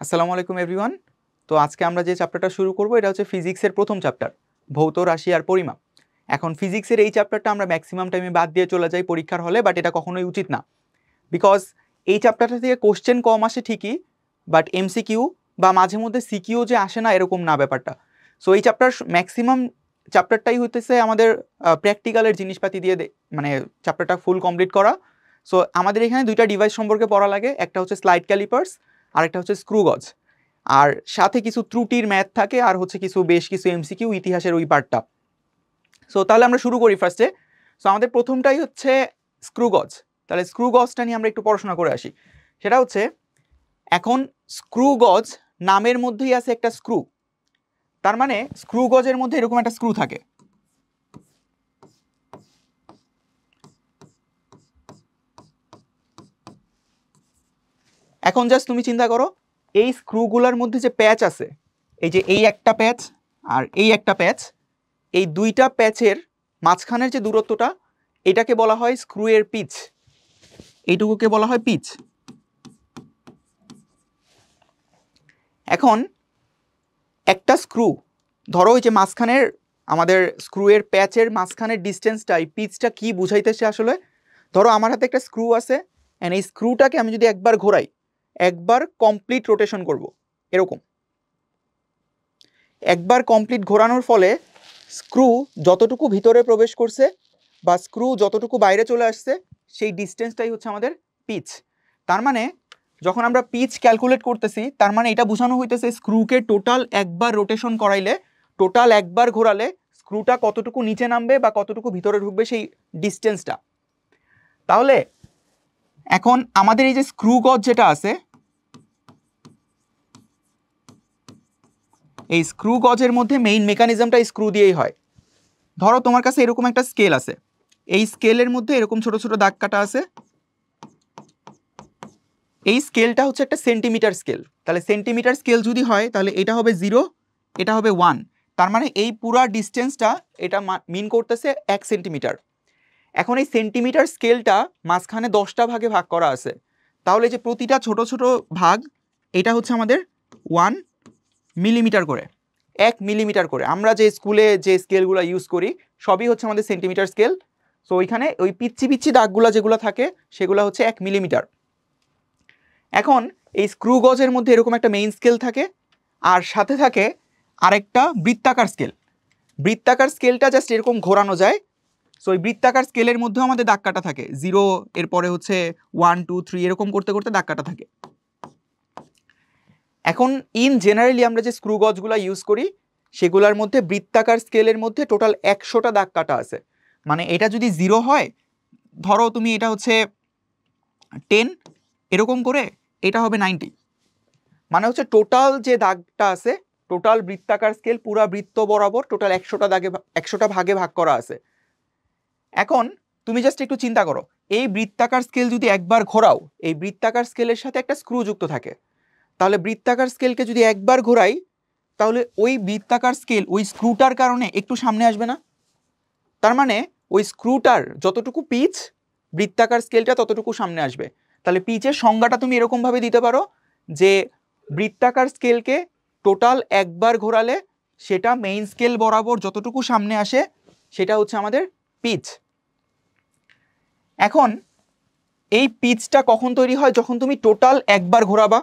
আসসালামু আলাইকুম এভরিওয়ান। তো আজকে আমরা যে চ্যাপ্টারটা শুরু করব এটা হচ্ছে ফিজিক্সের প্রথম চ্যাপ্টার, ভৌত রাশি আর পরিমাপ। এখন ফিজিক্সের এই চ্যাপ্টারটা আমরা ম্যাক্সিমাম টাইমে বাদ দিয়ে চলে যাই পরীক্ষার হলে, বাট এটা কখনোই উচিত না। বিকজ এই চ্যাপ্টারটা থেকে কোশ্চেন কম আসে ঠিকই, বাট এমসিকিউ বা মাঝে মধ্যে সিকিউ যে আসে না এরকম না ব্যাপারটা। সো এই ম্যাক্সিমাম চ্যাপ্টারটাই হইতেছে আমাদের প্র্যাকটিক্যালের জিনিসপাতি দিয়ে মানে চ্যাপ্টারটা ফুল কমপ্লিট করা। সো আমাদের এখানে দুইটা ডিভাইস সম্পর্কে পড়া লাগে, একটা হচ্ছে স্লাইড ক্যালিপার্স আর একটা হচ্ছে স্ক্রু গজ। আর সাথে কিছু ত্রুটির ম্যাথ থাকে, আর হচ্ছে বেশ কিছু এমসিকিউ ইতিহাসের ওই পার্টটা। সো তাহলে আমরা শুরু করি ফার্স্টে। সো আমাদের প্রথমটাই হচ্ছে স্ক্রু গজ। তাহলে স্ক্রু গজটা নিয়ে আমরা একটু পড়াশোনা করে আসি। সেটা হচ্ছে, এখন স্ক্রু গজ নামের মধ্যেই আছে একটা স্ক্রু, তার মানে স্ক্রু গজের মধ্যে এরকম একটা স্ক্রু থাকে। এখন জাস্ট তুমি চিন্তা করো, এই স্ক্রুগুলোর মধ্যে যে প্যাচ আছে, এই যে এই একটা প্যাচ আর এই একটা প্যাচ, এই দুইটা প্যাচের মাঝখানের যে দূরত্বটা, এটাকে বলা হয় স্ক্রু এর পিচ। এইটুকুকে বলা হয় পিচ। এখন একটা স্ক্রু, ধরো ওই যে মাঝখানের আমাদের স্ক্রু এর প্যাচের মাঝখানের ডিস্টেন্সটা, এই পিচটা কি বুঝাইতেছে আসলে? ধরো আমার হাতে একটা স্ক্রু আছে, এন্ড এই স্ক্রুটাকে আমি যদি একবার ঘোরাই, একবার কমপ্লিট রোটেশন করব এরকম। একবার কমপ্লিট ঘোরানোর ফলে স্ক্রু যতটুকু ভিতরে প্রবেশ করছে বা স্ক্রু যতটুকু বাইরে চলে আসছে, সেই ডিস্টেন্সটাই হচ্ছে আমাদের পিচ। তার মানে যখন আমরা পিচ ক্যালকুলেট করতেছি, তার মানে এটা বোঝানো হইতেছে স্ক্রুকে টোটাল একবার রোটেশন করাইলে, টোটাল একবার ঘোরালে স্ক্রুটা কতটুকু নিচে নামবে বা কতটুকু ভিতরে ঢুকবে, সেই ডিস্টেন্সটা। তাহলে এখন আমাদের এই যে স্ক্রু গজ যেটা আছে, এই স্ক্রু গজের মধ্যে মেইন মেকানিজমটা স্ক্রু দিয়েই হয়। ধরো তোমার কাছে এরকম একটা স্কেল আছে, এই স্কেলের মধ্যে এরকম ছোট ছোট দাগ কাটা আছে। এই স্কেলটা হচ্ছে একটা সেন্টিমিটার স্কেল। তাহলে সেন্টিমিটার স্কেল যদি হয়, তাহলে এটা হবে 0, এটা হবে 1। তার মানে এই পুরা ডিস্টেন্সটা এটা মিন করতেছে 1 সেন্টিমিটার। এখন এই সেন্টিমিটার স্কেলটা মাঝখানে 10টা ভাগে ভাগ করা আছে। তাহলে যে প্রতিটা ছোট ছোট ভাগ, এটা হচ্ছে আমাদের 1 মিলিমিটার করে, 1 মিলিমিটার করে। আমরা যে স্কুলে যে স্কেলগুলো ইউজ করি সবই হচ্ছে আমাদের সেন্টিমিটার স্কেল। সো ওইখানে ওই পিচ্ছি পিচ্ছি দাগগুলো যেগুলো থাকে সেগুলো হচ্ছে 1 মিলিমিটার। এখন এই স্ক্রু গজের মধ্যে এরকম একটা মেইন স্কেল থাকে, আর সাথে থাকে আরেকটা বৃত্তাকার স্কেল। বৃত্তাকার স্কেলটা জাস্ট এরকম ঘোরানো যায়। সো এই বৃত্তাকার স্কেলের মধ্যেও আমাদের দাগ কাটা থাকে, 0, এরপরে হচ্ছে 1 2 3 এরকম করতে করতে দাগ কাটা থাকে। এখন ইন জেনারেলি আমরা যে স্ক্রু গজগুলো ইউজ করি, সেগুলোর মধ্যে বৃত্তাকার স্কেলের মধ্যে টোটাল 100টা দাগ কাটা আছে। মানে এটা যদি 0 হয়, ধরো তুমি এটা হচ্ছে 10 এরকম করে, এটা হবে 90। মানে হচ্ছে টোটাল যে দাগটা আছে, টোটাল বৃত্তাকার স্কেল পুরা বৃত্ত বরাবর টোটাল 100টা ভাগে ভাগ করা আছে। এখন তুমি জাস্ট একটু চিন্তা করো, এই বৃত্তাকার স্কেল যদি একবার ঘোরাও, এই বৃত্তাকার স্কেলের সাথে একটা স্ক্রু যুক্ত থাকে, তাহলে বৃত্তাকার স্কেলকে যদি একবার ঘোরাই, তাহলে ওই বৃত্তাকার স্কেল ওই স্ক্রুটার কারণে একটু সামনে আসবে না? তার মানে ওই স্ক্রুটার যতটুকু পিচ, বৃত্তাকার স্কেলটা ততটুকু সামনে আসবে। তাহলে পিচের সংজ্ঞাটা তুমি এরকম ভাবে দিতে পারো যে বৃত্তাকার স্কেলকে টোটাল একবার ঘোরালে সেটা মেইন স্কেল বরাবর যতটুকু সামনে আসে, সেটা হচ্ছে আমাদের পিচ। এখন এই পিচটা কখন তৈরি হয়? যখন তুমি টোটাল একবার ঘোরাবা।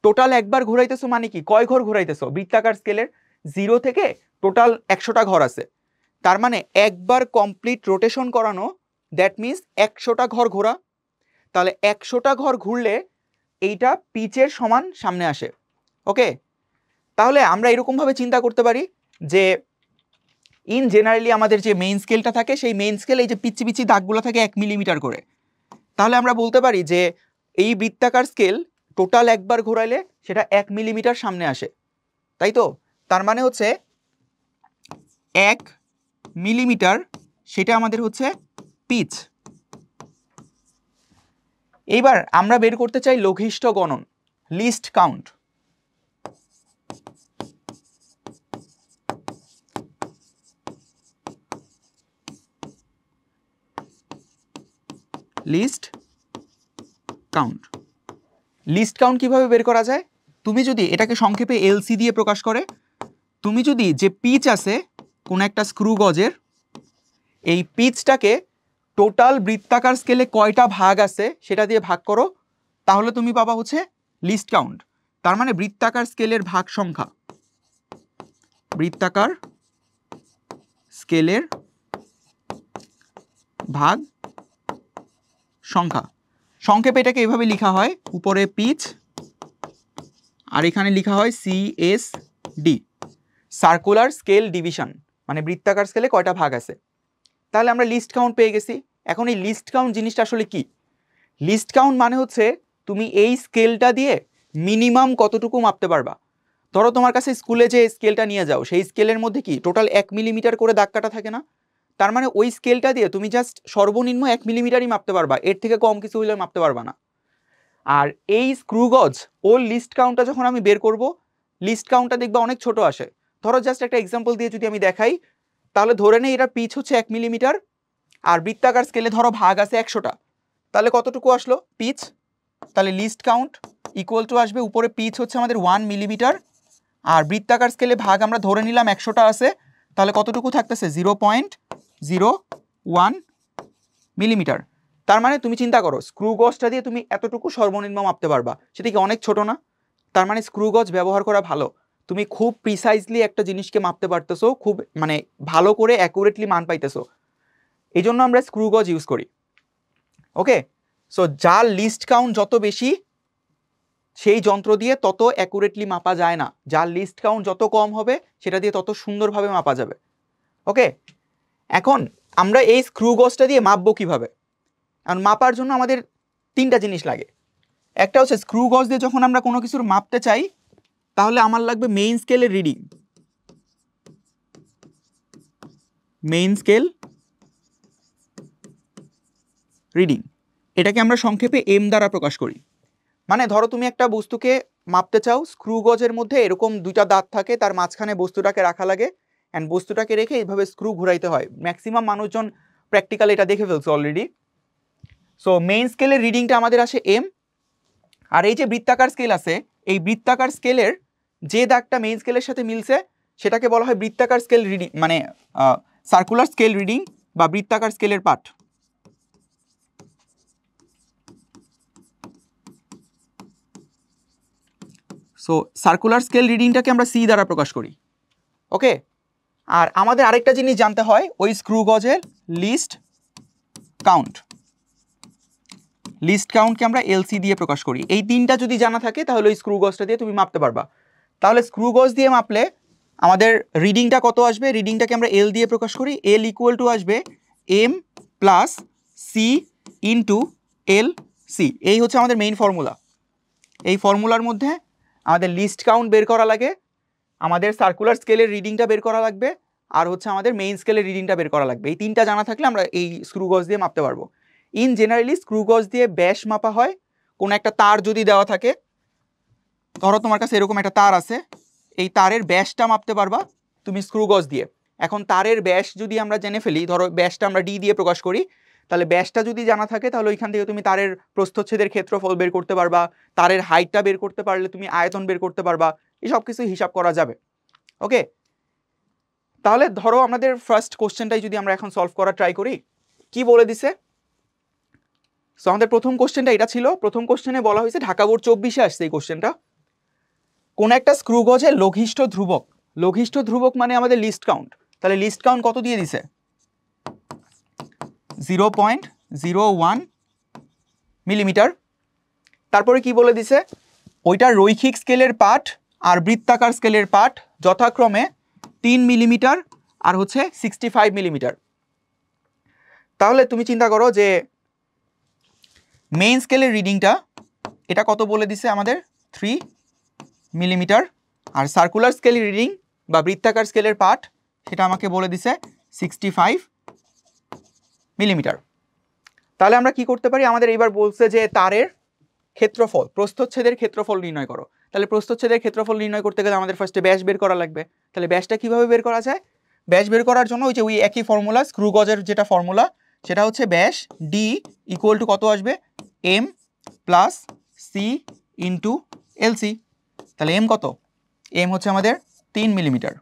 টোটাল একবার ঘোরাইতেছো মানে কি? কয় ঘর ঘোরাইতেছো? বৃত্তাকার স্কেলের 0 থেকে টোটাল 100টা ঘর আছে। তার মানে একবার কমপ্লিট রোটেশন করানো, দ্যাট মিনস 100টা ঘর ঘোরা। তাহলে 100টা ঘর ঘুরলে এইটা পিচের সমান সামনে আসে। ওকে, তাহলে আমরা এরকমভাবে চিন্তা করতে পারি যে ইন জেনারেলি আমাদের যে মেইন স্কেলটা থাকে, সেই মেইন স্কেল এই যে পিচ্ছি পিচ্ছি দাগগুলো থাকে 1 মিলিমিটার করে। তাহলে আমরা বলতে পারি যে এই বৃত্তাকার স্কেল টোটাল একবার ঘোরাইলে সেটা 1 মিলিমিটার সামনে আসে, তাই তো? তার মানে হচ্ছে 1 মিলিমিটার, সেটা আমাদের হচ্ছে পিচ। এইবার আমরা বের করতে চাই লঘিষ্ঠ গণন, least count. Least count. Least count কিভাবে বের করা যায়? তুমি যদি এটাকে সংক্ষেপে এলসি দিয়ে প্রকাশ করে, তুমি যদি যে পিচ আছে কোন একটা স্ক্রু গজের, এই পিচটাকে টোটাল বৃত্তাকার স্কেলে কয়টা ভাগ আছে সেটা দিয়ে ভাগ করো, তাহলে তুমি পাবা হচ্ছে লিস্ট কাউন্ট। তার মানে বৃত্তাকার স্কেলের ভাগ সংখ্যা, বৃত্তাকার স্কেলের ভাগ সংখ্যা। সংক্ষেপে এটাকে এভাবে লেখা হয়, উপরে পিচ আর এখানে লেখা হয় CSD, সার্কুলার স্কেল ডিভিশন, মানে বৃত্তাকার স্কেলে কয়টা ভাগ আছে। তাহলে আমরা লিস্ট কাউন্ট পেয়ে গেছি। এখন এই লিস্ট কাউন্ট জিনিসটা আসলে কি? লিস্ট কাউন্ট মানে হচ্ছে তুমি এই স্কেলটা দিয়ে মিনিমাম কতটুকু মাপতে পারবা। ধরো তোমার কাছে স্কুলে যে স্কেলটা নিয়ে যাও, সেই স্কেলের মধ্যে কি টোটাল 1 মিলিমিটার করে দাগ কাটা থাকে না? তার মানে ওই স্কেলটা দিয়ে তুমি জাস্ট সর্বনিম্ন 1 মিলিমিটারই মাপতে পারবা, এর থেকে কম কিছু হলে মাপতে পারবা না। আর এই স্ক্রু গজ ওর লিস্ট কাউন্টটা যখন আমি বের করব, লিস্ট কাউন্টটা দেখবা অনেক ছোট আসে। ধরো জাস্ট একটা এক্সাম্পল দিয়ে যদি আমি দেখাই, তাহলে ধরে নেই এটা পিচ হচ্ছে 1 মিলিমিটার, আর বৃত্তাকার স্কেলে ধরো ভাগ আছে 100টা, তাহলে কতটুকু আসলো পিচ? তাহলে লিস্ট কাউন্ট ইকুয়াল টু আসবে, উপরে পিচ হচ্ছে আমাদের 1 মিলিমিটার, আর বৃত্তাকার স্কেলে ভাগ আমরা ধরে নিলাম 100টা আছে, তাহলে কতটুকু থাকতেছে 0.01 মিলিমিটার। তার মানে তুমি চিন্তা করো, স্ক্রু গজটা দিয়ে তুমি এতটুকু সর্বনিম্ন মাপতে পারবা, সেটা কি অনেক ছোট না? তার মানে স্ক্রু গজ ব্যবহার করা ভালো, তুমি খুব প্রিসাইজলি একটা জিনিসকে মাপতে পারতেছো, খুব মানে ভালো করে অ্যাকুরেটলি মান পাইতেছো, এই জন্য আমরা স্ক্রু গজ ইউজ করি। ওকে, সো যার লিস্ট কাউন্ট যত বেশি সেই যন্ত্র দিয়ে তত অ্যাকুরেটলি মাপা যায় না, যার লিস্ট কাউন্ট যত কম হবে সেটা দিয়ে তত সুন্দরভাবে মাপা যাবে। ওকে, এখন আমরা এই স্ক্রু গজটা দিয়ে মাপবো কিভাবে? আর মাপার জন্য আমাদের 3টা জিনিস লাগে। একটা হচ্ছে স্ক্রু গজ দিয়ে যখন আমরা কোনো কিছুর মাপতে চাই, তাহলে আমার লাগবে মেইন স্কেলের রিডিং, মেইন স্কেল রিডিং, এটাকে আমরা সংক্ষেপে এম দ্বারা প্রকাশ করি। মানে ধরো তুমি একটা বস্তুকে মাপতে চাও, স্ক্রু গজের মধ্যে এরকম 2টা দাঁত থাকে, তার মাঝখানে বস্তুটাকে রাখা লাগে, অ্যান্ড বস্তুটাকে রেখে এইভাবে স্ক্রু ঘুরাইতে হয়। ম্যাক্সিমাম মানুষজন প্র্যাকটিক্যাল এটা দেখে ফেলছে অলরেডি। সো মেইন স্কেলের রিডিংটা আমাদের আসে এম। আর এই যে বৃত্তাকার স্কেল আছে, এই বৃত্তাকার স্কেলের যে দাগটা মেইন স্কেলের সাথে মিলছে সেটাকে বলা হয় বৃত্তাকার স্কেল রিডিং, মানে সার্কুলার স্কেল রিডিং বা বৃত্তাকার স্কেলের পাঠ। সো সার্কুলার স্কেল রিডিংটাকে আমরা সি দ্বারা প্রকাশ করি। ওকে, আর আমাদের আরেকটা জিনিস জানতে হয়, ওই স্ক্রু গজের লিস্ট কাউন্ট, লিস্ট কাউন্টকে আমরা এলসি দিয়ে প্রকাশ করি। এই 3টা যদি জানা থাকে তাহলে ওই স্ক্রু গজটা দিয়ে তুমি মাপতে পারবা। তাহলে স্ক্রু গজ দিয়ে মাপলে আমাদের রিডিংটা কত আসবে? রিডিংটাকে আমরা এল দিয়ে প্রকাশ করি, এল ইকুয়াল টু আসবে M plus C into L C. এই হচ্ছে আমাদের মেইন ফর্মুলা। এই ফর্মুলার মধ্যে আমাদের লিস্ট কাউন্ট বের করা লাগে, আমাদের সার্কুলার স্কেলের রিডিংটা বের করা লাগবে, আর হচ্ছে আমাদের মেইন স্কেলের রিডিংটা বের করা লাগবে। এই 3টা জানা থাকলে আমরা এই স্ক্রু গজ দিয়ে মাপতে পারবো। ইন জেনারেলি স্ক্রু গজ দিয়ে ব্যাস মাপা হয়। কোনো একটা তার যদি দেওয়া থাকে, ধরো তোমার কাছে এরকম একটা তার আছে, এই তারের ব্যাসটা মাপতে পারবা তুমি স্ক্রু গজ দিয়ে। এখন তারের ব্যাস যদি আমরা জেনে ফেলি, ধরো ব্যাসটা আমরা ডি দিয়ে প্রকাশ করি, তাহলে ব্যাসটা যদি জানা থাকে তাহলে ওইখান থেকে তুমি তারের প্রস্থচ্ছেদের ক্ষেত্রফল বের করতে পারবা, তারের হাইটটা বের করতে পারলে তুমি আয়তন বের করতে পারবা, এই সব কিছু হিসাব করা যাবে। ওকে, তাহলে ধরো আমাদের ফার্স্ট কোশ্চেনটাই যদি আমরা এখন সলভ করা ট্রাই করি, কি বলে দিছে? সো আমাদের প্রথম কোশ্চেনটা এটা ছিল। প্রথম কোশ্চেনে বলা হয়েছে, ঢাকা বোর্ড 24-এ আসছে এই কোশ্চেনটা, কোন একটা স্ক্রু গজে লঘিষ্ঠ ধ্রুবক, লঘিষ্ঠ ধ্রুবক মানে আমাদের লিস্ট কাউন্ট, তাহলে লিস্ট কাউন্ট কত দিয়ে দিছে? 0.01 মিলিমিটার। তারপরে কি বলে দিছে? ওইটার রৈখিক স্কেলের পাঠ আর বৃত্তাকার স্কেলের পাঠ যথাক্রমে 3 মিলিমিটার আর হচ্ছে 65 মিলিমিটার। তাহলে তুমি চিন্তা করো যে মেইন স্কেলের রিডিংটা এটা কত বলে দিছে আমাদের? 3 মিলিমিটার, আর সার্কুলার স্কেলের রিডিং বা বৃত্তাকার স্কেলের পাঠ সেটা আমাকে বলে দিছে 65 মিলিমিটার। তাহলে আমরা কি করতে পারি? আমাদের এইবার বলছে যে তারের ক্ষেত্রফল, প্রস্থচ্ছেদের ক্ষেত্রফল নির্ণয় করো। তাহলে প্রস্থচ্ছেদের ক্ষেত্রফল নির্ণয় করতে গেলে আমাদের ফার্স্টে ব্যাস বের করা লাগবে। তাহলে ব্যাসটা কিভাবে বের করা যায়? ব্যাস বের করার জন্য ওই যে ওই একই ফর্মুলা, স্ক্রু গজের যেটা ফর্মুলা, সেটা হচ্ছে ব্যাস ডি ইকুয়াল টু কত আসবে? M plus C into L C. তাহলে এম কত, এম হচ্ছে আমাদের 3 মিলিমিটার,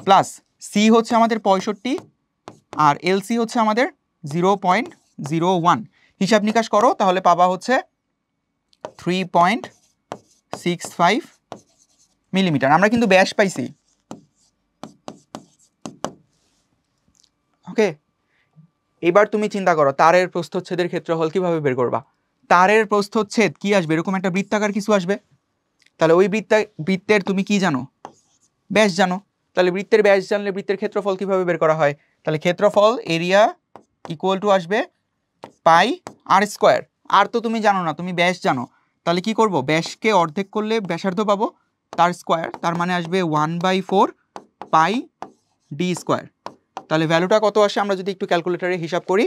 প্লাস সি হচ্ছে আমাদের 65 আর এলসি হচ্ছে আমাদের 0.01। হিসাব নিকাশ করো তাহলে পাবা হচ্ছে 3.65 মিলিমিটার। আমরা কিন্তু ব্যাস পাইছি। ওকে, এবার তুমি চিন্তা করো তারের প্রস্থচ্ছেদের ক্ষেত্রফল কিভাবে বের করবা। তারের প্রস্থচ্ছেদ কি আসবে, এরকম একটা বৃত্তাকার কিছু আসবে। তাহলে ওই বৃত্তের তুমি কি জানো, ব্যাস জানো। তাহলে বৃত্তের ব্যাস জানলে বৃত্তের ক্ষেত্রফল কিভাবে বের করা হয়। তাহলে ক্ষেত্রফল এরিয়া ইকুয়াল টু আসবে পাই আর স্কোয়ার। আর তো তুমি জানো না, তুমি ব্যাস জানো। তাহলে কি করব, ব্যাসকে অর্ধেক করলে ব্যাসার্ধ পাবো, তার স্কোয়ার, তার মানে আসবে 1/4 পাই ডি স্কোয়ার। তাহলে ভ্যালুটা কত আসে আমরা যদি একটু ক্যালকুলেটারে হিসাব করি,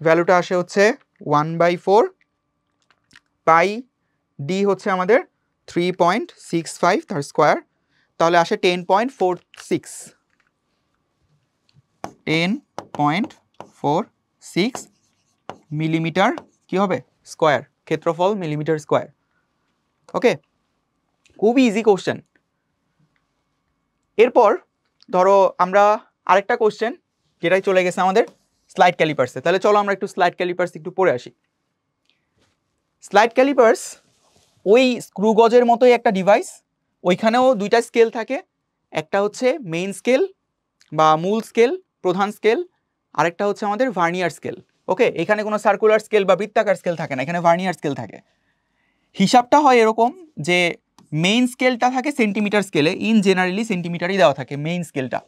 ভ্যালুটা আসে হচ্ছে 1/4 পাই ডি হচ্ছে আমাদের 3.65 তার স্কোয়ার, তাহলে আসে 10.46 মিলিমিটার কি হবে স্কোয়ার, ক্ষেত্রফল মিলিমিটার স্কোয়ার। ওকে, খুবই ইজি কোশ্চেন। এরপর ধরো আমরা আরেকটা কোশ্চেন যেটাই চলে গেছে আমাদের স্লাইড ক্যালিপার্সে। তাহলে চলো আমরা একটু স্লাইড ক্যালিপার্স একটু পড়ে আসি। স্লাইড ক্যালিপার্স ওই স্ক্রু গজের মতোই একটা ডিভাইস, ওইখানেও দুইটা স্কেল থাকে, একটা হচ্ছে মেইন স্কেল বা মূল স্কেল, প্রধান স্কেল, আরেকটা হচ্ছে আমাদের ভার্নিয়ার স্কেল। ওকে, এখানে কোনো সার্কুলার স্কেল বা বৃত্তাকার স্কেল থাকে না, এখানে ভার্নিয়ার স্কেল থাকে। হিসাবটা হয় এরকম যে মেইন স্কেলটা থাকে সেন্টিমিটার স্কেলে, ইন জেনারেলি সেন্টিমিটারই দেওয়া থাকে মেইন স্কেলটা।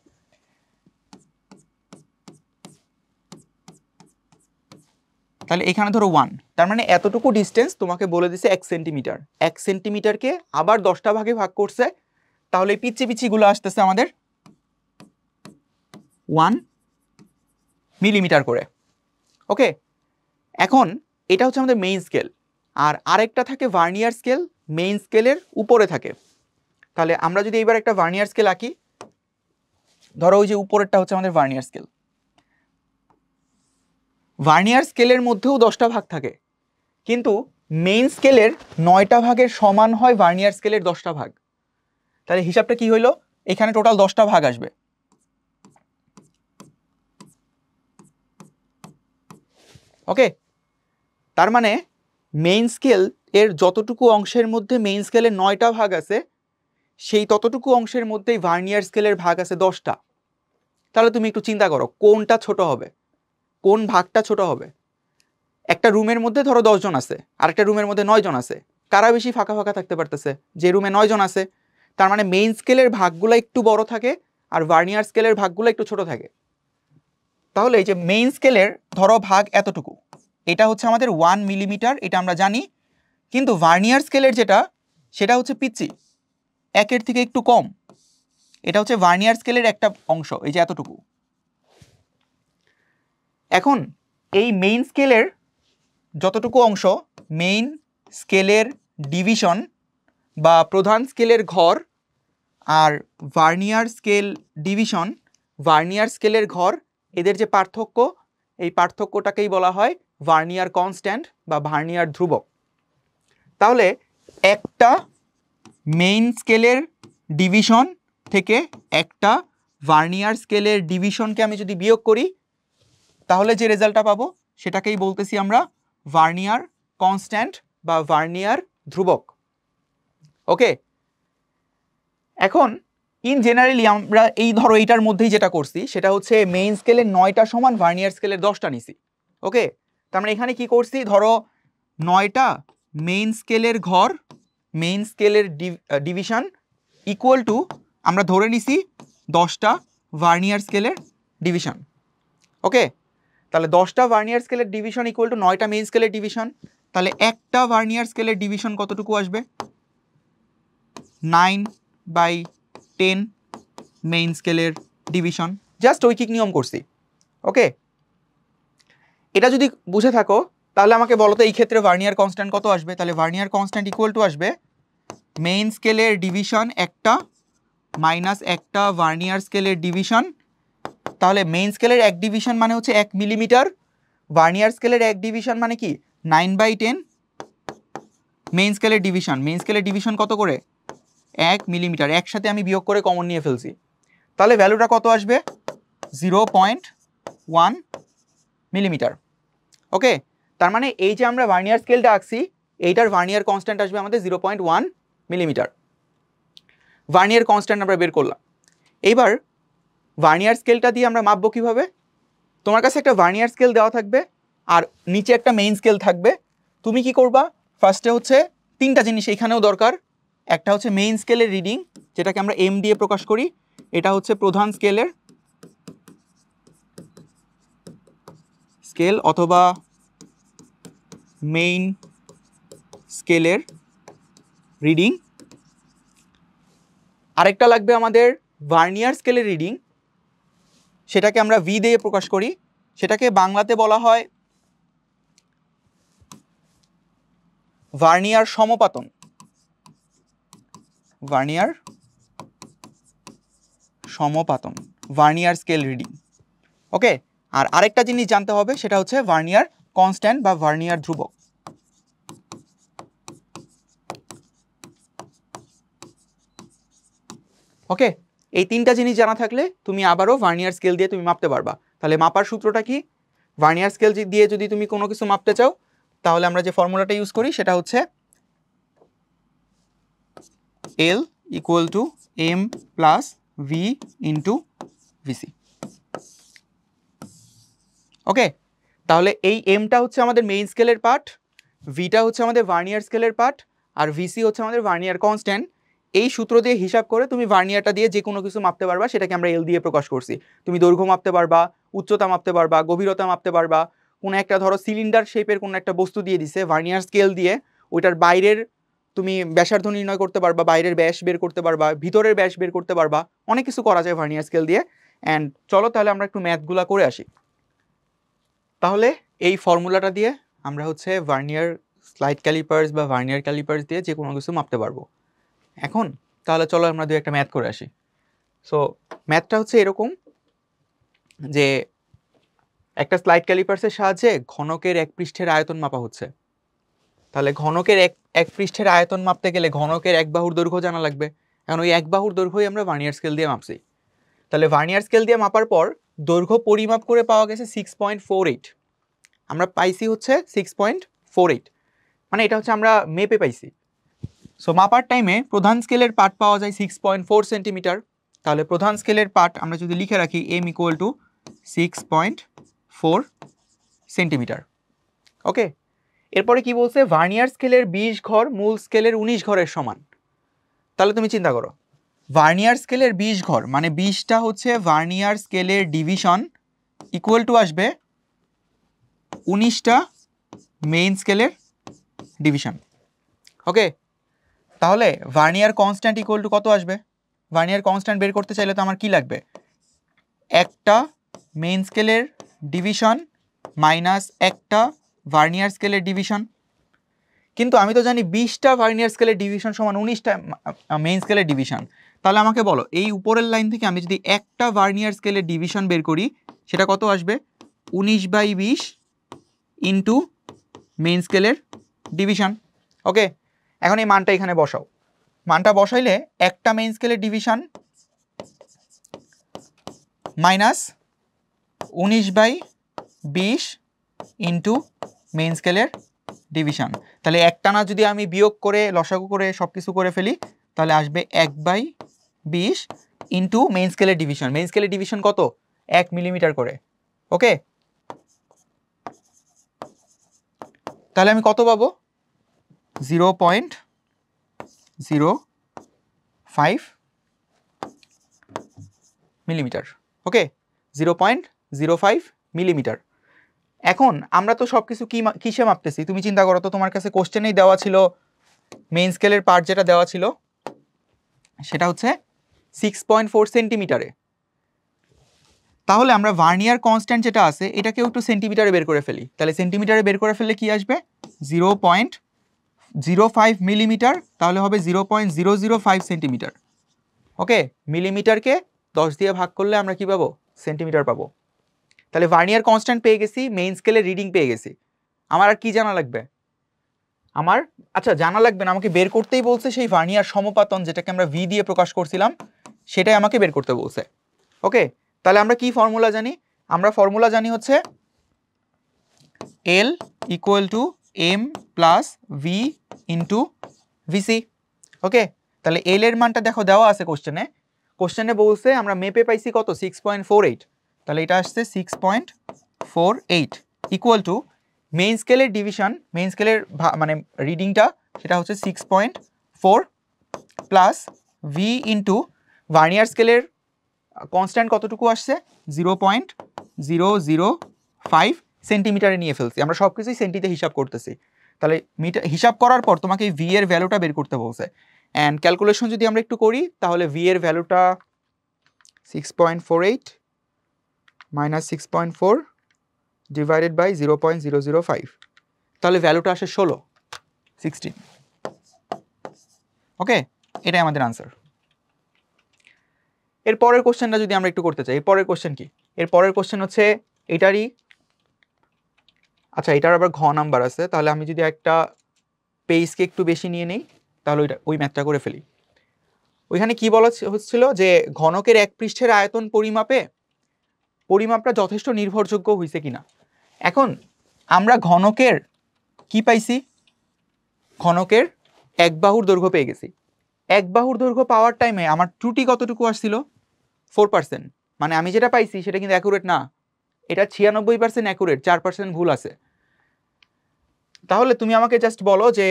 তাহলে এখানে ধরো 1, তার মানে এতটুকু ডিস্টেন্স তোমাকে বলে দিছে 1 সেন্টিমিটার। 1 সেন্টিমিটারকে আবার 10টা ভাগে ভাগ করছে, তাহলে পিচ্ছি পিচ্ছিগুলো আসতেছে আমাদের 1 মিলিমিটার করে। ওকে, এখন এটা হচ্ছে আমাদের মেইন স্কেল, আর আরেকটা থাকে ভার্নিয়ার স্কেল, মেইন স্কেলের উপরে থাকে। তাহলে আমরা যদি এবার একটা ভার্নিয়ার স্কেল আঁকি, ধরো ওই যে উপরেরটা হচ্ছে আমাদের ভার্নিয়ার স্কেল। ভার্নিয়ার স্কেলের মধ্যেও 10টা ভাগ থাকে, কিন্তু মেইন স্কেলের 9টা ভাগের সমান হয় ভার্নিয়ার স্কেলের 10টা ভাগ। তাহলে হিসাবটা কি হইলো, এখানে টোটাল 10টা ভাগ আসবে। ওকে, তার মানে মেইন স্কেল এর যতটুকু অংশের মধ্যে মেইন স্কেলের 9টা ভাগ আছে, সেই ততটুকু অংশের মধ্যেই ভার্নিয়ার স্কেলের ভাগ আছে 10টা। তাহলে তুমি একটু চিন্তা করো কোনটা ছোট হবে, কোন ভাগটা ছোট হবে। একটা রুমের মধ্যে ধরো 10 জন আছে, আর একটা রুমের মধ্যে 9 জন আছে, কারা বেশি ফাঁকা ফাঁকা থাকতে পারতেছে, যে রুমে 9 জন আছে। তার মানে মেইন স্কেলের ভাগগুলো একটু বড় থাকে আর ভার্নিয়ার স্কেলের ভাগগুলো একটু ছোট থাকে। তাহলে এই যে মেইন স্কেলের ধরো ভাগ এতটুকু, এটা হচ্ছে আমাদের 1 মিলিমিটার, এটা আমরা জানি। কিন্তু ভার্নিয়ার স্কেলের যেটা, সেটা হচ্ছে পিচ্ছি, 1-এর থেকে একটু কম। এটা হচ্ছে ভার্নিয়ার স্কেলের একটা অংশ, এই যে এতটুকু। এখন এই মেইন স্কেলের যতটুকু অংশ, মেইন স্কেলের ডিভিশন বা প্রধান স্কেলের ঘর, আর ভার্নিয়ার স্কেল ডিভিশন, ভার্নিয়ার স্কেলের ঘর, এদের যে পার্থক্য, এই পার্থক্যটাকেই বলা হয় ভার্নিয়ার কনস্ট্যান্ট বা ভার্নিয়ার ধ্রুবক। তাহলে একটা মেইন স্কেলের ডিভিশন থেকে একটা ভার্নিয়ার স্কেলের ডিভিশনকে আমি যদি বিয়োগ করি, তাহলে যে রেজাল্টটা পাবো সেটাকেই বলতেছি আমরা ভার্নিয়ার কনস্ট্যান্ট বা ভার্নিয়ার ধ্রুবক। ওকে, এখন ইন জেনারেলি আমরা এই ধরো এইটার মধ্যেই যেটা করছি সেটা হচ্ছে মেইন স্কেলের 9টা সমান ভার্নিয়ার স্কেলের 10টা নিছি। ওকে, তার মানে এখানে কি করছি, ধরো 9টা মেইন স্কেলের ঘর, মেইন স্কেলের ডিভিশন ইকুয়াল টু আমরা ধরে নিছি 10টা ভার্নিয়ার স্কেলের ডিভিশন। ওকে, তাহলে 10টা ভার্নিয়ার স্কেলের ডিভিশন ইকুয়াল টু 9টা মেইন স্কেলের ডিভিশন। তাহলে একটা ভার্নিয়ার স্কেলের ডিভিশন কতটুকু আসবে, 9/10 মেইন স্কেলের ডিভিশন। জাস্ট ঐকিক নিয়ম করছি। ওকে, এটা যদি বুঝে থাকো তাহলে আমাকে বলো তো এই ক্ষেত্রে ভার্নিয়ার কনস্ট্যান্ট কত আসবে। তাহলে ভার্নিয়ার কনস্ট্যান্ট ইকুয়াল টু আসবে মেইন স্কেলের ডিভিশন একটা মাইনাস একটা ভার্নিয়ার স্কেলের ডিভিশন। তাহলে মেইন স্কেলের এক ডিভিশন মানে হচ্ছে 1 মিলিমিটার, ভার্নিয়ার স্কেলের এক ডিভিশন মানে কি 9/10 মেইন স্কেলের ডিভিশন। মেইন স্কেলের ডিভিশন কত করে 1 মিলিমিটার, একসাথে আমি বিয়োগ করে কমন নিয়ে ফেলছি, তাহলে ভ্যালুটা কত আসবে 0.1 মিলিমিটার। ওকে, তার মানে এই যে আমরা ভার্নিয়ার স্কেলটা আঁকছি এইটার ভার্নিয়ার কনস্ট্যান্ট আসবে আমাদের 0.1 মিলিমিটার। ভার্নিয়ার কনস্ট্যান্ট আমরা বের করলাম। এইবার ভার্নিয়ার স্কেলটা দিয়ে আমরা মাপবো কিভাবে? তোমার কাছে একটা ভার্নিয়ার স্কেল দেওয়া থাকবে আর নিচে একটা মেইন স্কেল থাকবে। তুমি কি করবা, ফার্স্টে হচ্ছে তিনটা জিনিস এখানেও দরকার। একটা হচ্ছে মেইন স্কেলের রিডিং, যেটাকে আমরা এম দিয়ে প্রকাশ করি, এটা হচ্ছে প্রধান স্কেলের স্কেল অথবা মেইন স্কেলের রিডিং। আরেকটা লাগবে আমাদের ভার্নিয়ার স্কেলের রিডিং, সেটাকে আমরা ভি দিয়ে প্রকাশ করি, সেটাকে বাংলাতে বলা হয় ভার্নিয়ার সমপাতন, ভার্নিয়ার সমপাতন, ভার্নিয়ার স্কেল রিডিং। ওকে, আর আরেকটা জিনিস জানতে হবে, সেটা হচ্ছে ভার্নিয়ার কনস্ট্যান্ট বা ভার্নিয়ার ধ্রুবক। ওকে, এই তিনটা জিনিস জানা থাকলে তুমি আবারও ভার্নিয়ার স্কেল দিয়ে তুমি মাপতে পারবা। তাহলে মাপার সূত্রটা কি? ভার্নিয়ার স্কেল দিয়ে যদি তুমি কোনো কিছু মাপতে চাও, তাহলে আমরা যে ফর্মুলাটা ইউজ করি সেটা হচ্ছে L equal to M plus V into VC. Okay, তাহলে এই এমটা হচ্ছে আমাদের মেইন স্কেলের পার্ট, ভিটা হচ্ছে আমাদের ভার্নিয়ার স্কেলের পার্ট, আর ভিসি হচ্ছে আমাদের ভার্নিয়ার কনস্ট্যান্ট। এই সূত্র দিয়ে হিসাব করে তুমি ভার্নিয়ারটা দিয়ে যে কোনো কিছু মাপতে পারবা, সেটাকে আমরা এল দিয়ে প্রকাশ করছি। তুমি দৈর্ঘ্য মাপতে পারবা, উচ্চতা মাপতে পারবা, গভীরতা মাপতে পারবা। কোনো একটা ধরো সিলিন্ডার শেপের কোনো একটা বস্তু দিয়ে দিছে, ভার্নিয়ার স্কেল দিয়ে ওইটার বাইরের তুমি ব্যাসার্ধ নির্ণয় করতে পারবা, বাইরের ব্যাস বের করতে পারবা, ভিতরের ব্যাস বের করতে পারবা, অনেক কিছু করা যায় ভার্নিয়ার স্কেল দিয়ে। অ্যান্ড চলো তাহলে আমরা একটু ম্যাথগুলা করে আসি। তাহলে এই ফর্মুলাটা দিয়ে আমরা হচ্ছে ভার্নিয়ার স্লাইড ক্যালিপার্স বা ভার্নিয়ার ক্যালিপার্স দিয়ে যে কোনো কিছু মাপতে পারবো। এখন তাহলে চলো আমরা একটা ম্যাথ করে আসি। সো ম্যাথটা হচ্ছে এরকম যে একটা স্লাইড ক্যালিপার্সের সাহায্যে ঘনকের এক পৃষ্ঠের আয়তন মাপা হচ্ছে। তাহলে ঘনকের এক পৃষ্ঠের আয়তন মাপতে গেলে ঘনকের এক বাহুর দৈর্ঘ্য জানা লাগবে। এখন ওই এক বাহুর দৈর্ঘ্যই আমরা ভার্নিয়ার স্কেল দিয়ে মাপছি। তাহলে ভার্নিয়ার স্কেল দিয়ে মাপার পর দৈর্ঘ্য পরিমাপ করে পাওয়া গেছে 6.48। আমরা পাইছি হচ্ছে 6.48, মানে এটা হচ্ছে আমরা মেপে পাইছি। সো মাপার টাইমে প্রধান স্কেলের পার্ট পাওয়া যায় 6.4 সেন্টিমিটার। তাহলে প্রধান স্কেলের পার্ট আমরা যদি লিখে রাখি এম ইকুয়াল টু 6.4 সেন্টিমিটার। ওকে, এরপরে কি বলছে, ভার্নিয়ার স্কেলের 20 ঘর মূল স্কেলের 19 ঘরের সমান। তাহলে তুমি চিন্তা করো, ভার্নিয়ার স্কেলের 20 ঘর মানে 20টা হচ্ছে ভার্নিয়ার স্কেলের ডিভিশন ইকুয়াল টু আসবে 19টা মেইন স্কেলের ডিভিশন। ওকে, তাহলে ভার্নিয়ার কনস্ট্যান্ট ইকুয়াল টু কত আসবে? ভার্নিয়ার কনস্ট্যান্ট বের করতে চাইলে তো আমার কি লাগবে, একটা মেইন স্কেলের ডিভিশন মাইনাস একটা ভার্নিয়ার স্কেলের ডিভিশন। কিন্তু আমি তো জানি 20টা ভার্নিয়ার স্কেলের ডিভিশন সমান 19টা মেইন স্কেলের ডিভিশন। তাহলে আমাকে বলো, এই উপরের লাইন থেকে আমি যদি একটা ভার্নিয়ার স্কেলের ডিভিশন বের করি, সেটা কত আসবে? 19/20 ইন্টু মেইন স্কেলের ডিভিশন। ওকে, এখন এই মানটা এখানে বসাও। মানটা বসাইলে একটা মেইন স্কেলের ডিভিশন মাইনাস 19/20 ইন্টু মেইন স্কেলের ডিভিশন। তাহলে একটানা যদি আমি বিয়োগ করে লসাগু করে সব কিছু করে ফেলি, তাহলে আসবে 1/20 ইন্টু মেইন স্কেলের ডিভিশন। মেইন স্কেলের ডিভিশন কত? 1 মিলিমিটার করে। ওকে, তাহলে আমি কত পাবো? 0.05 মিলিমিটার। ওকে, 0.05 মিলিমিটার। এখন আমরা তো সব কিছু কিসে মাপতেছি? তুমি চিন্তা করো তো, তোমার কাছে কোশ্চেনেই দেওয়া ছিল মেইন স্কেলের পার্ট যেটা দেওয়া ছিল সেটা হচ্ছে 6.4 সেন্টিমিটারে। তাহলে আমরা ভার্নিয়ার কনস্ট্যান্ট যেটা আছে এটাকেও একটু সেন্টিমিটারে বের করে ফেলি। তাহলে সেন্টিমিটারে বের করে ফেললে কি আসবে? 0.05 মিলিমিটার, তাহলে হবে 0.005 সেন্টিমিটার। ওকে, মিলিমিটারকে 10 দিয়ে ভাগ করলে আমরা কি পাবো? সেন্টিমিটার পাবো। তাহলে ভার্নিয়ার কনস্ট্যান্ট পেয়ে গেছি, মেইন স্কেলের রিডিং পেয়ে গেছি। আমার আর কি জানা লাগবে? আমার আচ্ছা জানা লাগবে না, আমাকে বের করতেই বলছে সেই ভার্নিয়ার সমপাতন যেটাকে আমরা ভি দিয়ে প্রকাশ করছিলাম সেটাই আমাকে বের করতে বলছে। ওকে, তাহলে আমরা কি ফর্মুলা জানি? আমরা ফর্মুলা জানি হচ্ছে L equal to M plus V into VC. Okay, তাহলে এল এর মানটা দেখো দেওয়া আছে কোশ্চেনে বলছে আমরা মেপে পাইছি কত 6.48, তাহলে এটা আসছে 6.48 ইকুয়াল টু মেইন স্কেলের ডিভিশন, মেইন স্কেলের মানে রিডিংটা সেটা হচ্ছে 6.4 প্লাস ভি ইন্টু ভার্নিয়ার স্কেলের কনস্ট্যান্ট কতটুকু আসছে 0.005 সেন্টিমিটারে নিয়ে ফেলছি, আমরা সব কিছুই সেন্টিতে হিসাব করতেছি। তাহলে হিসাব করার পর তোমাকে ভি এর ভ্যালুটা বের করতে বলছে, অ্যান্ড ক্যালকুলেশন যদি আমরা একটু করি তাহলে ভি এর ভ্যালুটা 6.48 মাইনাস 6.4 ডিভাইডেড বাই 0.005, তাহলে ভ্যালুটা আসে 16। ওকে, এটাই আমাদের আনসার। এর পরের কোশ্চেনটা যদি আমরা একটু করতে চাই, এর পরের কোশ্চেন কি? এর পরের কোশ্চেন হচ্ছে এটারই, আচ্ছা এটার আবার ঘ নাম্বার আছে, তাহলে আমি যদি একটা পেজকে একটু বেশি নিয়ে নেই তাহলে ওই ম্যাথটা করে ফেলি। ওইখানে কি বলা হচ্ছিল যে ঘনকের এক পৃষ্ঠের আয়তন পরিমাপটা যথেষ্ট নির্ভরযোগ্য হয়েছে কিনা। এখন আমরা ঘনকের কি পাইছি, ঘনকের এক বাহুর দৈর্ঘ্য পেয়ে গেছি। এক বাহুর দৈর্ঘ্য পাওয়ার টাইমে আমার ত্রুটি কতটুকু আসছিল 4%, মানে আমি যেটা পাইছি সেটা কিন্তু অ্যাকুরেট না, এটা 96% অ্যাকুরেট, 4% ভুল আছে। তাহলে তুমি আমাকে জাস্ট বলো যে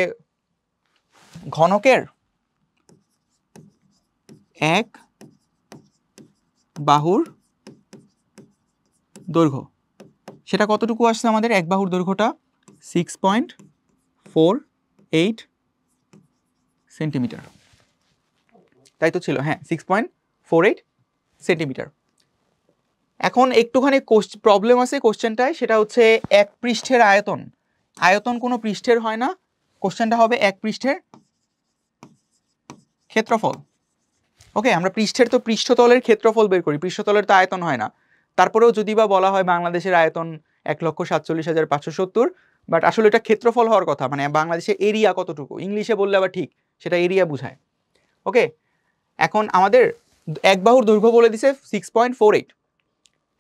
ঘনকের এক বাহুর দৈর্ঘ্য সেটা কতটুকু আসছে আমাদের, এক বাহুর দৈর্ঘ্যটা 6.48 সেন্টিমিটার, তাই তো ছিল? হ্যাঁ, 6.48 সেন্টিমিটার। এখন একটুখানি প্রবলেম আছে কোশ্চেনটায়, সেটা হচ্ছে এক পৃষ্ঠের আয়তন কোনো পৃষ্ঠের হয় না, কোশ্চেনটা হবে এক পৃষ্ঠের ক্ষেত্রফল। ওকে, আমরা পৃষ্ঠের তো পৃষ্ঠতলের ক্ষেত্রফল বের করি, পৃষ্ঠতলের তো আয়তন হয় না। তারপরেও যদি বা বলা হয় বাংলাদেশের আয়তন 1,47,570, বাট আসলে এটা ক্ষেত্রফল হওয়ার কথা, মানে বাংলাদেশের এরিয়া কতটুকু, ইংলিশে বললে আবার ঠিক, সেটা এরিয়া বোঝায়। ওকে, এখন আমাদের এক বাহুর দৈর্ঘ্য বলে দিছে 6.48।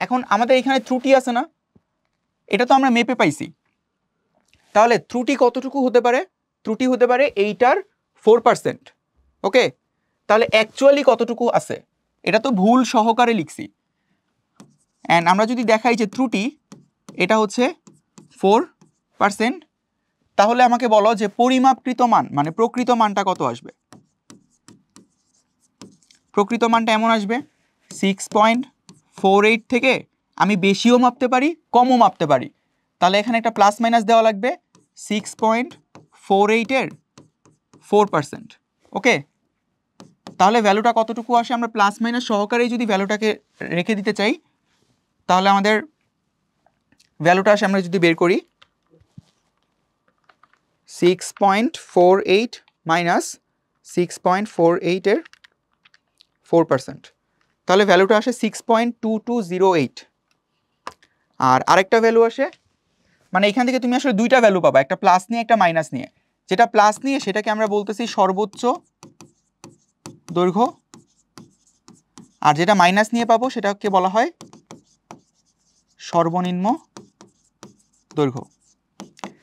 এখন আমাদের এখানে ত্রুটি আছে না, এটা তো আমরা মেপে পাইছি, তাহলে ত্রুটি কতটুকু হতে পারে? ত্রুটি হতে পারে এইটার 4%। ওকে, তাহলে অ্যাকচুয়ালি কতটুকু আছে, এটা তো ভুল সহকারে লিখছি, অ্যান্ড আমরা যদি দেখাই যে ত্রুটি এটা হচ্ছে 4%, তাহলে আমাকে বলো যে পরিমাপকৃত মান মানে প্রকৃত মানটা কত আসবে। প্রকৃত মানটা এমন আসবে 6.48 থেকে আমি বেশিও মাপতে পারি কমও মাপতে পারি, তাহলে এখানে একটা প্লাস মাইনাস দেওয়া লাগবে 6.48 এর 4%। ওকে, তাহলে ভ্যালুটা কতটুকু আসে, আমরা প্লাস মাইনাস সহকারেই যদি ভ্যালুটাকে রেখে দিতে চাই তাহলে আমাদের ভ্যালুটা আসে, আমরা যদি বের করি 6.48 মাইনাস 6.48 এর 4%, তাহলে ভ্যালুটা আসে 6.2208। আর আরেকটা ভ্যালু আসে, মানে এখান থেকে তুমি আসলে দুইটা ভ্যালু পাবা, একটা প্লাস নিয়ে একটা মাইনাস নিয়ে। যেটা প্লাস নিয়ে সেটাকে আমরা বলতেছি সর্বোচ্চ দৈর্ঘ্য, আর যেটা মাইনাস নিয়ে পাবো সেটাকে বলা হয় সর্বনিম্ন দৈর্ঘ্য।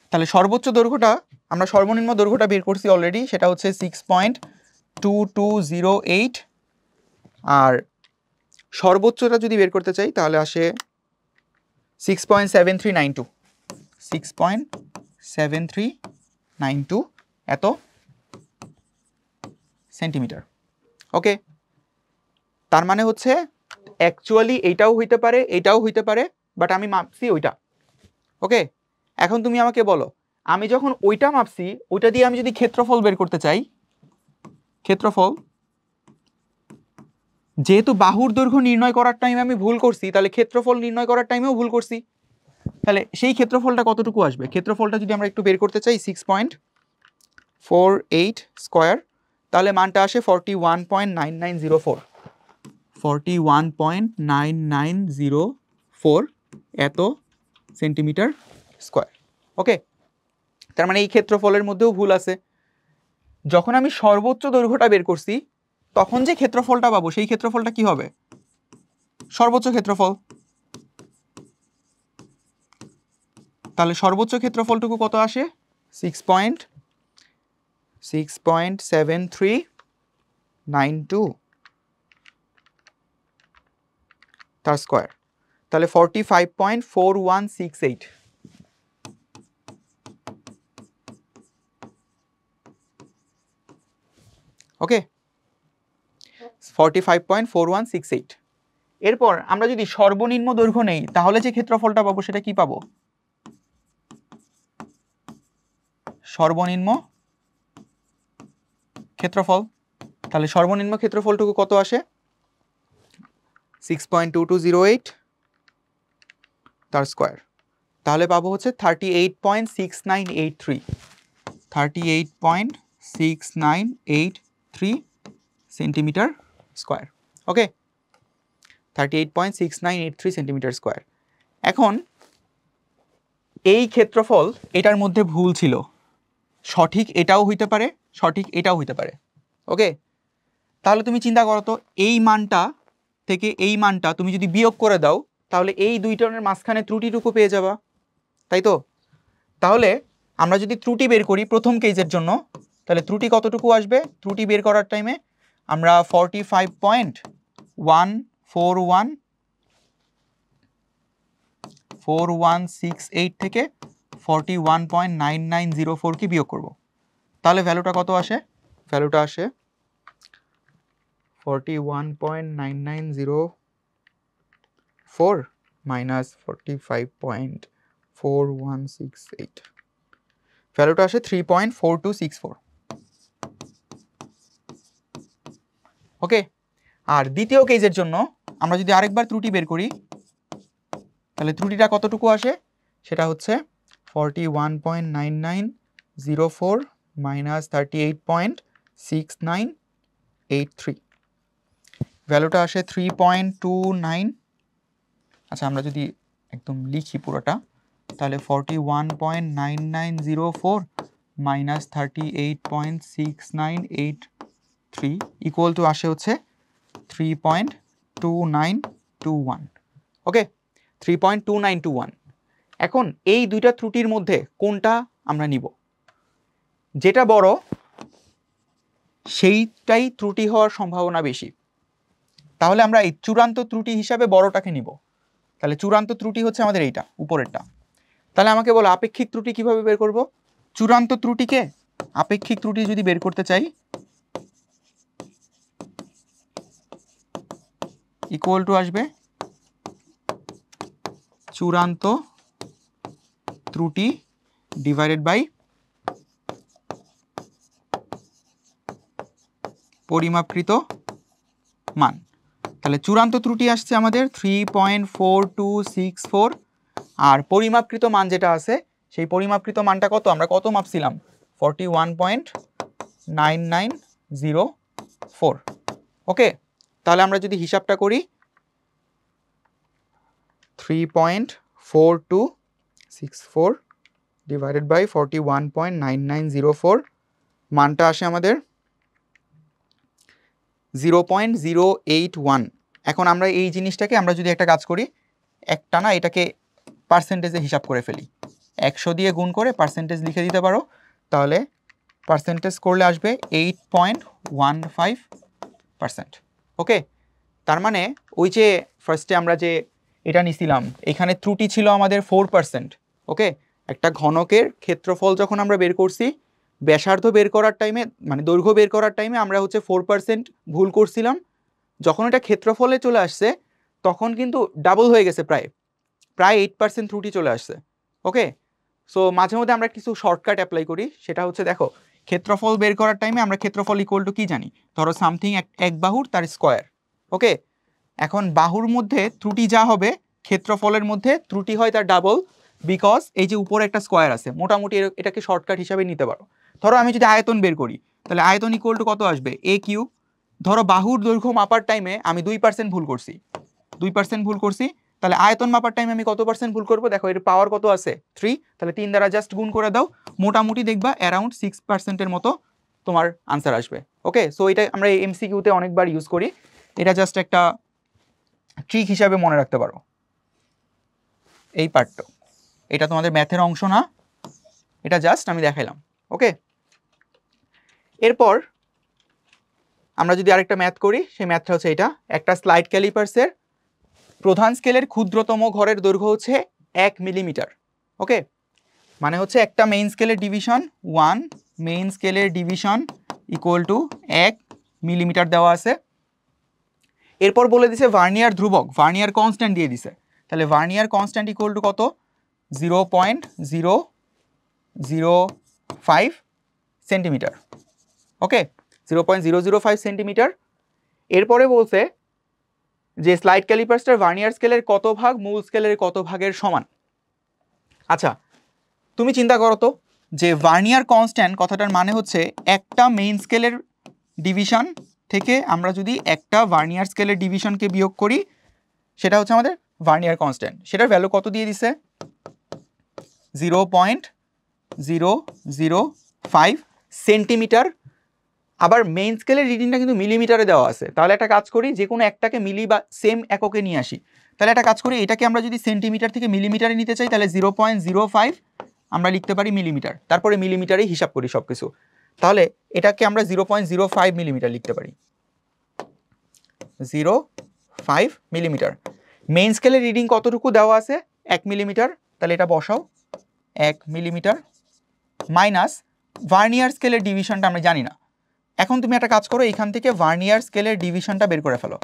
তাহলে সর্বোচ্চ দৈর্ঘ্যটা, আমরা সর্বনিম্ন দৈর্ঘ্যটা বের করছি অলরেডি, সেটা হচ্ছে 6.2208, আর সর্বোচ্চটা যদি বের করতে চাই তাহলে আসে 6.7392, 6.7392 এত সেন্টিমিটার। ওকে, তার মানে হচ্ছে অ্যাকচুয়ালি এইটাও হইতে পারে এইটাও হইতে পারে, বাট আমি মাপছি ওইটা। ওকে, এখন তুমি আমাকে বলো আমি যখন ওইটা মাপছি ওইটা দিয়ে আমি যদি ক্ষেত্রফল বের করতে চাই, ক্ষেত্রফল যেহেতু বাহুর দৈর্ঘ্য নির্ণয় করার টাইমে আমি ভুল করছি, তাহলে ক্ষেত্রফল নির্ণয় করার টাইমেও ভুল করছি, তাহলে সেই ক্ষেত্রফলটা কতটুকু আসবে? ক্ষেত্রফলটা যদি আমরা একটু বের করতে চাই 6.48 স্কয়ার, তাহলে মানটা আসে 41.9904, 41.9904 এত সেন্টিমিটার স্কয়ার। ওকে, তার মানে এই ক্ষেত্রফলের মধ্যেও ভুল আছে। যখন আমি সর্বোচ্চ দৈর্ঘ্যটা বের করছি তখন যে ক্ষেত্রফলটা পাবো সেই ক্ষেত্রফলটা কি হবে? সর্বোচ্চ ক্ষেত্রফল। তাহলে সর্বোচ্চ ক্ষেত্রফলটুকু কত আসে? 6.7392 তার স্কয়ার, তাহলে 45.4168। ওকে, 45.4168। এরপর আমরা যদি সর্বনিম্ন দৈর্ঘ্য নেই তাহলে যে ক্ষেত্রফলটা পাবো সেটা কি পাবো? সর্বনিম্ন ক্ষেত্রফল। তাহলে সর্বনিম্ন ক্ষেত্রফলটুকু কত আসে? 6.2208 তার স্কয়ার, তাহলে পাবো হচ্ছে 38.6983 38.6983 সেন্টিমিটার স্কয়ার। ওকে, 38.6983 সেন্টিমিটার স্কয়ার। এখন এই ক্ষেত্রফল এটার মধ্যে ভুল ছিল, সঠিক এটাও হইতে পারে, সঠিক এটাও হইতে পারে। ওকে, তাহলে তুমি চিন্তা করো তো, এই মানটা থেকে এই মানটা তুমি যদি বিয়োগ করে দাও তাহলে এই দুইটার মাঝখানে ত্রুটিটুকু পেয়ে যাবা, তাই তো? তাহলে আমরা যদি ত্রুটি বের করি প্রথম কেসের জন্য, তাহলে ত্রুটি কতটুকু আসবে? ত্রুটি বের করার টাইমে আমরা 45.4168 থেকে 41.9904 কি বিয়োগ করব, তাহলে ভ্যালুটা কত আসে? ভ্যালুটা আসে 41.9904 মাইনাস 45.4168, ভ্যালুটা আসে 3.4264। ওকে, আর দ্বিতীয় কেসের জন্য আমরা যদি আরেকবার ত্রুটি বের করি তাহলে ত্রুটিটা কতটুকু আসে? সেটা হচ্ছে 41.9904 মাইনাস 38.6983, ভ্যালুটা আসে 3.29। আচ্ছা, আমরা যদি একদম লিখি পুরোটা তাহলে 41.9904 মাইনাস 38.6983 ইকুয়াল টু আসে হচ্ছে 3.2921। ওকে, 3.2921। এখন এই দুইটা ত্রুটির মধ্যে কোনটা আমরা নিব? যেটা বড় সেইটাই ত্রুটি হওয়ার সম্ভাবনা বেশি, তাহলে আমরা এই চূড়ান্ত ত্রুটি হিসাবে বড়টাকে নিব। তাহলে চূড়ান্ত ত্রুটি হচ্ছে আমাদের এইটা উপরেরটা। তাহলে আমাকে বলো আপেক্ষিক ত্রুটি কিভাবে বের করব? চূড়ান্ত ত্রুটিকে আপেক্ষিক ত্রুটি যদি বের করতে চাই ইকুয়াল টু আসবে চূড়ান্ত ত্রুটি ডিভাইডেড বাই পরিমাপকৃত মান। তাহলে চূড়ান্ত ত্রুটি আসছে আমাদের 3.4264, আর পরিমাপকৃত মান যেটা আছে সেই পরিমাপকৃত মানটা কত? আমরা কত মাপছিলাম? 41.9904। ওকে, তাহলে আমরা যদি হিসাবটা করি 3.4264 ডিভাইডেড বাই 41.9904 মানটা আসে আমাদের 0.081। এখন আমরা এই জিনিসটাকে আমরা যদি একটা কাজ করি, একটা না এটাকে পার্সেন্টেজে হিসাব করে ফেলি, 100 দিয়ে গুণ করে পার্সেন্টেজ লিখে দিতে পারো, তাহলে পার্সেন্টেজ করলে আসবে 8.15%। ওকে, তার মানে ওই যে ফার্স্টে আমরা যে এটা নিছিলাম এখানে ত্রুটি ছিল আমাদের 4%। ওকে, একটা ঘনকের ক্ষেত্রফল যখন আমরা বের করছি ব্যাসার্ধ বের করার টাইমে মানে দৈর্ঘ্য বের করার টাইমে আমরা হচ্ছে 4% ভুল করছিলাম, যখন এটা ক্ষেত্রফলে চলে আসছে তখন কিন্তু ডাবল হয়ে গেছে, প্রায় 8% ত্রুটি চলে আসছে। ওকে, সো মাঝে মধ্যে আমরা কিছু শর্টকাট অ্যাপ্লাই করি, সেটা হচ্ছে দেখো ক্ষেত্রফল বের করার টাইমে আমরা ক্ষেত্রফল ইকুয়াল টু কি জানি? ধরো সামথিং এক বাহুর তার স্কোয়ার। ওকে, এখন বাহুর মধ্যে ত্রুটি যা হবে ক্ষেত্রফলের মধ্যে ত্রুটি হয় তার ডাবল, বিকজ এই যে উপরে একটা স্কোয়ার আছে, মোটামুটি এটাকে শর্টকাট হিসাবে নিতে পারো। ধরো আমি যদি আয়তন বের করি তাহলে আয়তন ইকুয়াল টু কত আসবে? এ কিউ। ধরো বাহুর দৈর্ঘ্য মাপার টাইমে আমি 2% ভুল করছি, 2% ভুল করছি, তাহলে আয়তন মাপার টাইমে আমি কত পার্সেন্ট ভুল করবো? দেখো এর পাওয়ার কত আছে 3, তাহলে 3 দ্বারা জাস্ট গুণ করে দাও, মোটামুটি দেখবা অ্যারাউন্ড 6%-এর মতো তোমার আনসার আসবে। ওকে, সো এটা আমরা এমসিকিউতে অনেকবার ইউজ করি, এটা জাস্ট একটা ট্রিক হিসাবে মনে রাখতে পারো এই পার্টটা। এটা তোমাদের ম্যাথের অংশ না, এটা জাস্ট আমি দেখাইলাম। ওকে, এরপর আমরা যদি আরেকটা ম্যাথ করি, সেই ম্যাথটা হচ্ছে এটা। একটা স্লাইড ক্যালিপার্সের প্রধান স্কেলের ক্ষুদ্রতম ঘরের দৈর্ঘ্য হচ্ছে 1 মিলিমিটার। ওকে, মানে হচ্ছে একটা মেইন স্কেলের ডিভিশন 1 মেইন স্কেলের ডিভিশন ইকুয়াল টু 1 মিলিমিটার দেওয়া আছে। এরপর বলে দিছে ভার্নিয়ার ধ্রুবক, ভার্নিয়ার কনস্ট্যান্ট দিয়ে দিছে। তাহলে ভার্নিয়ার কনস্ট্যান্ট ইকুয়াল টু কত? 0.005 সেন্টিমিটার। ওকে, 0.005 সেন্টিমিটার। এরপরে বলছে যে স্লাইড ক্যালিপার্সটার ভার্নিয়ার স্কেলের কত ভাগ মূল স্কেলের কত ভাগের সমান। আচ্ছা, তুমি চিন্তা করো তো যে ভার্নিয়ার কনস্ট্যান্ট কথাটার মানে হচ্ছে একটা মেইন স্কেলের ডিভিশন থেকে আমরা যদি একটা ভার্নিয়ার স্কেলের ডিভিশনকে বিয়োগ করি, সেটা হচ্ছে আমাদের ভার্নিয়ার কনস্ট্যান্ট। সেটার ভ্যালু কত দিয়ে দিছে? 0.005 সেন্টিমিটার। আবার মেইন স্কেলের রিডিংটা কিন্তু মিলিমিটারে দেওয়া আছে। তাহলে একটা কাজ করি, যে কোনো একটাকে মিলি বা সেম এককে নিয়ে আসি। তাহলে একটা কাজ করি, এটাকে আমরা যদি সেন্টিমিটার থেকে মিলিমিটারে নিতে চাই, তাহলে 0.05 আমরা লিখতে পারি মিলিমিটার, তারপরে মিলিমিটারেই হিসাব করি সব কিছু। তাহলে এটাকে আমরা 0.05 মিলিমিটার লিখতে পারি, 0.5 মিলিমিটার। মেইন স্কেলের রিডিং কতটুকু দেওয়া আছে? 1 মিলিমিটার। তাহলে এটা বসাও 1 মিলিমিটার মাইনাস ভার্নিয়ার স্কেলের ডিভিশনটা আমরা জানি না। এখন তুমি একটা কাজ করো, এখান থেকে ভার্নিয়ার স্কেলের ডিভিশনটা বের করে ফেলো।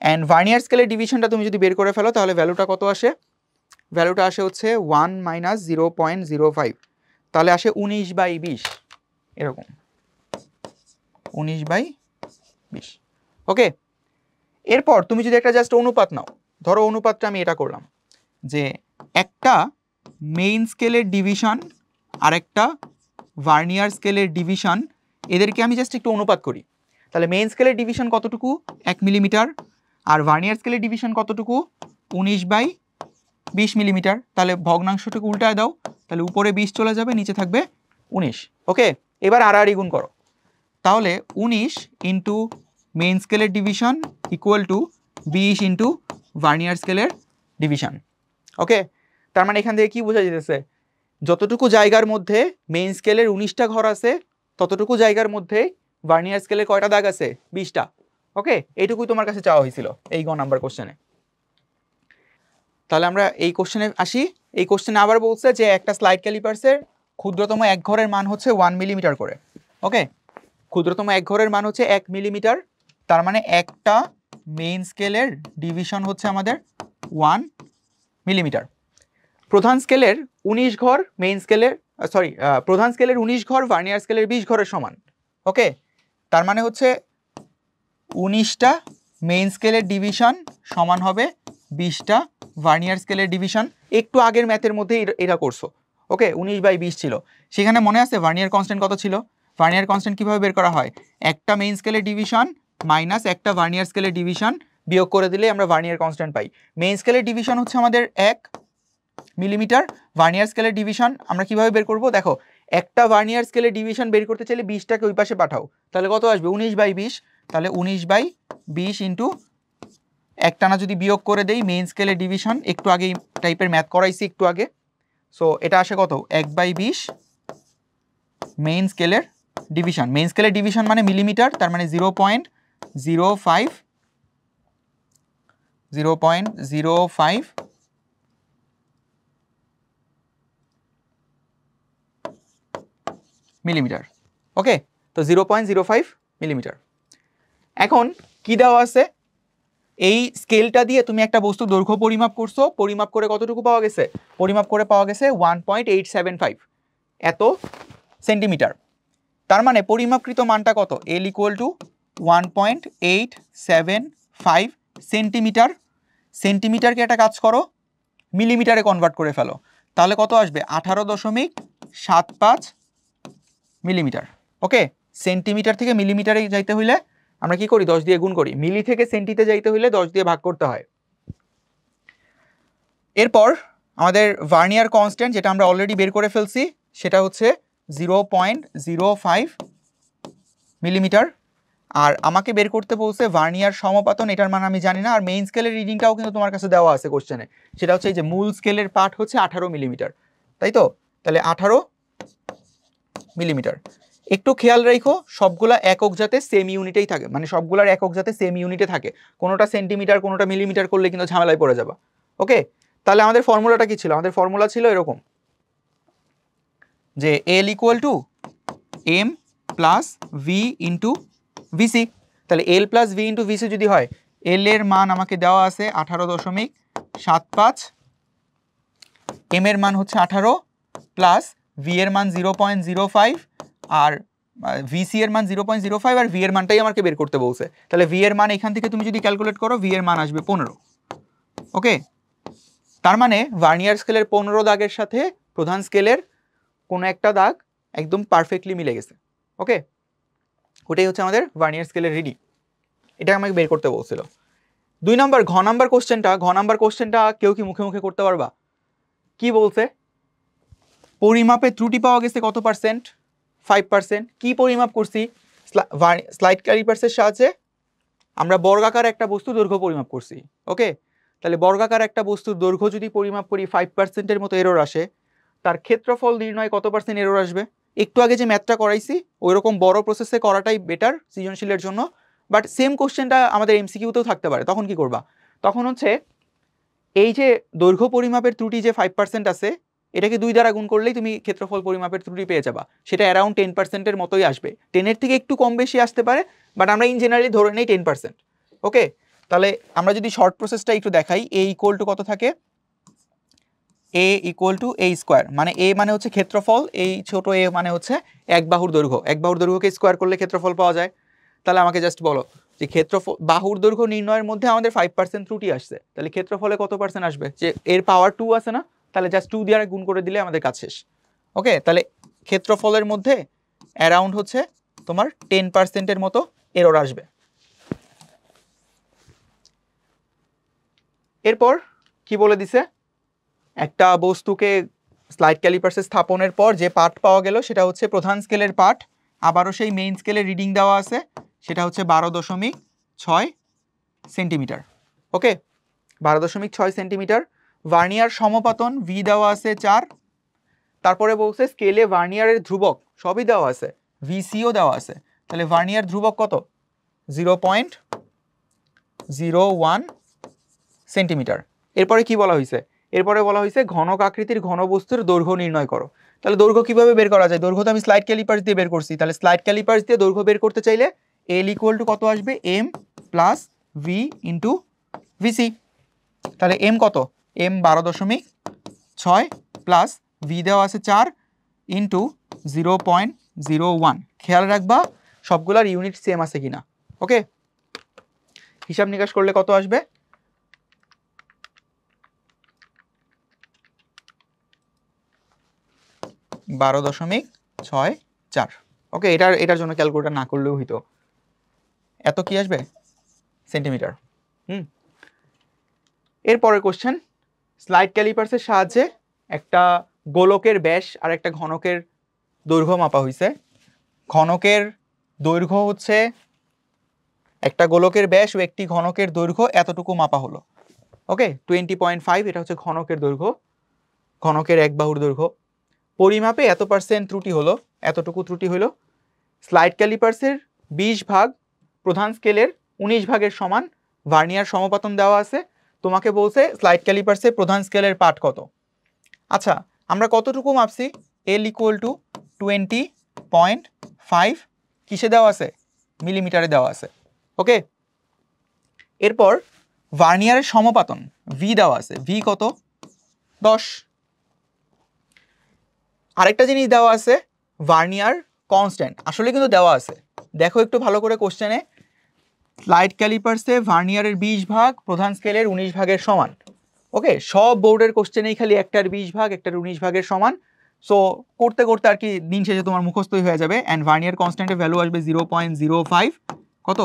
অ্যান্ড ভার্নিয়ার স্কেলের ডিভিশনটা তুমি যদি বের করে ফেলো, তাহলে ভ্যালুটা কত আসে? ভ্যালুটা আসে হচ্ছে 1 মাইনাস 0.05, তাহলে আসে 19/20, এরকম 19/20। ওকে, এরপর তুমি যদি একটা জাস্ট অনুপাত নাও, ধরো অনুপাতটা আমি এটা করলাম যে একটা মেইন স্কেলের ডিভিশন আর একটা ভার্নিয়ার স্কেলের ডিভিশন, এদেরকে আমি জাস্ট একটু অনুপাত করি। তাহলে মেইন স্কেলের ডিভিশন কতটুকু? 1 মিলিমিটার। আর ভার্নিয়ার স্কেলের ডিভিশন কতটুকু? 19/20 মিলিমিটার। তাহলে ভগ্নাংশটুকু উল্টায় দাও, তাহলে উপরে 20 চলে যাবে, নিচে থাকবে 19। ওকে, এবার আড়াআড়ি গুণ করো। তাহলে 19 ইন্টু মেইন স্কেলের division equal to 20 into vernier স্কেলের ডিভিশন। ওকে, তার মানে এখান থেকে কি বোঝা যেতেছে? যতটুকু জায়গার মধ্যে মেইন স্কেলের 19টা ঘর আছে, ততটুকু জায়গার মধ্যে ভার্নিয়ার স্কেলে কয়টা দাগ আছে? 20টা। ওকে, এইটুকুই তোমার কাছে চাওয়া হয়েছিল এই গ নাম্বার কোশ্চেনে। তাহলে আমরা এই কোশ্চেনে আসি। এই কোশ্চেনে আবার বলছে যে একটা স্লাইড ক্যালিপার্সের ক্ষুদ্রতম এক ঘরের মান হচ্ছে 1 মিলিমিটার করে। ওকে, ক্ষুদ্রতম এক ঘরের মান হচ্ছে 1 মিলিমিটার। তার মানে একটা মেইন স্কেলের ডিভিশন হচ্ছে আমাদের 1 মিলিমিটার। প্রধান স্কেলের 19 ঘর মেইন স্কেলের প্রধান স্কেলের 19 ঘর ভার্নিয়ার স্কেলের 20 ঘরের সমান। ওকে, তার মানে হচ্ছে 19টা মেইন স্কেলের ডিভিশন সমান হবে 20টা ভার্নিয়ার স্কেলের ডিভিশন। একটু আগের ম্যাথের মধ্যে এটা করছো। ওকে, 19/20 ছিল, সেখানে মনে আছে ভার্নিয়ার কনস্ট্যান্ট কত ছিল? ভার্নিয়ার কনস্ট্যান্ট কিভাবে বের করা হয়? একটা মেইন স্কেলের ডিভিশন মাইনাস একটা ভার্নিয়ার স্কেলের ডিভিশন বিয়োগ করে দিলে আমরা ভার্নিয়ার কনস্ট্যান্ট পাই। মেইন স্কেলের ডিভিশন হচ্ছে আমাদের 1 মিলিমিটার, ভার্নিয়ার স্কেলের ডিভিশন আমরা কিভাবে বের করব? দেখো, একটা ভার্নিয়ার স্কেলের ডিভিশন বের করতে চাইলে 20টাকে ওই পাশে পাঠাও, তাহলে কত আসবে? 19/20। তাহলে 19/20 ইন্টু একটানা যদি বিয়োগ করে দেই মেইন স্কেলের ডিভিশন, একটু আগে টাইপের ম্যাথ করাইছি একটু আগে, সো এটা আসে কত? 1/20 মেইন স্কেলের ডিভিশন। মেইন স্কেলের ডিভিশন মানে মিলিমিটার, তার মানে 0.05 মিলিমিটার। ওকে, তো 0.05 মিলিমিটার। এখন কি দেওয়া আছে? এই স্কেলটা দিয়ে তুমি একটা বস্তু দৈর্ঘ্য পরিমাপ করছো, পরিমাপ করে কতটুকু পাওয়া গেছে? পরিমাপ করে পাওয়া গেছে 1.875 এত সেন্টিমিটার। তার মানে পরিমাপকৃত মানটা কত? L equal to 1.875 centimetre. সেন্টিমিটারকে একটা কাজ করো মিলিমিটারে কনভার্ট করে ফেলো, তাহলে কত আসবে? 18.75 মিলিমিটার। ওকে, সেন্টিমিটার থেকে মিলিমিটারে যাইতে হইলে আমরা কি করি? 10 দিয়ে গুণ করি। মিলি থেকে সেন্টিতে যাইতে হইলে 10 দিয়ে ভাগ করতে হয়। এরপর আমাদের ভার্নিয়ার কনস্ট্যান্ট যেটা আমরা অলরেডি বের করে ফেলছি সেটা হচ্ছে 0.05 মিলিমিটার। আর আমাকে বের করতে বলছে ভার্নিয়ার সমপাতন, এটার মান আমি জানি না। আর মেইন স্কেলের রিডিংটাও কিন্তু তোমার কাছে দেওয়া আছে কোশ্চেনে, সেটা হচ্ছে এই যে মূল স্কেলের পার্ট হচ্ছে 18 মিলিমিটার, তাই তো? তাহলে 18 মিলিমিটার। একটু খেয়াল রাখো সবগুলা একক যাতে সেম ইউনিটেই থাকে, মানে সবগুলার একক যাতে সেম ইউনিটে থাকে, কোনোটা সেন্টিমিটার কোনোটা মিলিমিটার করলে কিন্তু ঝামেলায় পড়ে যাবা। ওকে, তাহলে আমাদের ফর্মুলাটা কি ছিল? আমাদের ফর্মুলা ছিল এরকম যে L = M plus V into VC. তাহলে L plus V into VC যদি হয়, L এর মান আমাকে দেওয়া আছে 18.75, M এর মান হচ্ছে 18 প্লাস ভি এর মান 0.05 আর ভিসি এর মান 0.05 আর ভি এর মানটাই আমাকে বের করতে বলছে। তাহলে ভি এর মান এখান থেকে তুমি যদি ক্যালকুলেট করো ভি এর মান আসবে 15। ওকে, তার মানে ভার্নিয়ার স্কেলের 15 দাগের সাথে প্রধান স্কেলের কোনো একটা দাগ একদম পারফেক্টলি মিলে গেছে। ওকে, ওটাই হচ্ছে আমাদের ভার্নিয়ার স্কেলের রিডিং, এটা আমাকে বের করতে বলছিল। 2 নম্বর ঘ নাম্বার কোশ্চেনটা কেউ কি মুখে মুখে করতে পারবা? কি বলছে? পরিমাপে ত্রুটি পাওয়া গেছে কত পার্সেন্ট? 5%। কি পরিমাপ করছি? স্লাইড ক্যালিপার্সের সাহায্যে আমরা বর্গাকার একটা বস্তুর দৈর্ঘ্য পরিমাপ করছি। ওকে, তাহলে বর্গাকার একটা বস্তুর দৈর্ঘ্য যদি পরিমাপ করি 5%-এর মতো এরর আসে, তার ক্ষেত্রফল নির্ণয় কত পার্সেন্ট এরর আসবে? একটু আগে যে ম্যাথটা করাইছি ওইরকম বড় প্রসেসে করাটাই বেটার সৃজনশীলের জন্য, বাট সেম কোশ্চেনটা আমাদের এমসিকিউতেও থাকতে পারে। তখন কি করবা? তখন হচ্ছে এই যে দৈর্ঘ্য পরিমাপের ত্রুটি যে 5% আছে, এটাকে 2 দ্বারা গুণ করলেই তুমি ক্ষেত্রফল পরিমাপের ত্রুটি পেয়ে যাবা। সেটা অ্যারাউন্ড 10%-এর মতোই আসবে, 10-এর থেকে একটু কম বেশি আসতে পারে, বাট আমরা ইন জেনারেলি ধরে নেই 10%। ওকে, তাহলে আমরা যদি শর্ট প্রসেসটা একটু দেখাই, A = কত থাকে? A = A², মানে A মানে হচ্ছে ক্ষেত্রফল, এই ছোট a মানে হচ্ছে এক বাহুর দৈর্ঘ্য, এক বাহুর দৈর্ঘ্যকে স্কোয়ার করলে ক্ষেত্রফল পাওয়া যায়। তাহলে আমাকে জাস্ট বলো যে ক্ষেত্রফল বাহুর দৈর্ঘ্য নির্ণয়ের মধ্যে আমাদের 5% ত্রুটি আসছে, তাহলে ক্ষেত্রফলে কত পার্সেন্ট আসবে? যে এর পাওয়ার 2 আছে না, তাহলে জাস্ট 2 দিয়ে গুণ করে দিলে আমাদের কাজ শেষ। ওকে, তাহলে ক্ষেত্রফলের মধ্যে অ্যারাউন্ড হচ্ছে তোমার 10%-এর মতো এরর আসবে। এরপর কি বলে দিছে? একটা বস্তুকে স্লাইড ক্যালিপার্সে স্থাপনের পর যে পার্ট পাওয়া গেল সেটা হচ্ছে প্রধান স্কেলের পার্ট, আবারও সেই মেইন স্কেলের রিডিং দেওয়া আছে, সেটা হচ্ছে 12.6 সেন্টিমিটার। ওকে, 12.6 সেন্টিমিটার। ভার্নিয়ার সমপাতন ভি দেওয়া আছে 4, তারপরে বলছে স্কেলে ভার্নিয়ারের ধ্রুবক সবই দেওয়া আছে, ভিসিও দেওয়া আছে। তাহলে ভার্নিয়ার ধ্রুবক কত? 0.01 সেন্টিমিটার। এরপরে কি বলা হয়েছে? এরপরে বলা হয়েছে ঘনক আকৃতির ঘনবস্তুর দৈর্ঘ্য নির্ণয় করো। তাহলে দৈর্ঘ্য কিভাবে বের করা যায়? দৈর্ঘ্য তো আমি স্লাইড ক্যালিপার্স দিয়ে বের করছি, তাহলে স্লাইড ক্যালিপার্স দিয়ে দৈর্ঘ্য বের করতে চাইলে L = কত আসবে? M plus V into VC. তাহলে M কত? M 12.6 প্লাস ভি দেওয়া আছে 4 ইন্টু 0.01। খেয়াল রাখবা সবগুলার ইউনিট সেম আছে কিনা। ওকে, হিসাব নিকাশ করলে কত আসবে? 12.64। ওকে, এটার জন্য ক্যালকুলেটর না করলেও হইতো। এত কি আসবে? সেন্টিমিটার। এরপরের কোশ্চেন, স্লাইড ক্যালিপার্সের সাহায্যে একটা গোলকের ব্যাস আর একটা ঘনকের দৈর্ঘ্য মাপা হয়েছে। ঘনকের দৈর্ঘ্য হচ্ছে একটা গোলকের ব্যাস ও একটি ঘনকের দৈর্ঘ্য এতটুকু মাপা হলো। ওকে, 20.5 এটা হচ্ছে ঘনকের দৈর্ঘ্য, ঘনকের এক বাহুর দৈর্ঘ্য। পরিমাপে এত পার্সেন্ট ত্রুটি হলো, এতটুকু ত্রুটি হলো। স্লাইড ক্যালিপার্সের 20 ভাগ প্রধান স্কেলের 19 ভাগের সমান ভার্নিয়ার সমপাতন দেওয়া আছে। তোমাকে বলছে স্লাইড ক্যালিপার্সের প্রধান স্কেলের পার্ট কত। আচ্ছা, আমরা কতটুকু মাপছি? L = 20.5 কিসে দেওয়া আছে? মিলিমিটারে দেওয়া আছে। ওকে, এরপর ভার্নিয়ারের সমপাতন ভি দেওয়া আছে, ভি কত? 10। আরেকটা জিনিস দেওয়া আছে ভার্নিয়ার কনস্ট্যান্ট, আসলে কিন্তু দেওয়া আছে, দেখো একটু ভালো করে কোশ্চেনে। স্লাইড ক্যালিপার্সে ভার্নিয়ারের 20 ভাগ প্রধান স্কেলের 19 ভাগের সমান। ওকে, সব বোর্ডের কোশ্চেনেই খালি একটার 20 ভাগ একটার 19 ভাগের সমান। সো করতে করতে আর কি দিন শেষে তোমার মুখস্থই হয়ে যাবে। অ্যান্ড ভার্নিয়ার কনস্ট্যান্টের ভ্যালু আসবে 0.05 কত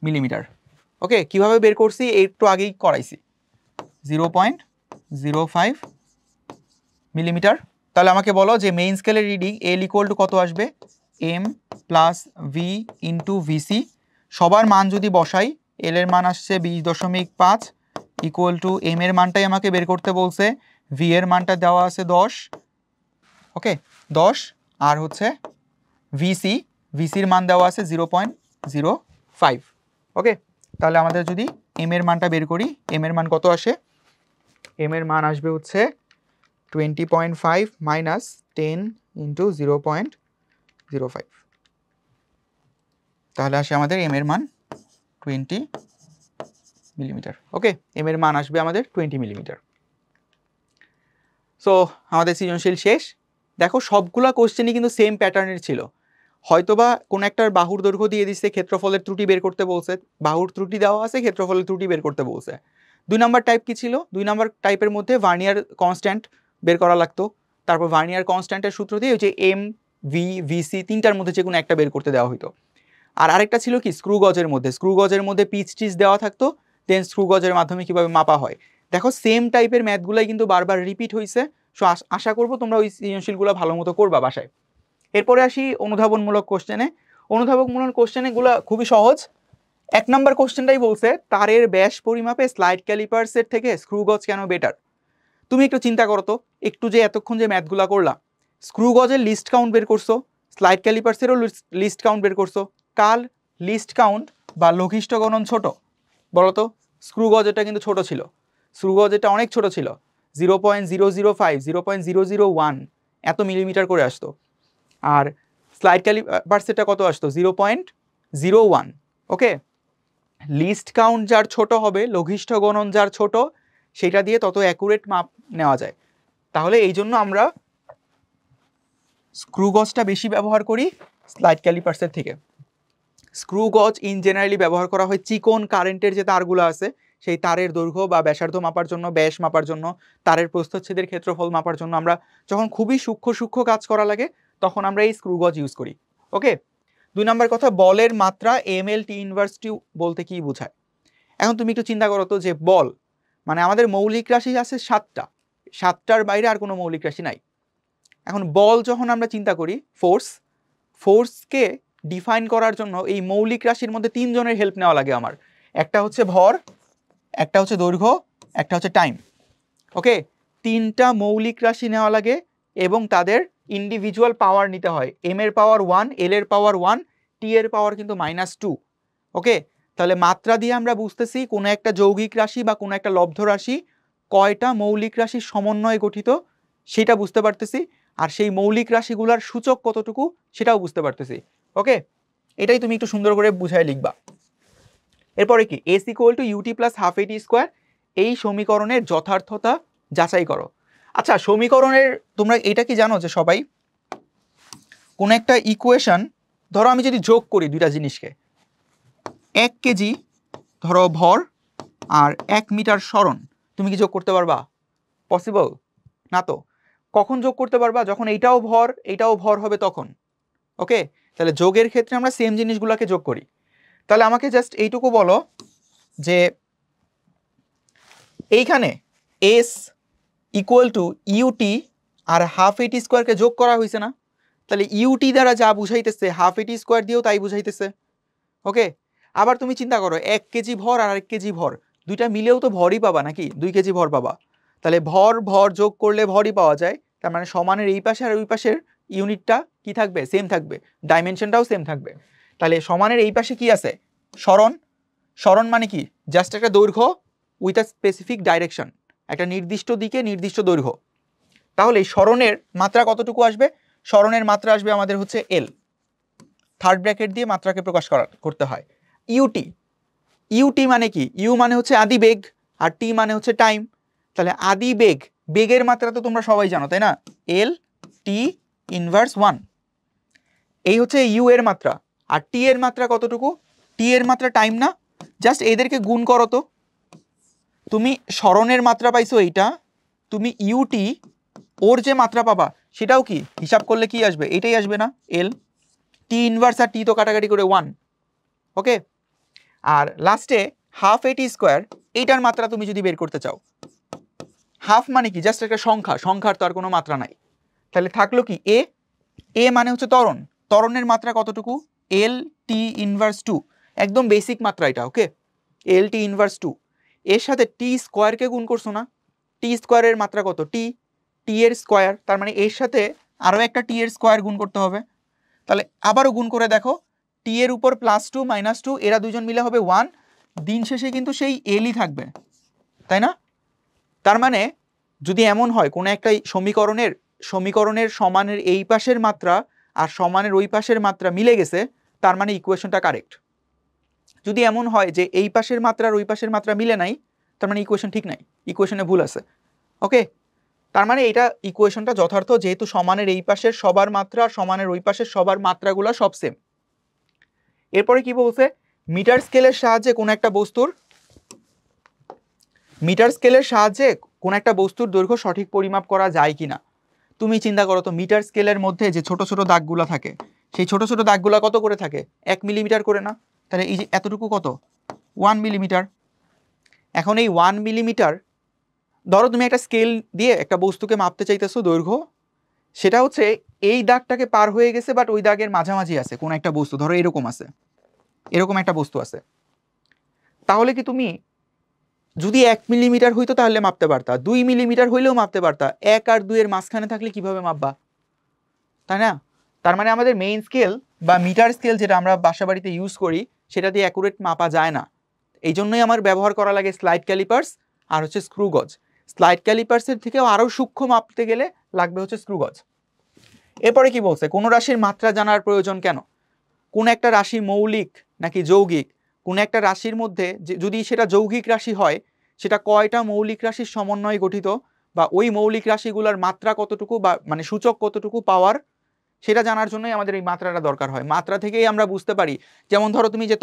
মিলিমিটার। ওকে, কিভাবে বের করছি একটু আগেই করাইছি, 0.05 0.05 মিলিমিটার। তাহলে আমাকে বলো যে মেইন স্কেলের রিডিং এল ইকুয়াল টু কত আসবে, M plus V into V C. সবার মান যদি বসাই, এল এর মান আসছে 20.5 ইকুয়াল টু এম এর মানটাই আমাকে বের করতে বলছে, ভি এর মানটা দেওয়া আছে 10, ওকে 10, আর হচ্ছে ভিসির মান দেওয়া আছে 0.05, ওকে। তাহলে আমাদের যদি এম এর মানটা বের করি, এম এর মান কত আসে, এম এর মান আসবে হচ্ছে 20.5 মাইনাস 10 ইন্টু 0.05, তাহলে আসে আমাদের এম এর মান 20 মিলিমিটার, ওকে। এম এর মান আসবে আমাদের 20 মিলিমিটার। সো আমাদের সৃজনশীল শেষ। দেখো সবগুলা কোশ্চেনই কিন্তু সেম প্যাটার্নের ছিল, হয়তোবা কোন একটার বাহুর দৈর্ঘ্য দিয়ে দিচ্ছে, ক্ষেত্রফলের ত্রুটি বের করতে বলছে, বাহুর ত্রুটি দেওয়া আছে, ক্ষেত্রফলের ত্রুটি বের করতে বলছে। 2 নাম্বার টাইপ কি ছিল, 2 নাম্বার টাইপের মধ্যে ভার্নিয়ার কনস্ট্যান্ট বের করা লাগতো, তারপর ভার্নিয়ার কনস্ট্যান্টের সূত্র দিয়ে ওই যে এম ভি ভিসি তিনটার মধ্যে যে কোনো একটা বের করতে দেওয়া হতো। আর আরেকটা ছিল কি স্ক্রু গজের মধ্যে, স্ক্রু গজের মধ্যে পিচ টিচ দেওয়া থাকতো, দেন স্ক্রু গজের মাধ্যমে কিভাবে মাপা হয়। দেখো সেম টাইপের ম্যাথগুলাই কিন্তু বারবার রিপিট হয়েছে। সো আশা করবো তোমরা ওই সৃজনশীলগুলো ভালো মতো করবা বাসায়। এরপরে আসি অনুধাবনমূলক কোশ্চেনে। অনুধাবনমূলক কোশ্চেনগুলো খুবই সহজ। 1 নাম্বার কোশ্চেনটাই বলছে তারের ব্যাস পরিমাপে স্লাইড ক্যালিপার্সের থেকে স্ক্রু গজ কেন বেটার। তুমি একটু চিন্তা করো তো, একটু যে এতক্ষণ যে ম্যাথগুলো করলা, স্ক্রু গজের লিস্ট কাউন্ট বের করছো, স্লাইড ক্যালিপার্সেরও লিস্ট কাউন্ট বের করছো, কার লিস্ট কাউন্ট বা লঘিষ্ঠ গণন ছোট বলো তো? স্ক্রু গজেরটা কিন্তু ছোট ছিল, স্ক্রু গজেরটা অনেক ছোট ছিল, 0.005 0.001 এত মিলিমিটার করে আসতো, আর স্লাইড ক্যালিপার্সেরটা কত আসতো 0.01, ওকে। লিস্ট কাউন্ট যার ছোট হবে, লঘিষ্ঠ গণন যার ছোট, সেটা দিয়ে তত অ্যাকুরেট মাপ নেওয়া যায়। তাহলে এই জন্য আমরা স্ক্রু গজটা বেশি ব্যবহার করি স্লাইড ক্যালিপার্সের থেকে। স্ক্রু গজ ইন জেনারেলি ব্যবহার করা হয় চিকন কারেন্টের যে তারগুলো আছে, সেই তারের দৈর্ঘ্য বা ব্যাসার্ধ মাপার জন্য, ব্যাস মাপার জন্য, তারের প্রস্থচ্ছেদের ক্ষেত্রফল মাপার জন্য। আমরা যখন খুবই সূক্ষ্ম কাজ করা লাগে তখন আমরা এই স্ক্রু গজ ইউজ করি, ওকে। 2 নাম্বার কথা, বলের মাত্রা এম এল টি ইনভার্স টি বলতে কি বোঝায়। এখন তুমি একটু চিন্তা করো তো, যে বল মানে আমাদের মৌলিক রাশি আছে 7টা, 7টার বাইরে আর কোনো মৌলিক রাশি নাই। এখন বল যখন আমরা চিন্তা করি, ফোর্সকে ডিফাইন করার জন্য এই মৌলিক রাশির মধ্যে 3 জনের হেল্প নেওয়া লাগে আমার। একটা হচ্ছে ভর, একটা হচ্ছে দৈর্ঘ্য, একটা হচ্ছে টাইম, ওকে। 3টা মৌলিক রাশি নেওয়া লাগে এবং তাদের ইন্ডিভিজুয়াল পাওয়ার নিতে হয়। এম এর পাওয়ার 1, এল এর পাওয়ার 1, টি এর পাওয়ার কিন্তু -2, ওকে। তাহলে মাত্রা দিয়ে আমরা বুঝতেছি কোনো একটা যৌগিক রাশি বা কোনো একটা লব্ধ রাশি কয়টা মৌলিক রাশির সমন্বয়ে গঠিত সেটা বুঝতে পারতেছি, আর সেই মৌলিক রাশিগুলোর সূচক কতটুকু সেটাও বুঝতে পারতেছি, ওকে। এটাই তুমি একটু সুন্দর করে বুঝায় লিখবা। এরপরে কি, S equal to U T plus half A T square, এই সমীকরণের যথার্থতা যাচাই করো। আচ্ছা, সমীকরণের তোমরা এটা কি জানো যে সবাই, কোন একটা ইকুয়েশন ধরো আমি যদি যোগ করি দুইটা জিনিসকে, 1 কেজি ধরো ভর আর 1 মিটার সরণ, তুমি কি যোগ করতে পারবা? পসিবল না তো। কখন যোগ করতে পারবা? যখন এইটাও ভর হবে তখন, ওকে। তাহলে যোগের ক্ষেত্রে আমরা সেম জিনিসগুলোকে যোগ করি। তাহলে আমাকে জাস্ট এইটুকু বলো যে এইখানে এস ইকুয়াল টু ইউটি আর হাফ এটি স্কোয়ারকে যোগ করা হয়েছে না? তাহলে ইউটি দ্বারা যা বুঝাইতেছে হাফ এটি স্কোয়ার দিয়েও তাই বুঝাইতেছে, ওকে। আবার তুমি চিন্তা করো 1 কেজি ভর আর 1 কেজি ভর, দুইটা মিলেও তো ভরই পাবা নাকি, 2 কেজি ভর পাবা। তাহলে ভর যোগ করলে ভরই পাওয়া যায়, তার মানে সমানের এই পাশে আর ওই পাশের ইউনিটটা কি থাকবে? সেম থাকবে, ডাইমেনশনটাও সেম থাকবে। তাহলে সমানের এই পাশে কি আছে? সরণ মানে কি? জাস্ট একটা দৈর্ঘ্য উইথ আ স্পেসিফিক ডাইরেকশন, একটা নির্দিষ্ট দিকে নির্দিষ্ট দৈর্ঘ্য। তাহলে সরণের মাত্রা কতটুকু আসবে? সরণের মাত্রা আসবে আমাদের হচ্ছে এল, থার্ড ব্র্যাকেট দিয়ে মাত্রাকে প্রকাশ করতে হয়। ইউটি মানে কি? ইউ মানে হচ্ছে আদি বেগ আর টি মানে হচ্ছে টাইম। তাহলে আদি বেগের মাত্রা তো তোমরা সবাই জানো তাই না, এল টি ইনভার্স 1, এই হচ্ছে ইউ এর মাত্রা। আর টি এর মাত্রা কতটুকু? টি এর মাত্রা টাইম না, জাস্ট এদেরকে গুণ করো তো। তুমি সরণের মাত্রা পাইছো এইটা, তুমি ইউটি ওর যে মাত্রা পাবা সেটাও কি হিসাব করলে কি আসবে? এটাই আসবে না, এল। টি ইনভার্স আর টি তো কাটাকাটি করে 1, ওকে। আর লাস্টে হাফ এটি স্কোয়ার, এইটার মাত্রা তুমি যদি বের করতে চাও, হাফ মানে কি জাস্ট একটা সংখ্যা, সংখ্যার তো আর কোনো মাত্রা নাই। তাহলে থাকলো কি এ, এ মানে হচ্ছে ত্বরণ, ত্বরণের মাত্রা কতটুকু এল টি ইনভার্স 2, একদম বেসিক মাত্রা এটা। ওকে, এল টি ইনভার্স 2 এর সাথে টি স্কোয়ারকে গুণ করছো না, টি স্কোয়ারের মাত্রা কত টি, টি এর স্কোয়ার, তার মানে এর সাথে আরো একটা টি এর স্কোয়ার গুণ করতে হবে। তাহলে আবারও গুণ করে দেখো, টি এর উপর +2 -2 এরা দুজন মিলে হবে 1, দিন শেষে কিন্তু সেই এলই থাকবে, তাই না? তার মানে যদি এমন হয় কোনো একটা সমীকরণের সমানের এই পাশের মাত্রা আর সমানের ওই পাশের মাত্রা মিলে গেছে, তার মানে ইকুয়েশনটা কারেক্ট। যদি এমন হয় যে এই পাশের মাত্রা আর ওই পাশের মাত্রা মিলে নাই, তার মানে ইকুয়েশন ঠিক নাই, ইকুয়েশনে ভুল আছে। ওকে, তার মানে এটা ইকুয়েশনটা যথার্থ, যেহেতু সমানের এই পাশের সবার মাত্রা আর সমানের ওই পাশের সবার মাত্রাগুলো সব সেম। এরপরে কি বলছে, মিটার স্কেলের সাহায্যে কোন একটা বস্তুর দৈর্ঘ্য সঠিক পরিমাপ করা যায় কিনা। তুমি চিন্তা করো তো, মিটার স্কেলের মধ্যে যে ছোট ছোট দাগগুলো থাকে, সেই ছোট ছোট দাগগুলো কত করে থাকে, 1 মিলিমিটার করে না? তাহলে এই যে এতটুকু কত, 1 মিলিমিটার। এখন এই 1 মিলিমিটার, ধরো তুমি একটা স্কেল দিয়ে একটা বস্তুকে মাপতে চাইতেছো দৈর্ঘ্য, সেটা হচ্ছে এই দাগটাকে পার হয়ে গেছে, বাট ওই দাগের মাঝামাঝি আছে কোন একটা বস্তু, ধরো এরকম আছে, এরকম একটা বস্তু আছে। তাহলে কি তুমি যদি 1 মিলিমিটার হইতো তাহলে মাপতে পারতা, 2 মিলিমিটার হইলেও মাপতে পারতা, 1 আর 2 এর মাঝখানে থাকলে কিভাবে মাপবা, তাই না? তার মানে আমাদের মেইন স্কেল বা মিটার স্কেল যেটা আমরা বাসা বাড়িতে ইউজ করি, সেটা দিয়ে অ্যাকুরেট মাপা যায় না। এই জন্যই আমার ব্যবহার করা লাগে স্লাইড ক্যালিপার্স আর হচ্ছে স্ক্রু গজ। স্লাইড ক্যালিপার্সের থেকেও আরও সূক্ষ্ম মাপতে গেলে লাগবে হচ্ছে স্ক্রু গজ। এরপরে কি বলছে, কোন রাশির মাত্রা জানার প্রয়োজন কেন? কোন একটা রাশি মৌলিক নাকি যৌগিক, কোন একটা রাশির মধ্যে যদি সেটা যৌগিক রাশি হয়, সেটা কয়টা মৌলিক রাশির সমন্বয়ে গঠিত, বা ওই মৌলিক রাশিগুলোর মাত্রা কতটুকু, বা মানে সূচক কতটুকু পাওয়ার, সেটা জানার জন্যই আমাদের এই মাত্রাটা দরকার হয়। মাত্রা থেকেই আমরা বুঝতে পারি, যেমন ধরো তুমি যে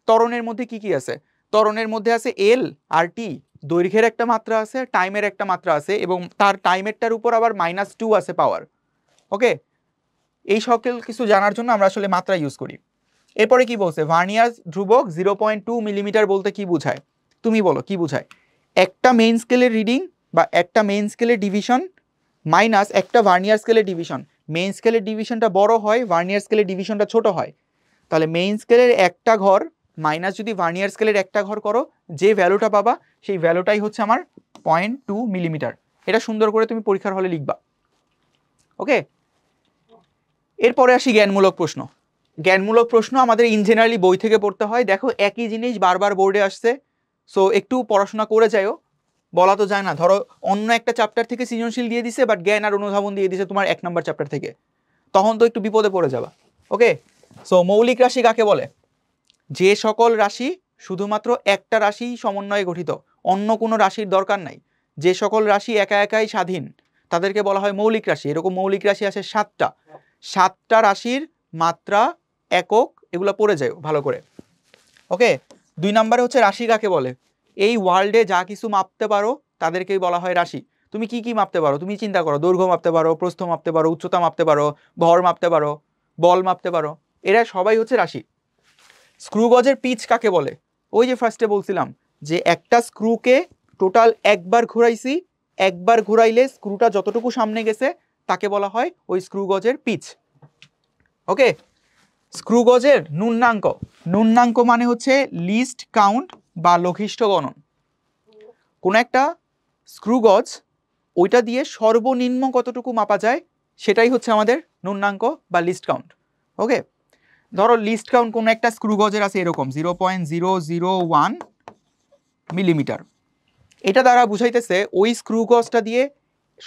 ত্বরণের মধ্যে কি কি আছে, ত্বরণের মধ্যে আছে এল আর টি, দৈর্ঘ্যের একটা মাত্রা আছে, টাইমের একটা মাত্রা আছে, এবং তার টাইমেরটার উপর আবার -2 আছে পাওয়ার। ওকে, এই সকল কিছু জানার জন্য আমরা আসলে মাত্রা ইউজ করি। এরপরে কি বলছে, ভার্নিয়ার ধ্রুবক 0.2 মিলিমিটার বলতে কি বোঝায়, তুমি বলো কি বোঝায়? একটা মেইন স্কেলের রিডিং বা একটা মেইন স্কেলের ডিভিশন মাইনাস একটা ভার্নিয়ার স্কেলের ডিভিশন। মেইন স্কেলের ডিভিশনটা বড় হয়, ভার্নিয়ার স্কেলের ডিভিশনটা ছোট হয়। তাহলে মেইন স্কেলের একটা ঘর মাইনাস যদি ভার্নিয়ার স্কেলের একটা ঘর করো, যে ভ্যালুটা পাবা সেই ভ্যালুটাই হচ্ছে আমার 0.2 মিলিমিটার। এটা সুন্দর করে তুমি পরীক্ষার হলে লিখবা। ওকে, এরপরে আসি জ্ঞানমূলক প্রশ্ন। জ্ঞানমূলক প্রশ্ন আমাদের ইন জেনারেলি বই থেকে পড়তে হয়। দেখো একই জিনিস বারবার বোর্ডে আসছে, সো একটু পড়াশোনা করে যাও, বলা তো যায় না। ধরো অন্য একটা চ্যাপ্টার থেকে সৃজনশীল দিয়ে দিছে, বাট জ্ঞান আর অনুধাবন দিয়ে দিছে তোমার 1 নম্বর চ্যাপ্টার থেকে, তখন তো একটু বিপদে পড়ে যাবা। ওকে, সো মৌলিক রাশি কাকে বলে? যে সকল রাশি শুধুমাত্র একটা রাশি সমন্বয়ে গঠিত, অন্য কোনো রাশির দরকার নাই, যে সকল রাশি একা একাই স্বাধীন, তাদেরকে বলা হয় মৌলিক রাশি। এরকম মৌলিক রাশি আছে 7টা রাশির মাত্রা, একক, এগুলো পড়ে যায় ভালো করে। ওকে, 2 নম্বরে হচ্ছে রাশি কাকে বলে? এই ওয়ার্ল্ডে যা কিছু মাপতে পারো তাদেরকেই বলা হয় রাশি। তুমি কি কি মাপতে পারো, তুমি চিন্তা করো, দৈর্ঘ্য মাপতে পারো, প্রস্থ মাপতে পারো, উচ্চতা মাপতে পারো, ভর মাপতে পারো, বল মাপতে পারো, এরা সবাই হচ্ছে রাশি। স্ক্রু গজের পিচ কাকে বলে? ওই যে ফার্স্টে বলছিলাম যে একটা স্ক্রুকে টোটাল একবার ঘুরাইছি, একবার ঘুরাইলে স্ক্রুটা যতটুকু সামনে গেছে তাকে বলা হয় ওই স্ক্রু গজের পিচ। ওকে, স্ক্রু গজের ন্যূনাঙ্ক মানে হচ্ছে লিস্ট কাউন্ট বা লঘিষ্ঠ গণন। কোন একটা স্ক্রু গজ, ওইটা দিয়ে সর্বনিম্ন কতটুকু মাপা যায় সেটাই হচ্ছে আমাদের ন্যূনাঙ্ক বা লিস্ট কাউন্ট। ওকে, ধরো লিস্ট কাউন্ট কোন একটা স্ক্রু গজের আছে এরকম 0.001 মিলিমিটার, এটা দ্বারা বুঝাইতেছে ওই স্ক্রু গজটা দিয়ে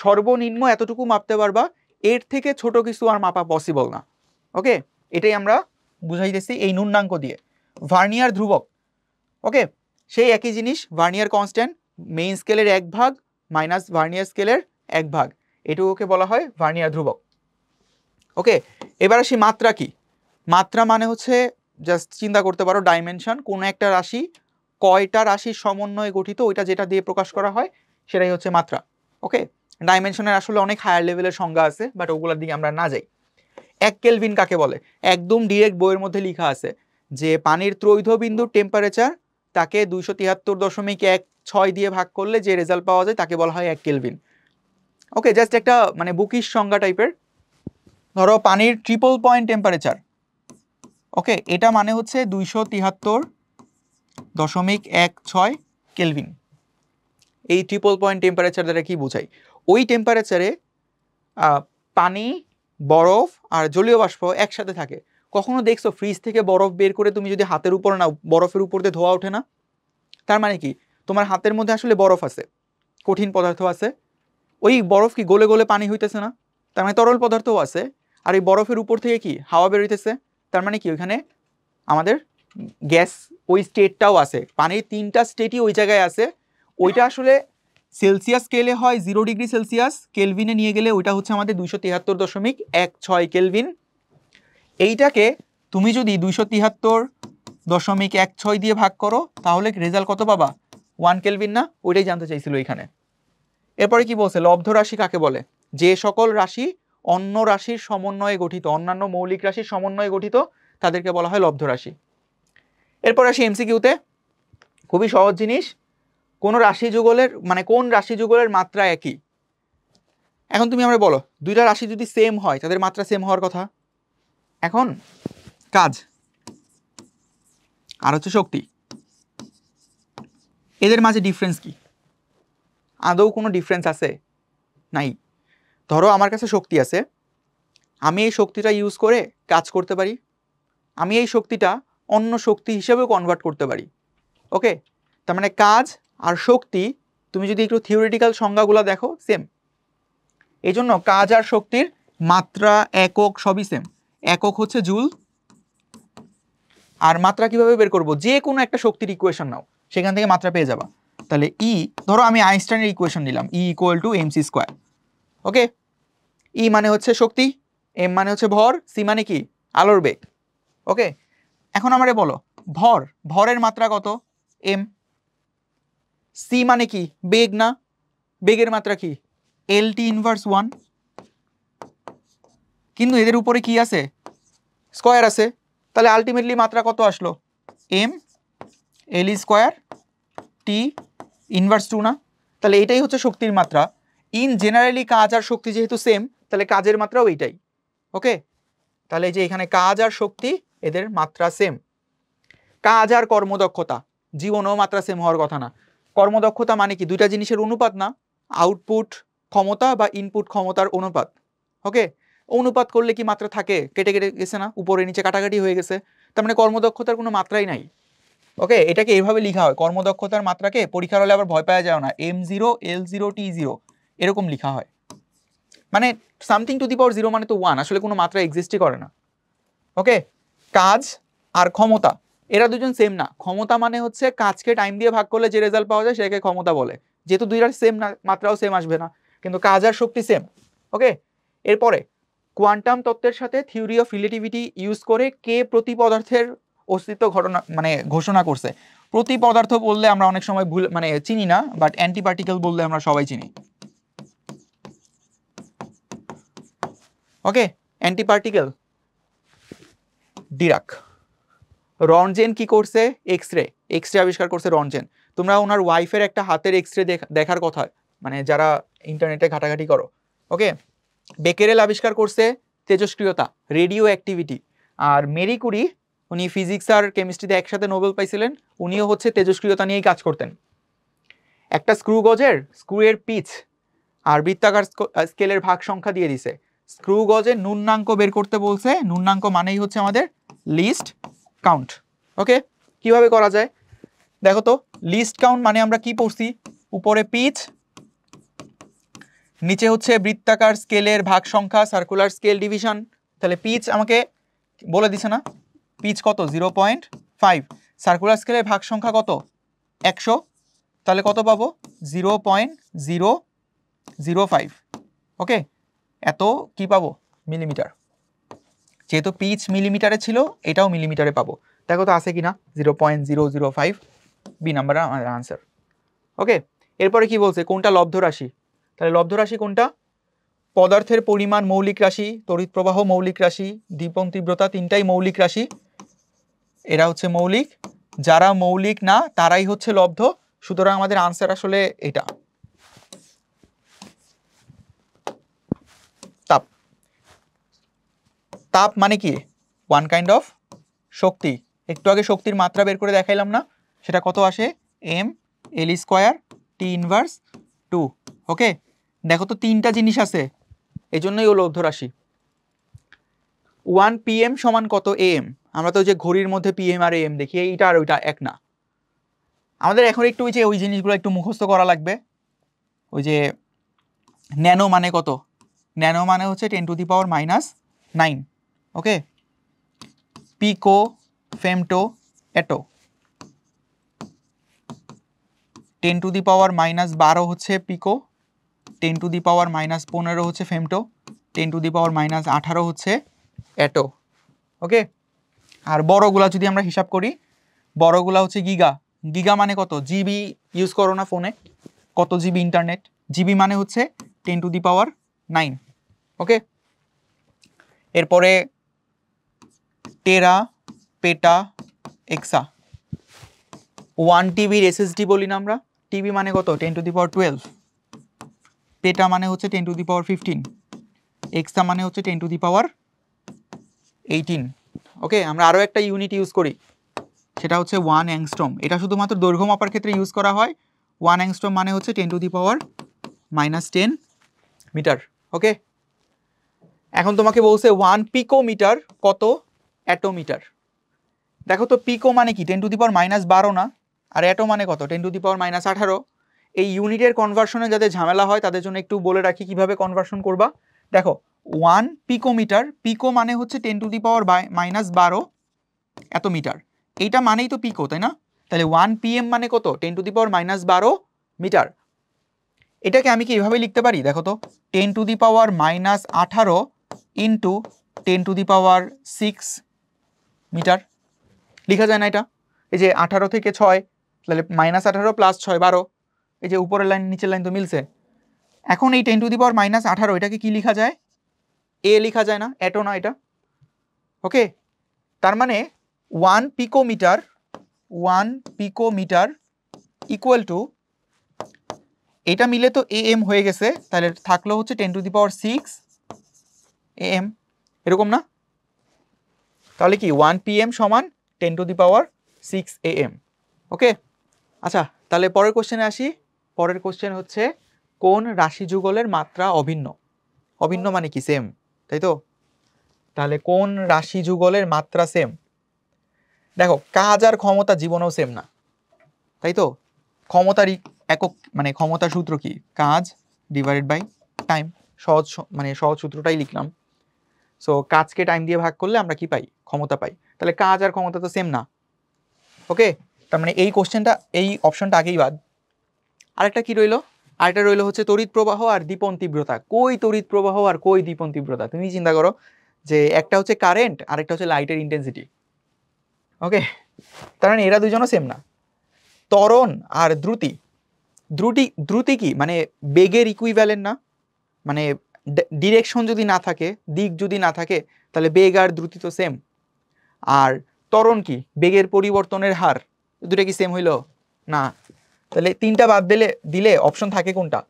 সর্বনিম্ন এতটুকু মাপতে পারবা, এর থেকে ছোট কিছু আর মাপা পসিবল না। ওকে, এটাই আমরা বুঝাইতেছি এই ন্যূনাঙ্ক দিয়ে। ভার্নিয়ার ধ্রুবক, ওকে, সেই একই জিনিস, ভার্নিয়ার কনস্ট্যান্ট, মেইন স্কেলের 1 ভাগ মাইনাস ভার্নিয়ার স্কেলের 1 ভাগ, এটুকুকে বলা হয় ভার্নিয়ার ধ্রুবক। ওকে, এবার আসি মাত্রা কি। মাত্রা মানে হচ্ছে জাস্ট চিন্তা করতে পারো ডাইমেনশন, কোনো একটা রাশি কয়টা রাশির সমন্বয়ে গঠিত ওইটা যেটা দিয়ে প্রকাশ করা হয় সেটাই হচ্ছে মাত্রা। ওকে, ডাইমেনশনের আসলে অনেক হায়ার লেভেলের সংজ্ঞা আছে, বাট ওগুলোর দিকে আমরা না যাই। 1 কেলভিন কাকে বলে? একদম ডিরেক্ট বইয়ের মধ্যে লেখা আছে যে পানির ত্রৈধ বিন্দুর টেম্পারেচার তাকে 273.14 1/6 দিয়ে ভাগ করলে যে রেজাল্ট পাওয়া যায় তাকে বলা হয় 1 কেলভিন। ওকে, জাস্ট একটা মানে বুকিশ সংজ্ঞা টাইপের। ধরো পানির ট্রিপল পয়েন্ট টেম্পারেচার, ওকে, এটা মানে হচ্ছে 273.16 কেলভিন। এই ট্রিপল পয়েন্ট টেম্পারেচার দ্বারা কি বোঝায়? ওই টেম্পারেচারে পানি, বরফ আর জলীয় বাষ্প একসাথে থাকে। কখনো দেখছো ফ্রিজ থেকে বরফ বের করে তুমি যদি হাতের উপর নাও, বরফের উপর দিয়ে ধোয়া ওঠে না? তার মানে কি, তোমার হাতের মধ্যে আসলে বরফ আছে, কঠিন পদার্থ আছে, ওই বরফ কি গলে গলে পানি হইতেছে না? তার মানে তরল পদার্থও আছে। আর এই বরফের উপর থেকে কি হাওয়া বের হইতেছে, তার মানে কি ওইখানে আমাদের গ্যাস ওই স্টেটটাও আছে। পানির 3টা স্টেটই ওই জায়গায় আছে। ওইটা আসলে সেলসিয়াস স্কেলে হয় 0 ডিগ্রি সেলসিয়াস, কেলভিনে নিয়ে গেলে ওইটা হচ্ছে আমাদের 273.16 কেলভিন। এইটাকে তুমি যদি 273.16 দিয়ে ভাগ করো তাহলে রেজাল্ট কত পাবা? 1 কেলভিন না? ওইটাই জানতে চাইছিল এখানে। এরপরে কি বলছে, লব্ধ রাশি কাকে বলে? যে সকল রাশি অন্য রাশির সমন্বয়ে গঠিত, অন্যান্য মৌলিক রাশির সমন্বয়ে গঠিত, তাদেরকে বলা হয় লব্ধ রাশি। এরপর আসি এমসিকিউতে, খুবই সহজ জিনিস। কোন রাশি যুগলের মানে কোন রাশি যুগলের মাত্রা একই? এখন তুমি আমরা বলো, দুইটা রাশি যদি সেম হয় তাদের মাত্রা সেম হওয়ার কথা। এখন কাজ আর হচ্ছে শক্তি, এদের মাঝে ডিফারেন্স কি? আদৌ কোনো ডিফারেন্স আছে? নাই। ধরো আমার কাছে শক্তি আছে, আমি এই শক্তিটা ইউজ করে কাজ করতে পারি, আমি এই শক্তিটা অন্য শক্তি হিসেবেও কনভার্ট করতে পারি। ওকে, তার মানে কাজ আর শক্তি তুমি যদি একটু থিওরিটিক্যাল সংজ্ঞাগুলো দেখো সেম। এই জন্য কাজ আর শক্তির মাত্রা, একক সবই সেম। একক হচ্ছে জুল। আর মাত্রা কিভাবে বের করব? যে কোনো একটা শক্তির ইকুয়েশন নাও, সেখান থেকে মাত্রা পেয়ে যাবা। তাহলে ই, ধরো আমি আইনস্টাইনের ইকুয়েশন নিলাম, E equal to mc square. Okay, E মানে হচ্ছে শক্তি, এম মানে হচ্ছে ভর, সি মানে কি? আলোর বেগ। ওকে, এখন আমারে বলো ভরের মাত্রা কত? এম। সি মানে কি? বেগ না? বেগের মাত্রা কি? lt inverse 1। কিন্তু এদের উপরে কি আছে? স্কয়ার আছে। তাহলে আলটিমেটলি মাত্রা কত আসলো? M L square T inverse 2 না? তাহলে এটাই হচ্ছে শক্তির মাত্রা। ইন জেনারেলি কাজ আর শক্তি যেহেতু সেম, তাহলে কাজের মাত্রাও এইটাই। ওকে, তাহলে এই যে এখানে কাজ আর শক্তি এদের মাত্রা সেম। কাজ আর কর্মদক্ষতা জীবনেও মাত্রা সেম হওয়ার কথা না। কর্মদক্ষতা মানে কি? দুইটা জিনিসের অনুপাত না? আউটপুট ক্ষমতা বা ইনপুট ক্ষমতার অনুপাত। ওকে, অনুপাত করলে কি মাত্রা থাকে? কেটে কেটে গেছে না? উপরে নিচে কাটাকাটি হয়ে গেছে। তার মানে কর্মদক্ষতার কোনো মাত্রাই নাই। ওকে, এটাকে এইভাবে লেখা হয়, কর্মদক্ষতার মাত্রাকে পরীক্ষার হলে আবার ভয় পাওয়া যায় না, m0 l0 t0 এরকম লেখা হয়। মানে সামথিং টু দি পাওয়ার 0 মানে তো 1, আসলে কোনো মাত্রা এক্সিস্টই করে না। ওকে, কাজ আর ক্ষমতা এরা দুজন সেম না। ক্ষমতা মানে হচ্ছে কাজকে টাইম দিয়ে ভাগ করলে যে রেজাল্ট পাওয়া যায় সেটাকে ক্ষমতা বলে। যেহেতু দুইটার সেম না, মাত্রাও সেম আসবে না, কিন্তু কাজ আর শক্তি সেম। ওকে, এরপরে কোয়ান্টাম তত্ত্বের সাথে থিওরি অফ রিলেটিভিটি ইউজ করে কে প্রতি পদার্থের অস্তিত্ব ঘোষণা করছে? প্রতি পদার্থ বললে আমরা অনেক সময় ভুল চিনি না, বাট অ্যান্টি পার্টিকেল বললে আমরা সবাই চিনি। ওকে, অ্যান্টি পার্টিকেল ডিরাক। রনজেন কি করছে? এক্সরে আবিষ্কার করছে রনজেন। তোমরা ওনার ওয়াইফের একটা হাতের এক্সরে দেখার কথা, যারা ইন্টারনেটে ঘাটাঘাটি করো। ওকে, বেকেরেল আবিষ্কার করছে তেজস্ক্রিয়তা, রেডিও অ্যাক্টিভিটি। আর মেরি কুরি, উনি ফিজিক্স আর কেমিস্ট্রিতে একসাথে নোবেল পাইছিলেন, উনিও হচ্ছে তেজস্ক্রিয়তা নিয়েই কাজ করতেন। একটা স্ক্রুয়ের পিচ আর বৃত্তাকার স্কেলের ভাগ সংখ্যা দিয়ে দিছে। স্ক্রু গজের ন্যূনাঙ্ক বের করতে বলছে। ন্যূনাঙ্ক মানেই হচ্ছে আমাদের লিস্ট কাউন্ট। ওকে, কিভাবে করা যায় দেখো তো। লিস্ট কাউন্ট মানে আমরা কি পড়ছি? উপরে পিচ, নিচে হচ্ছে বৃত্তাকার স্কেলের ভাগ সংখ্যা, সার্কুলার স্কেল ডিভিশন। তাহলে পিচ আমাকে বলে দিছে না? পিচ কত? 0.5। সার্কুলার স্কেলের ভাগ সংখ্যা কত? 100। তাহলে কত পাবো? 0.005। ওকে, এত কি পাবো? মিলিমিটার। যেহেতু পিচ মিলিমিটারে ছিল, এটাও মিলিমিটারে পাবো। দেখো তো আছে কিনা? 0.005। বি নাম্বার আমাদের আনসার। ওকে, এরপরে কি বলছে? কোনটা লব্ধ রাশি? তাহলে লব্ধ রাশি কোনটা? পদার্থের পরিমাণ মৌলিক রাশি, তড়িৎ প্রবাহ মৌলিক রাশি, দীপন তীব্রতা, তিনটাই মৌলিক রাশি। এরা হচ্ছে মৌলিক। যারা মৌলিক না তারাই হচ্ছে লব্ধ। সুতরাং আমাদের আনসার আসলে এটা। তাপ, তাপ মানে কি? ওয়ান কাইন্ড অফ শক্তি। একটু আগে শক্তির মাত্রা বের করে দেখাইলাম না, সেটা কত আসে? mL square T inverse 2। ওকে, দেখো তো তিনটা জিনিস আছে, এই জন্যই হলো ঊর্ধ্বরাশি। 1 PM সমান কত AM? আমরা তো যে ঘড়ির মধ্যে PM আর AM দেখি, এইটা আর ওইটা এক না। আমাদের এখন একটু ওই জিনিসগুলো একটু মুখস্থ করা লাগবে। ওই যে ন্যানো মানে কত? ন্যানো মানে হচ্ছে 10⁻⁹। ওকে, পিকো, ফেমটো, এটো। 10⁻⁻12 হচ্ছে পিকো, 10⁻⁻15 হচ্ছে ফেমটো, 10⁻⁻18 হচ্ছে এটো। ওকে, আর বড়গুলা যদি আমরা হিসাব করি, বড়গুলা হচ্ছে গিগা। গিগা মানে কত? জিবি ইউজ করো না ফোনে, কত জিবি ইন্টারনেট? জিবি মানে হচ্ছে 10⁻9। ওকে, এরপরে টেরা, পেটা, এক্সা। 1 টিবির এসএসডি বলি না আমরা, টিবি মানে কত? 10⁻12। পেটা মানে হচ্ছে 10⁻15, এক্সা মানে হচ্ছে 10⁻18। ওকে, আমরা আরও একটা ইউনিট ইউজ করি, সেটা হচ্ছে 1 অ্যাংস্ট্রম। এটা শুধুমাত্র দৈর্ঘ্য মাপার ক্ষেত্রে ইউজ করা হয়। 1 অ্যাংস্ট্রম মানে হচ্ছে 10⁻⁻10 মিটার। ওকে, এখন তোমাকে বলছে 1 পিকোমিটার কত অ্যাটোমিটার। দেখো তো পিকো মানে কি? 10⁻12 না, আর অ্যাটো মানে কত? 10⁻18। এই ইউনিটের কনভার্সনে যাদের ঝামেলা হয় তাদের জন্য একটু বলে রাখি কিভাবে কনভার্সন করবা। দেখো 1 পিকোমিটার, পিকো মানে হচ্ছে 10⁻12 এত মিটার, এইটা মানেই তো পিকো, তাই না? তাহলে 1 PM মানে কত? 10⁻12 মিটার। এটাকে আমি কি এভাবে লিখতে পারি? দেখো তো, 10⁻18 ইন্টু 10⁻6 মিটার লিখা যায় না এটা? এই যে 18 থেকে 6, তাহলে -18 + 6 12, এই যে উপরের লাইন নিচের লাইন তো মিলছে। এখন এই 10⁻18 এটাকে কি লিখা যায়? এ লিখা যায় না, এটো না এটা। ওকে, তার মানে 1 পিকোমিটার ইকুয়াল টু, এটা মিলে তো AM হয়ে গেছে, তাহলে থাকলো হচ্ছে 10⁶ AM, এরকম না? তাহলে কি 1 PM সমান 10⁶ AM। ওকে, আচ্ছা, তাহলে পরের কোশ্চেনে আসি। পরের কোশ্চেন হচ্ছে কোন রাশি যুগলের মাত্রা অভিন্ন? অভিন্ন মানে কি? সেম, তাই তো? তাহলে কোন রাশি যুগলের মাত্রা সেম? দেখো, কাজ আর ক্ষমতা জীবনেও সেম না, তাই তো? ক্ষমতারই একক মানে ক্ষমতার সূত্র কি? কাজ ডিভাইডেড বাই টাইম। সহজ মানে সহজ সূত্রটাই লিখলাম। সো কাজকে টাইম দিয়ে ভাগ করলে আমরা কি পাই? ক্ষমতা পাই। তাহলে কাজ আর ক্ষমতা তো সেম না। ওকে, তার মানে এই কোশ্চেনটা, এই অপশনটা আগেই বাদ। আরেকটা কি রইলো? আরেকটা রইলো হচ্ছে তড়িৎ প্রবাহ আর দীপন তীব্রতা। কই তড়িৎ প্রবাহ আর কই দীপন তীব্রতা? তুমি চিন্তা করো যে একটা হচ্ছে কারেন্ট, আরেকটা হচ্ছে লাইটের ইন্টেন্সিটি। ওকে, তার মানে এরা দুজনও সেম না। ত্বরণ আর দ্রুতি, দ্রুতি কি মানে বেগের ইকুইভ্যালেন্ট না? মানে ডিরেকশন যদি না থাকে, দিক যদি না থাকে, তাহলে বেগ আর দ্রুতি তো সেম। আর ত্বরণ কি? বেগের পরিবর্তনের হার। দুটো কি সেম হইল? না। তাহলে তিনটা বাদ দিলে অপশন থাকে কোনটা?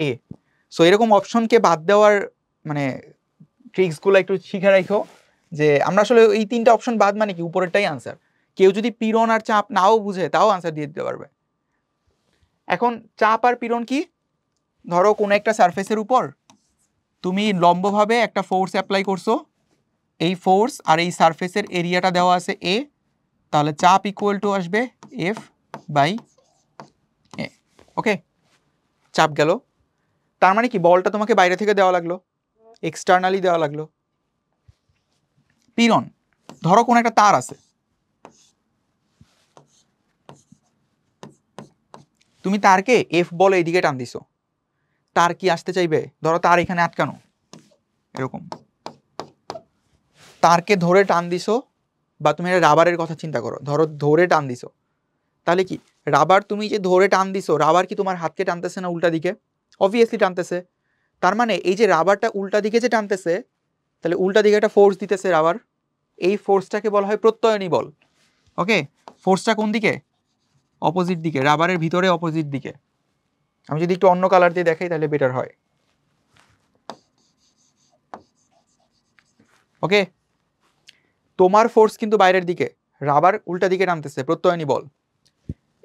এ। সো এরকম অপশনকে বাদ দেওয়ার মানে ট্রিক্সগুলো একটু শিখে রাখো, যে আমরা আসলে এই তিনটা অপশন বাদ মানে কি উপরেরটাই আনসার। কেউ যদি পীড়ন আর চাপ নাও বুঝে তাও আনসার দিয়ে দিতে পারবে। এখন চাপ আর পীড়ন কি? ধরো কোনো একটা সারফেসের উপর তুমি লম্বভাবে একটা ফোর্স অ্যাপ্লাই করছো, এই ফোর্স আর এই সারফেসের এরিয়াটা দেওয়া আছে এ, তাহলে চাপ ইকুয়াল টু আসবে F/A। ওকে, চাপ গেল। তার মানে কি বলটা তোমাকে বাইরে থেকে দেওয়া লাগলো, এক্সটার্নালি দেওয়া লাগলো। পীড়ন, ধরো কোন একটা তার আছে, তুমি তারকে F বলে এইদিকে টান দিছো, তার কি আসতে চাইবে? ধরো তার এখানে আটকানো, এরকম তারকে ধরে টান দিছো, বা তুমি একটা রাবারের কথা চিন্তা করো, ধরো ধরে টান দিছো, তাহলে কি রাবার তুমি যে ধরে টান দিছো, রাবার কি তোমার হাতকে টানতেছে না উল্টা দিকে? অবভিয়াসলি টানতেছে। তার মানে এই যে রাবারটা উল্টা দিকে যে টানতেছে, তাহলে উল্টা দিকে একটা ফোর্স দিতেছে রাবার, এই ফোর্সটাকে বলা হয় প্রত্যয়নী বল। ওকে, ফোর্সটা কোন দিকে? অপোজিট দিকে, রাবারের ভিতরে অপোজিট দিকে। আমি যদি একটু অন্য কালার দিয়ে দেখাই তাহলে বেটার হয়। ওকে, তোমার ফোর্স কিন্তু বাইরের দিকে, রাবার উল্টা দিকে নামতেছে, প্রত্যয়নী বল।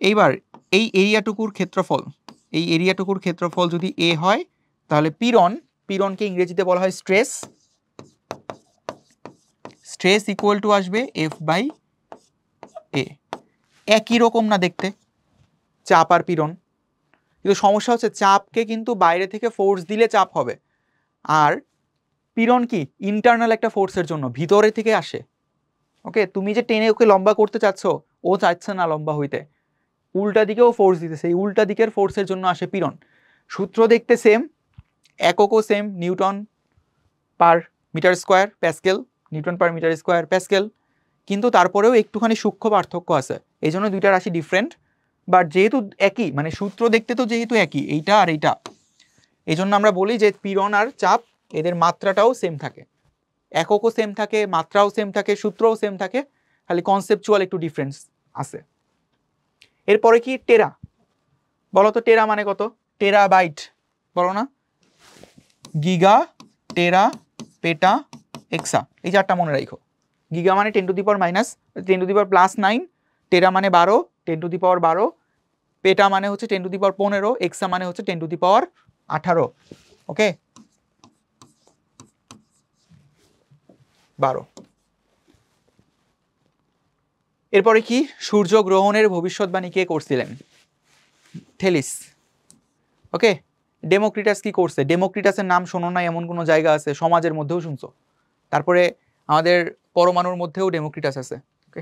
এইবার এই এরিয়াটুকুর ক্ষেত্রফল, এই এরিয়াটুকুর ক্ষেত্রফল যদি এ হয় তাহলে পীড়ন, পীড়নকে ইংরেজিতে বলা হয় স্ট্রেস, স্ট্রেস ইকুয়াল টু আসবে এফ বাই এ। একই রকম না দেখতে চাপ আর পীড়ন, কিন্তু সমস্যা হচ্ছে চাপকে কিন্তু বাইরে থেকে ফোর্স দিলে চাপ হবে, আর পীড়ন কি ইন্টারনাল একটা ফোর্সের জন্য ভিতরে থেকে আসে। ওকে, তুমি যে টেনে ওকে লম্বা করতে চাচ্ছ, ও চাচ্ছে না লম্বা হইতে, উল্টা দিকেও ফোর্স দিতেছে, এই উল্টা দিকের ফোর্সের জন্য আসে পীড়ন। সূত্র দেখতে সেম, এককও same, newton per metre square pascal, newton per metre square pascal, কিন্তু তারপরেও একটুখানি সূক্ষ্ম পার্থক্য আছে, এই জন্য দুইটা রাশি ডিফারেন্ট। বাট যেহেতু একই, মানে সূত্র দেখতে তো যেহেতু একই, এইটা আর এইটা, এই জন্য আমরা বলি যে পীড়ন আর চাপ এদের মাত্রাটাও সেম থাকে, এককও সেম থাকে, মাত্রাও সেম থাকে, সূত্রও সেম থাকে, খালি কনসেপচুয়াল একটু ডিফারেন্স আছে। এরপরে কি টেরা, বলো তো টেরা মানে কত? টেরা বাইট বলো না, গিগা, টেরা, পেটা, এক্সা, এই চারটা মনে রাখো। গিগা মানে 10 to the power minus 10 to the power plus 9, টেরা মানে 12 10 টু দি পাওয়ার 12, পেটা মানে হচ্ছে 10 টু দি পাওয়ার 15, এক্সা মানে হচ্ছে 10 টু দি পাওয়ার 18। ওকে, 12। এরপরে কি, সূর্য গ্রহণের ভবিষ্যৎবাণী কে করছিলেন? থেলিস। ওকে, ডেমোক্রিটাস কি করছে? ডেমোক্রিটাসের নাম শোনো না এমন কোনো জায়গা আছে? সমাজের মধ্যেও শুনছো। তারপরে আমাদের পরমাণুর মধ্যেও ডেমোক্রিটাস আছে। ওকে,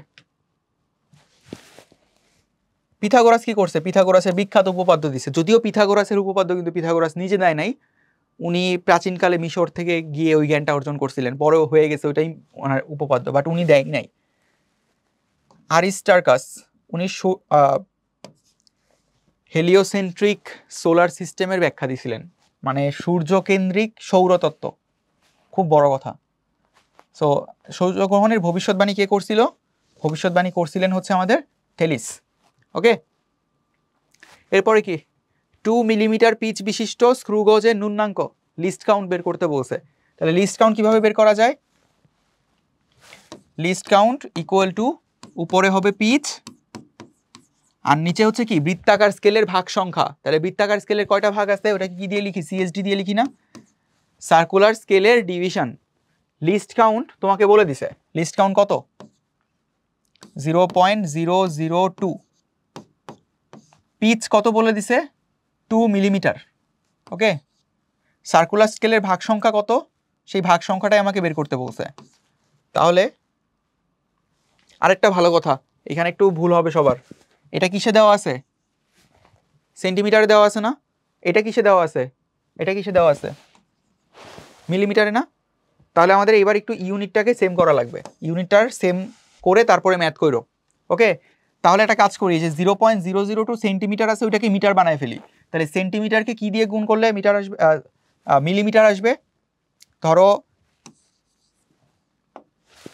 পিথাগোরাস কি করছে? পিথাগোরাসের বিখ্যাত উপপাদ্য দিছে, যদিও পিথাগোরাসের উপপাদ্য কিন্তু পিথাগোরাস নিজে দেয় নাই, উনি প্রাচীনকালে মিশর থেকে গিয়ে ওই জ্ঞানটা অর্জন করছিলেন, পরেও হয়ে গেছে ওইটাই ওনার উপপাদ্য, বাট উনি দেয় নাই। আরিস্টার্কাস, উনি হেলিওসেন্ট্রিক সোলার সিস্টেমের ব্যাখ্যা দিছিলেন, মানে সূর্যকেন্দ্রিক সৌরতত্ত্ব, খুব বড় কথা। সো সূর্যগ্রহণের ভবিষ্যৎবাণী কে করছিল? ভবিষ্যৎবাণী করছিলেন হচ্ছে আমাদের থেলিস। ওকে, এরপরে কি, 2 মিলিমিটার পিচ বিশিষ্ট স্ক্রু গজের ন্যূনাঙ্ক লিস্ট কাউন্ট বের করতে বলছে। তাহলে লিস্ট কাউন্ট কিভাবে বের করা যায়? লিস্ট কাউন্ট ইকুয়াল টু, উপরে হবে পিচ আর নিচে হচ্ছে কি বৃত্তাকার স্কেলের ভাগ সংখ্যা। তাহলে বৃত্তাকার স্কেলের কয়টা ভাগ আছে ওটা কি দিয়ে লিখি? সিএসডি দিয়ে লিখি না? সার্কুলার স্কেলের ডিভিশন। লিস্ট কাউন্ট তোমাকে বলে দিছে, লিস্ট কাউন্ট কত? 0.002। পিচ কত বলে দিছে? 2 মিলিমিটার। ওকে, সার্কুলার স্কেলের ভাগ সংখ্যা কত? সেই ভাগ সংখ্যাটাই আমাকে বের করতে বলছে। তাহলে আরেকটা ভালো কথা, এখানে একটু ভুল হবে সবার, এটা কিসে দেওয়া আছে? সেন্টিমিটারে দেওয়া আছে না? এটা কিসে দেওয়া আছে? এটা কিসে দেওয়া আছে? মিলিমিটারে না? তাহলে আমাদের এবার একটু ইউনিটটাকে সেম করা লাগবে, ইউনিটটার সেম করে তারপরে ম্যাথ করো। ওকে, তাহলে একটা কাজ করি, যে 0.002 সেন্টিমিটার আছে ওইটাকে মিটার বানায় ফেলি। তাহলে সেন্টিমিটারকে কি দিয়ে গুণ করলে মিটার আসবে, মিলিমিটার আসবে? ধরো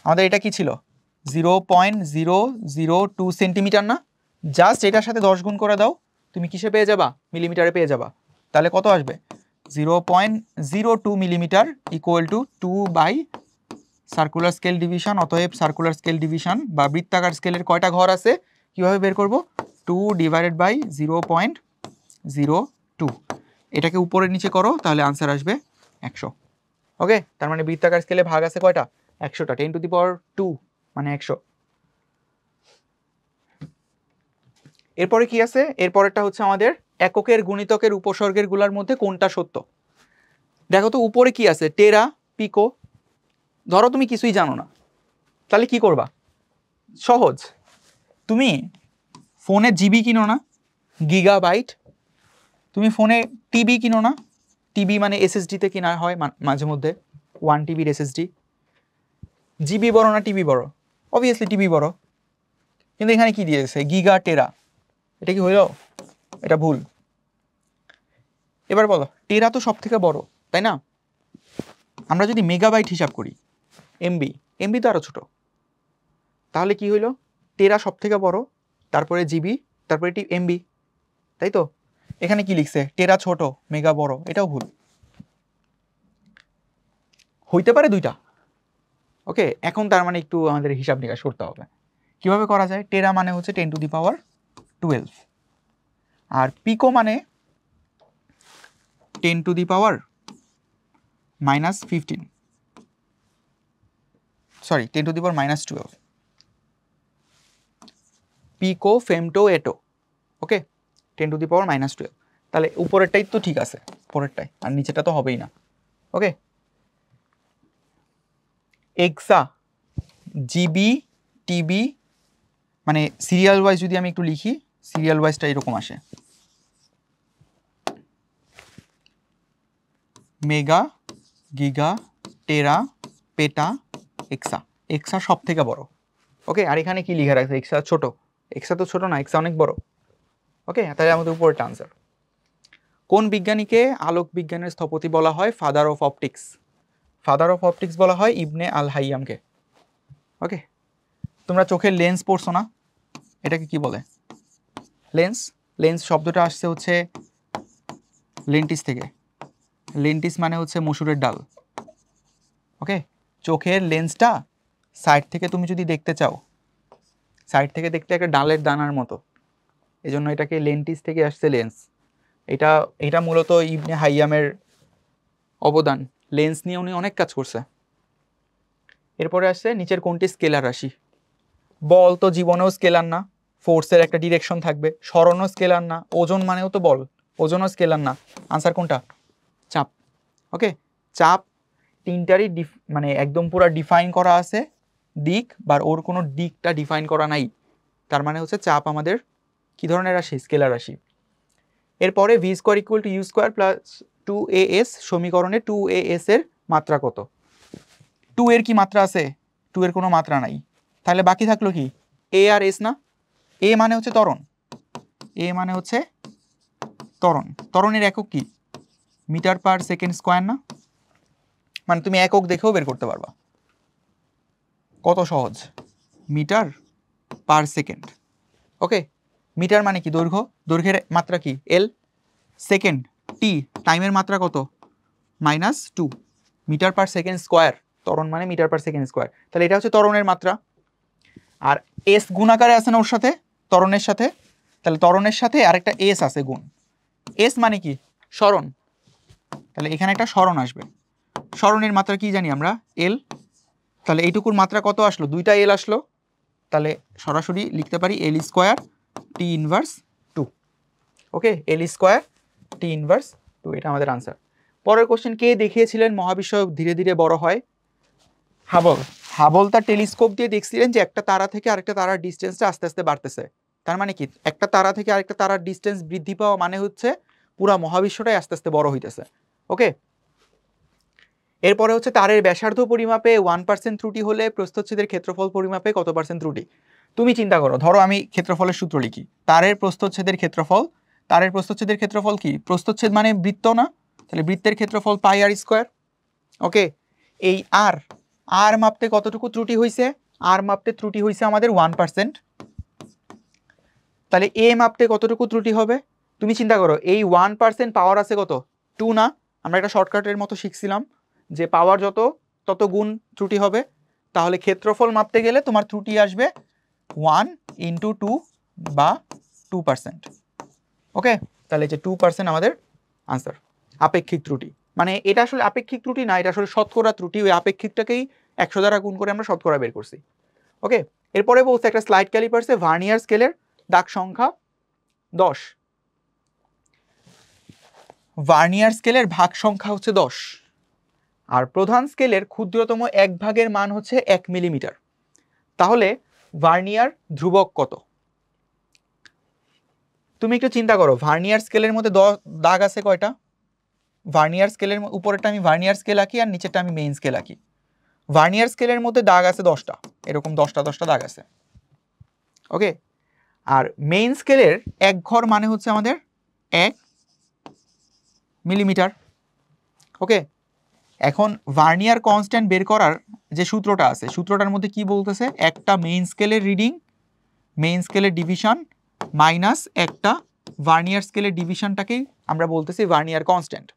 আমাদের এটা কি ছিল? 0.002 সেন্টিমিটার না? জাস্ট এটার সাথে 10 গুণ করে দাও, তুমি কিসে পেয়ে যাবা? মিলিমিটারে পেয়ে যাবা। তাহলে কত আসবে? 0.02 millimetre equal to 2 by circular scale division. অতএব সার্কুলার স্কেল ডিভিশন বা বৃত্তাকার স্কেলের কয়টা ঘর আছে কিভাবে বের করব? 2 ডিভাইডেড বাই 0.02। এটাকে উপরে নিচে করো, তাহলে আনসার আসবে 100। ওকে, তার মানে বৃত্তাকার স্কেলে ভাগ আছে কয়টা? 100টা, 10 টু দি পাওয়ার 2 মানে 100। এরপরে কি আছে? এরপরেরটা হচ্ছে আমাদের এককের গুণিতকের উপসর্গের গুলার মধ্যে কোনটা সত্য। দেখো তো উপরে কি আছে? টেরা, পিকো। ধরো তুমি কিছুই জানো না, তাহলে কি করবা? সহজ, তুমি ফোনে জিবি কিনো না, গিগাবাইট। তুমি ফোনে টিবি কিনো না, টিবি মানে এসএসডিতে কিনা হয় মাঝে মধ্যে, 1 টিবির এসএসডি। জিবি বড় না টিবি বড়? অবভিয়াসলি টিবি বড়, কিন্তু এখানে কি দিয়েছে? গিগা টেরা। এটা কি হইল? এটা ভুল। এবার বলো, টেরা তো সব থেকে বড়, তাই না? আমরা যদি মেগাবাইট হিসাব করি, এমবি, এমবি তো আরো ছোট, তাহলে কি হইল? টেরা সব থেকে বড়, তারপরে জিবি, তারপর এটি এমবি, তাই তো? এখানে কি লিখছে? টেরা ছোট, মেগা বড়, এটাও ভুল। হইতে পারে দুইটা। ওকে, এখন তার মানে একটু আমাদের হিসাব নিকাশ করতে হবে। কিভাবে করা যায়? টেরা মানে হচ্ছে 10⁻12, আর পিকো মানে 10⁻−15, সরি 10⁻−12, পিকো ফেমটো এটো। ওকে, 10⁻−12। তাহলে উপরেরটাই তো ঠিক আছে, পরেরটাই, আর নিচেটা তো হবেই না। ওকে, এক্সা, জিবি, টিবি, মানে সিরিয়াল ওয়াইজ যদি আমি একটু লিখি, সিরিয়াল ওয়াইজটা এরকম আসে, মেগা, গিগা, টেরা, পেটা, এক্সা। এক্সা সব থেকে বড়। ওকে, আর এখানে কি লিখে রাখছে? এক্সা ছোট। এক্সা তো ছোট না, এক্সা অনেক বড়। ওকে, তাহলে আমাদের উপরেরটা আনসার। কোন বিজ্ঞানীকে আলোক বিজ্ঞানের স্থপতি বলা হয়? Father of optics. Father of optics বলা হয় ইবনে আল হাইয়ামকে। ওকে, তোমরা চোখের লেন্স পড়ছো না? এটাকে কি বলে? লেন্স। লেন্স শব্দটা আসছে হচ্ছে লেন্টিস থেকে। লেন্টিস মানে হচ্ছে মসুরের ডাল। ওকে, চোখের লেন্সটা সাইড থেকে তুমি যদি দেখতে চাও, সাইড থেকে দেখতে একটা ডালের দানার মতো, এজন্য এটাকে লেন্টিস থেকে আসছে লেন্স। এটা মূলত ইবনে হাইয়ামের অবদান। লেন্স নিয়ে উনি অনেক কাজ করছে। এরপরে আসছে নিচের কোনটি স্কেলার রাশি? বল তো জীবনেও স্কেলার না, ফোর্সের একটা ডিরেকশন থাকবে। সরণও স্কেলার না, ওজন মানেও তো বল, ওজনও স্কেলার না। আনসার কোনটা? চাপ। ওকে, চাপ তিনটারই মানে একদম পুরো ডিফাইন করা আছে দিক, বা ওর কোনো দিকটা ডিফাইন করা নাই, তার মানে হচ্ছে চাপ আমাদের কি ধরনের রাশি? স্কেলার রাশি। এরপরে v square equal to u square plus 2as সমীকরণে 2as এর মাত্রা কত? 2 এর কি মাত্রা আছে? 2 এর কোনো মাত্রা নাই, তাহলে বাকি থাকলো কি? এ আর এস না? এ মানে হচ্ছে ত্বরণ, এ মানে হচ্ছে ত্বরণ। ত্বরণের একক কি? মিটার পার সেকেন্ড স্কোয়ার না? মানে তুমি একক দেখেও বের করতে পারবা, কত সহজ, মিটার পার সেকেন্ড। ওকে, মিটার মানে কি? দৈর্ঘ্য, দৈর্ঘ্যের মাত্রা কি? এল। সেকেন্ড টি, টাইমের মাত্রা কত? -2 মিটার পার সেকেন্ড স্কোয়ার। ত্বরণ মানে মিটার পার সেকেন্ড স্কোয়ার, তাহলে এটা হচ্ছে ত্বরণের মাত্রা। আর এস গুণাকারে আছে না ওর সাথে, ত্বরণের সাথে, তাহলে ত্বরণের সাথে আরেকটা এস আছে গুণ। এস মানে কি? সরণ, তাহলে এখানে একটা সরণ আসবে। সরণের মাত্রা কি জানি আমরা? এল। তাহলে এইটুকুর মাত্রা কত আসলো? দুইটা এল আসলো, তাহলে সরাসরি লিখতে পারি এল স্কোয়ার টি ইনভার্স 2। ওকে, এল স্কোয়ার টি ইনভার্স 2, এটা আমাদের আনসার। পরের কোশ্চেন, কে দেখিয়েছিলেন মহাবিশ্ব ধীরে ধীরে বড় হয়? হাবল। হাবল তার টেলিস্কোপ দিয়ে দেখছিলেন যে একটা তারা থেকে আরেকটা তারার ডিস্টেন্সটা আস্তে আস্তে বাড়তেছে। তার মানে কি? একটা তারা থেকে আরেকটা তারার ডিস্টেন্স বৃদ্ধি পাওয়া মানে হচ্ছে পুরা মহাবিশ্বটাই আস্তে আস্তে বড় হইতেছে। ওকে, এরপরে হচ্ছে তারের ব্যাসার্ধ পরিমাপে 1% ত্রুটি হলে প্রস্থচ্ছেদের ক্ষেত্রফল পরিমাপে কত % ত্রুটি? তুমি চিন্তা করো, ধরো আমি ক্ষেত্রফলের সূত্র লিখি, তারের প্রস্থচ্ছেদের ক্ষেত্রফল। তারের প্রস্থচ্ছেদের ক্ষেত্রফল কি? প্রস্থচ্ছেদ মানে বৃত্ত না? তাহলে বৃত্তের ক্ষেত্রফল পাই আর স্কোয়ার। ওকে, এই আর আর মাপতে কতটুকু ত্রুটি হয়েছে? আর মাপতে ত্রুটি হয়েছে আমাদের 1%। তাহলে এ মাপতে কতটুকু ত্রুটি হবে? তুমি চিন্তা করো, এই 1% পাওয়ার আছে কত? 2 না? আমরা একটা শর্টকাটের মতো শিখছিলাম যে পাওয়ার যত তত গুণ ত্রুটি হবে। তাহলে ক্ষেত্রফল মাপতে গেলে তোমার ত্রুটি আসবে 1 × 2 বা 2%। ওকে, তাহলে যে 2% আমাদের আনসার। আপেক্ষিক ত্রুটি মানে এটা আসলে আপেক্ষিক ত্রুটি না, এটা আসলে শতকরা ত্রুটি। ওই আপেক্ষিকটাকেই 100 দ্বারা গুণ করে আমরা শতকরা বের করছি। ওকে, এরপরে বলছে একটা স্লাইড ক্যালিপার্সে ভার্নিয়ার স্কেলের দাগ সংখ্যা 10। ভার্নিয়ার স্কেলের ভাগ সংখ্যা হচ্ছে 10, আর প্রধান স্কেলের ক্ষুদ্রতম এক ভাগের মান হচ্ছে 1 মিলিমিটার। তাহলে ভার্নিয়ার ধ্রুবক কত? তুমি একটু চিন্তা করো, ভার্নিয়ার স্কেলের মধ্যে দাগ আছে কয়টা? ভার্নিয়ার স্কেলের উপরেরটা আমি ভার্নিয়ার স্কেল আঁকি, আর নিচেরটা আমি মেইন স্কেল আঁকি। ভার্নিয়ার স্কেলের মধ্যে দাগ আছে 10টা, এরকম 10টা দাগ আছে। ওকে, আর মেইন স্কেলের এক ঘর মানে হচ্ছে আমাদের 1 মিলিমিটার। ওকে, এখন ভার্নিয়ার কনস্ট্যান্ট বের করার যে সূত্রটা আছে, সূত্রটার মধ্যে কি বলতেছে? একটা মেইন স্কেলের রিডিং, মেইন স্কেলের ডিভিশন মাইনাস একটা ভার্নিয়ার স্কেলের ডিভিশনটাকেই আমরা বলতেছি ভার্নিয়ার কনস্ট্যান্ট।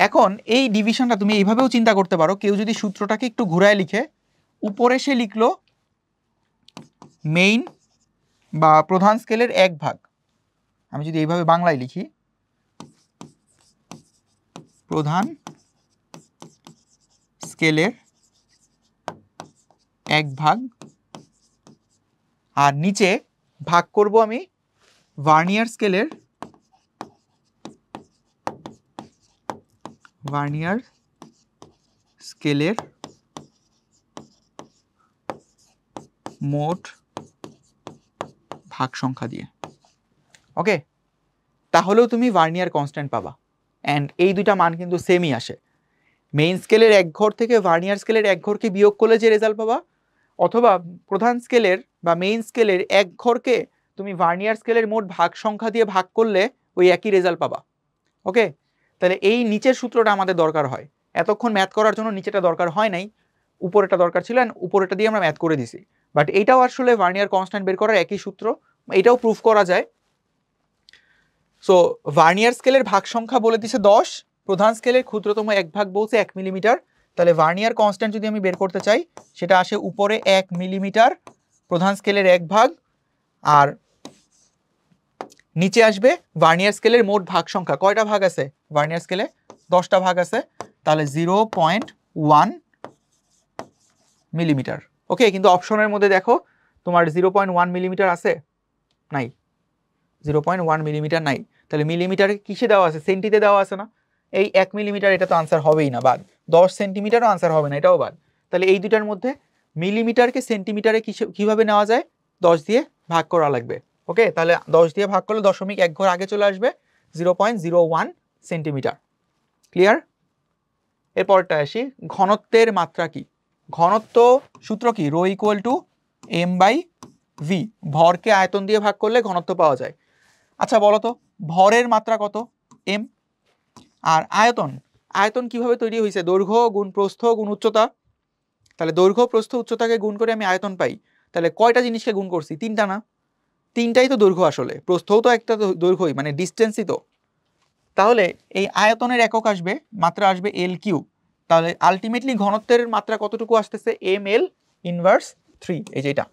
এখন এই ডিভিশনটা তুমি এইভাবেও চিন্তা করতে পারো, কেউ যদি সূত্রটাকে একটু ঘুরায় লিখে, উপরে সে লিখলো মেইন বা প্রধান স্কেলের 1/, আমি যদি এইভাবে বাংলায় লিখি প্রধান স্কেলের 1/, আর নিচে ভাগ করব আমি ভার্নিয়ার স্কেলের মোট ভাগ সংখ্যা দিয়ে। ওকে, তাহলেও তুমি ভার্নিয়ার কনস্ট্যান্ট পাবা। অ্যান্ড এই দুইটা মান কিন্তু সেমই আসে। মেইন স্কেলের 1 ঘর থেকে ভার্নিয়ার স্কেলের 1 ঘরকে বিয়োগ করলে যে রেজাল্ট পাবা, অথবা প্রধান স্কেলের বা মেইন স্কেলের 1 ঘরকে তুমি ভার্নিয়ার স্কেলের মোট ভাগ সংখ্যা দিয়ে ভাগ করলে ওই একই রেজাল্ট পাবা। ওকে, তাহলে এই নিচের সূত্রটা আমাদের দরকার হয়। এতক্ষণ ম্যাথ করার জন্য নিচেটা দরকার হয় নাই, উপরেটা দরকার ছিল, উপরেটা দিয়ে আমরা ম্যাথ করে দিছি। বাট এইটাও আসলে ভার্নিয়ার কনস্ট্যান্ট বের করার একই সূত্র, এটাও প্রুফ করা যায়। সো ভার্নিয়ার স্কেলের ভাগ সংখ্যা বলে দিছে 10, প্রধান স্কেলের ক্ষুদ্রতম 1/, বলছে 1 মিলিমিটার। তাহলে ভার্নিয়ার কনস্ট্যান্ট যদি আমি বের করতে চাই, সেটা আসে উপরে 1 মিলিমিটার প্রধান স্কেলের 1/, আর নিচে আসবে ভার্নিয়ার স্কেলের মোট ভাগ সংখ্যা। কয়টা ভাগ আছে ভার্নিয়ার স্কেলে? 10টা ভাগ আছে। তাহলে 0.1 মিলিমিটার। ওকে, কিন্তু অপশনের মধ্যে দেখো তোমার 0.1 মিলিমিটার আছে? নাই, 0.1 মিলিমিটার নাই। তাহলে মিলিমিটার কিসে দেওয়া আছে? সেন্টিতে দেওয়া আছে না? এই 1 মিলিমিটার এটা তো আনসার হবেই না, বাদ। 10 সেন্টিমিটারও আনসার হবে না, এটাও বাদ। তাহলে এই দুটার মধ্যে মিলিমিটারকে সেন্টিমিটারে কিভাবে নেওয়া যায়? 10 দিয়ে ভাগ করা লাগবে। ওকে, তাহলে 10 দিয়ে ভাগ করলে 0.1 ঘর আগে চলে আসবে, 0.01 সেন্টিমিটার। ক্লিয়ার? এরপরটা আসি, ঘনত্বের মাত্রা কি? ঘনত্ব সূত্র কি? Rho equal to m/v। ভরকে আয়তন দিয়ে ভাগ করলে ঘনত্ব পাওয়া যায়। আচ্ছা বলো তো, ভরের মাত্রা কত? m। আর আয়তন কিভাবে তৈরি হয়েছে? দৈর্ঘ্য গুণ প্রস্থ গুণ উচ্চতা। তাহলে দৈর্ঘ্য প্রস্থ উচ্চতাকে গুণ করে আমি আয়তন পাই। তাহলে কয়টা জিনিসকে গুণ করছি? 3টা না? 3টাই তো দৈর্ঘ্য, আসলে প্রস্থও তো একটা দৈর্ঘ্যই, মানে ডিস্টেন্সই তো। তাহলে এই আয়তনের একক আসবে, মাত্রা আসবে L3। তাহলে আলটিমেটলি ঘনত্বের মাত্রা কতটুকু আসতেছে? mL/3, এই যে এটা।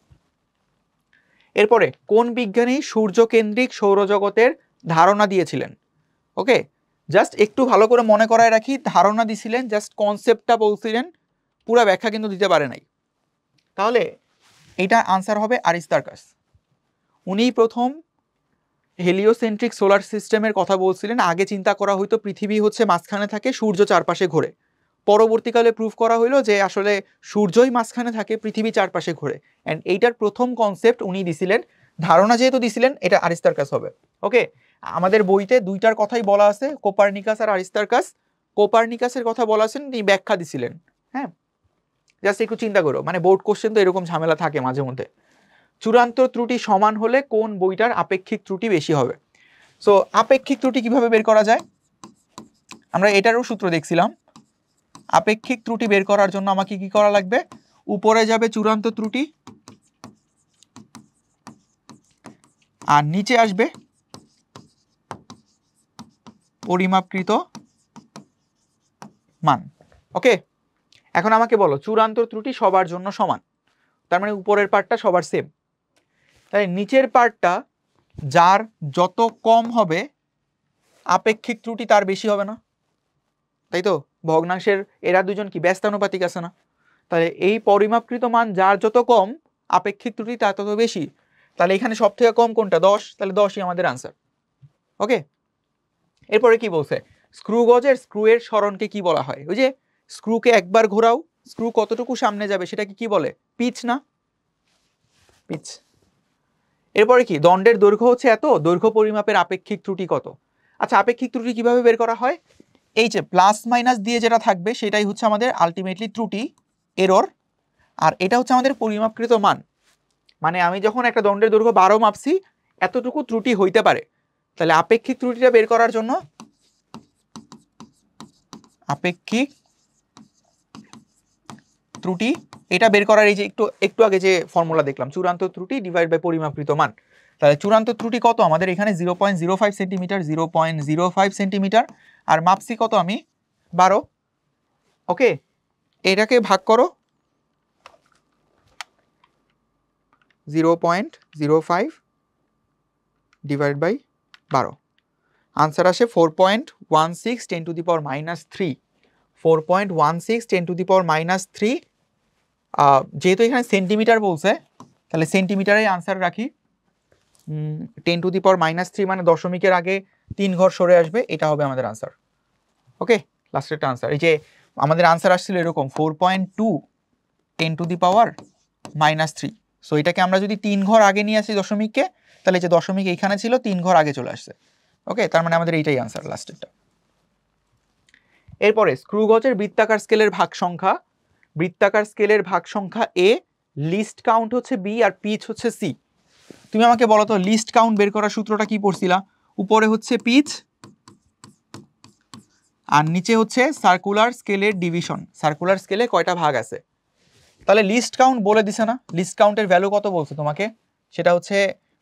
এরপরে কোন বিজ্ঞানী সূর্যকেন্দ্রিক সৌরজগতের ধারণা দিয়েছিলেন? ওকে, জাস্ট একটু ভালো করে মনে করায় রাখি, ধারণা দিছিলেন, জাস্ট কনসেপ্টটা বলছিলেন, পুরো ব্যাখ্যা কিন্তু দিতে পারে নাই। তাহলে এটা আনসার হবে আরিস্টার্কাস। উনিই প্রথম হেলিওসেন্ট্রিক সোলার সিস্টেমের কথা বলছিলেন। আগে চিন্তা করা হয়তো পৃথিবী হচ্ছে মাঝখানে থাকে, সূর্য চারপাশে ঘোরে। পরবর্তীকালে প্রুফ করা হইলো যে আসলে সূর্যই মাঝখানে থাকে, পৃথিবী চারপাশে ঘোরে। অ্যান্ড এইটার প্রথম কনসেপ্ট উনি দিছিলেন। ধারণা যেহেতু দিছিলেন, এটা আরিস্টার্কাস হবে। ওকে, আমাদের বইতে দুইটার কথাই বলা আছে, কোপারনিকাস আর আরিস্টার্কাস। কোপারনিকাসের কথা বলা আছেন, তিনি ব্যাখ্যা দিছিলেন। হ্যাঁ, জাস্ট একটু চিন্তা করো, মানে বোর্ড কোশ্চেন তো এরকম ঝামেলা থাকে মাঝে মধ্যে। চূড়ান্ত ত্রুটি সমান হলে কোন বইটার আপেক্ষিক ত্রুটি বেশি হবে? সো আপেক্ষিক ত্রুটি কিভাবে বের করা যায়? আমরা এটারও সূত্র দেখছিলাম। আপেক্ষিক ত্রুটি বের করার জন্য আমাকে কি করা লাগবে? উপরে যাবে চূড়ান্ত ত্রুটি, আর নিচে আসবে পরিমাপকৃত মান। ওকে, এখন আমাকে বলো, চূড়ান্ত ত্রুটি সবার জন্য সমান, তার মানে উপরের পার্টটা সবার সেম। তাই নিচের পার্টটা যার যত কম হবে আপেক্ষিক ত্রুটি তার বেশি হবে না? তাই তো, ভগ্নাংশের এরা দুজন কি ব্যস্তানুপাতিক আছে না? তাহলে এই পরিমাপকৃত মান যার যত কম, আপেক্ষিক ত্রুটি তার তত বেশি। তাহলে এখানে সব থেকে কম কোনটা? 10। তাহলে 10ই আমাদের আনসার। ওকে, এরপরে কি বলছে? স্ক্রু গজের স্ক্রু এর সরণকে কি বলা হয়? ওই যে স্ক্রুকে একবার ঘোরাও, স্ক্রু কতটুকু সামনে যাবে সেটাকে কি বলে? পিচ না? পিচ। এরপরে কি? দণ্ডের দৈর্ঘ্য হচ্ছে এত, দৈর্ঘ্য পরিমাপের আপেক্ষিক ত্রুটি কত? আচ্ছা, আপেক্ষিক ত্রুটি কিভাবে বের করা হয়? এই যে প্লাস মাইনাস দিয়ে যেটা থাকবে সেটাই হচ্ছে আমাদের আলটিমেটলি ত্রুটি, এরর। আর এটা হচ্ছে আমাদের পরিমাপকৃত মান। মানে আমি যখন একটা দণ্ডের দৈর্ঘ্য 12 মাপছি, এতটুকু ত্রুটি হইতে পারে। তাহলে আপেক্ষিক ত্রুটিটা বের করার জন্য আপেক্ষিক ত্রুটি এটা বের করার এই যে একটু আগে যে ফর্মুলা দেখলাম, চূড়ান্ত ত্রুটি ডিভাইড বাই পরিমাপকৃত মান। তাহলে চূড়ান্ত ত্রুটি কত আমাদের এখানে 0.05 সেন্টিমিটার, 0.05 সেন্টিমিটার, আর মাপছি কত আমি 12। ওকে, এটাকে ভাগ করো 0.05 ডিভাইড বাই 12, আনসার আসে 4.16 10 to the power -3। 4.16 10 to the পাওয়ার -3। যেহেতু এখানে সেন্টিমিটার বলছে তাহলে সেন্টিমিটারে আনসার রাখি। 10 টু দি পাওয়ার -3 মানে দশমিকের আগে 3 ঘর সরে আসবে, এটা হবে আমাদের আনসার। ওকে, লাস্টেরটা আনসার। এই যে আমাদের আনসার আসছিল এরকম 4.2 10 টু দি পাওয়ার -3। সো এটাকে আমরা যদি 3 ঘর আগে নিয়ে আসি দশমিককে, তাহলে যে দশমিক এইখানে ছিল 3 ঘর আগে চলে আসছে। ওকে, তার মানে আমাদের এইটাই আনসার লাস্টেরটা। এরপরে স্ক্রু গজের বৃত্তাকার স্কেলের ভাগ সংখ্যা। বৃত্তাকার স্কেলের ভাগ সংখ্যা এ, লিস্ট কাউন্ট হচ্ছে বি, আর পিচ হচ্ছে সি। তুমি আমাকে বলো তো লিস্ট কাউন্ট বের করার সূত্রটা কি পড়ছিলা? উপরে হচ্ছে পিচ আর নিচে হচ্ছে সার্কুলার স্কেলের ডিভিশন। সার্কুলার স্কেলে কয়টা ভাগ আছে? তাহলে লিস্ট কাউন্ট বলে দিছে না? লিস্ট কাউন্টের ভ্যালু কত বলছে তোমাকে? সেটা হচ্ছে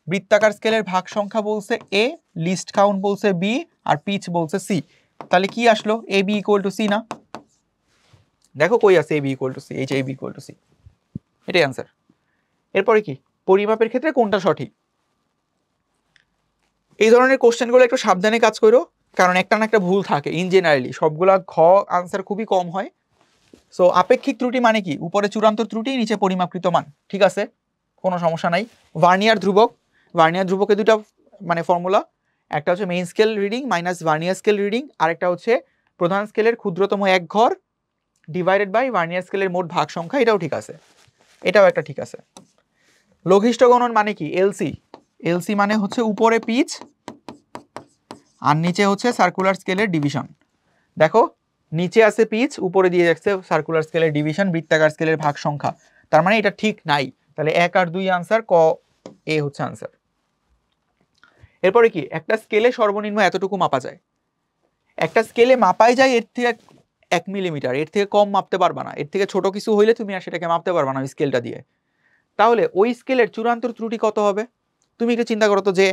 বৃত্তাকার স্কেলের ভাগ সংখ্যা বলছে এ, লিস্ট কাউন্ট বলছে বি, আর পিচ বলছে সি। তাহলে কি আসলো? A B equal to C না? দেখো কই আছে A B equal to C, এই যে A B equal to C, এটাই আনসার। এরপরে কি পরিমাপের ক্ষেত্রে কোনটা সঠিক? এই ধরনের কোশ্চেনগুলো একটু সাবধানে কাজ করো, কারণ একটা না একটা ভুল থাকে। ইন জেনারেলি সবগুলা ঘ আনসার খুবই কম হয়। সো আপেক্ষিক ত্রুটি মানে কি? উপরে চূড়ান্ত ত্রুটি, নিচে পরিমাপকৃত মান, ঠিক আছে, কোনো সমস্যা নাই। ভার্নিয়ার ধ্রুবক, ভার্নিয়ার ধ্রুবকের দুটো মানে ফর্মুলা, একটা হচ্ছে main scale reading minus vernier scale reading, আরেকটা হচ্ছে প্রধান স্কেলের ক্ষুদ্রতম এক ঘর ডিভাইডেড বাই ভার্নিয়ার স্কেলের মোট ভাগ সংখ্যা। এটাও ঠিক আছে, এটাও একটা ঠিক আছে। লঘিষ্ঠ গণন মানে কি? এলসি। এলসি মানে হচ্ছে উপরে পিচ আর নিচে হচ্ছে সার্কুলার স্কেলের ডিভিশন। দেখো নিচে আছে পিচ, উপরে দিয়ে যাচ্ছে সার্কুলার স্কেলের ডিভিশন, বৃত্তাকার স্কেলের ভাগ সংখ্যা। তার মানে এটা ঠিক নাই। তাহলে 1 আর 2 আনসার, ক এ হচ্ছে আনসার। এরপরে কি একটা স্কেলে সর্বনিম্ন এতটুকু মাপা যায়। একটা স্কেলে মাপাই যায় এর থেকে 1 মিলিমিটার, এর থেকে কম মাপতে পারবা না। এর থেকে ছোট কিছু হইলে তুমি আর সেটাকে মাপতে পারবা না ওই স্কেলটা দিয়ে। তাহলে ওই স্কেলের চূড়ান্ত ত্রুটি কত হবে? তুমি একটু চিন্তা করো তো, যে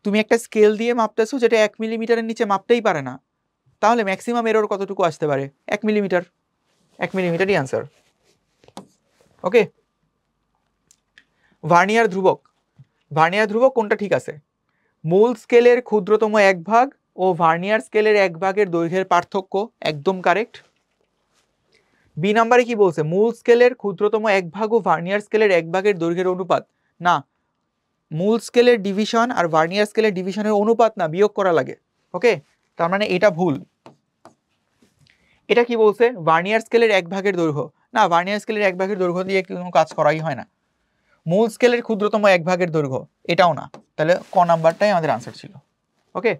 তুমি একটা স্কেল দিয়ে মাপতেছো যেটা 1 মিলিমিটারের নিচে মাপতেই পারে না, তাহলে ম্যাক্সিমাম এরর কতটুকু আসতে পারে? 1 মিলিমিটার। 1 মিলিমিটারই আনসার। ওকে, ভার্নিয়ার ধ্রুবক। ভার্নিয়ার ধ্রুবক কোনটা ঠিক আছে? মূল স্কেলের ক্ষুদ্রতম এক ভাগ ও ভার্নিয়ার স্কেলের এক ভাগের দৈর্ঘ্যের পার্থক্য, একদম কারেক্ট। বি নাম্বারে কি বলছে? মূল স্কেলের ক্ষুদ্রতম এক ভাগ ও ভার্নিয়ার স্কেলের এক ভাগের দৈর্ঘ্যের অনুপাত। না, মূল স্কেলের ডিভিশন আর ভার্নিয়ার স্কেলের ডিভিশনের অনুপাত না, বিয়োগ করা লাগে। ওকে, তার মানে এটা ভুল। এটা কি বলছে? ভার্নিয়ার স্কেলের এক ভাগের দৈর্ঘ্য। না, ভার্নিয়ার স্কেলের এক ভাগের দৈর্ঘ্য দিয়ে কোনো কাজ করাই হয় না। মূল স্কেলের ক্ষুদ্রতম এক ভাগের দৈর্ঘ্য, এটাও না। তাহলে ক নাম্বারটাই আমাদের আনসার ছিল। ওকে,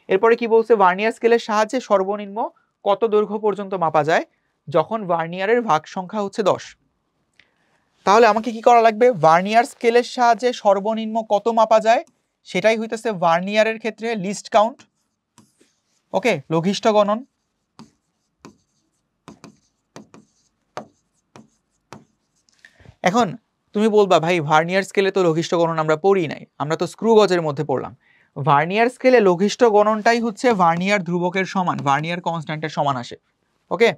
এরপরে কি বলছে? ভার্নিয়ার স্কেলের সাহায্যে সর্বনিম্ন কত দৈর্ঘ্য পর্যন্ত মাপা যায় যখন ভার্নিয়ারের ভাগ সংখ্যা হচ্ছে 10। তাহলে আমাকে কি করা লাগবে? ভার্নিয়ার স্কেলের সাহায্যে সর্বনিম্ন কত মাপা যায় সেটাই হইতেছে ভার্নিয়ারের ক্ষেত্রে লিস্ট কাউন্ট। ওকে, লঘিষ্ঠ গণন। এখন তুমি বলবা ভাই ভার্নিয়ার স্কেলে তো লঘিষ্ঠ গণন আমরা পড়ি নাই, আমরা তো স্ক্রু গজের মধ্যে পড়লাম। ভার্নিয়ার স্কেলে লঘিষ্ঠ গণনটাই হচ্ছে ভার্নিয়ার ধ্রুবকের সমান, ভার্নিয়ার কনস্ট্যান্টের সমান আসে। ওকে,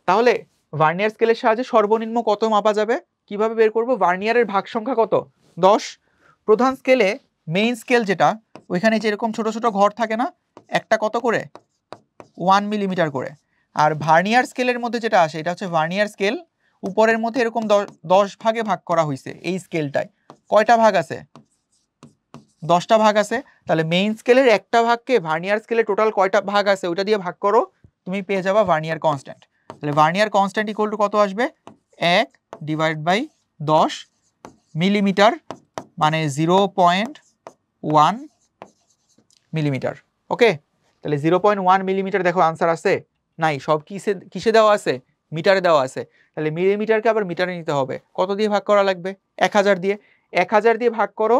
তাহলে ভার্নিয়ার স্কেলের সাহায্যে সর্বনিম্ন কত মাপা যাবে কিভাবে বের করব? ভার্নিয়ারের ভাগ সংখ্যা কত? 10। প্রধান স্কেলে মেইন স্কেল যেটা, ওইখানে যেরকম ছোট ছোট ঘর থাকে না, একটা কত করে? 1 মিলিমিটার করে। আর ভার্নিয়ার স্কেলের মধ্যে যেটা আসে এটা হচ্ছে ভার্নিয়ার স্কেল, উপরের মধ্যে এরকম 10 ভাগে ভাগ করা হয়েছে। এই স্কেলটায় কয়টা ভাগ আছে? 10টা ভাগ আছে। তাহলে মেইন স্কেলের একটা ভাগকে ভার্নিয়ার স্কেলে টোটাল কয়টা ভাগ আছে ওইটা দিয়ে ভাগ করো, তুমি পেয়ে যাবা ভার্নিয়ার কনস্ট্যান্ট। তাহলে ভার্নিয়ার কনস্ট্যান্ট ইকুয়াল টু কত আসবে? 1 ডিভাইড বাই 10 মিলিমিটার, মানে 0.1 মিলিমিটার। ওকে, তাহলে 0.1 মিলিমিটার। দেখো আনসার আছে নাই? সব কিসে দেওয়া আছে? মিটারে দেওয়া আছে। তাহলে মিলিমিটারকে আবার মিটারে নিতে হবে। কত দিয়ে ভাগ করা লাগবে? 1000 দিয়ে। 1000 দিয়ে ভাগ করো,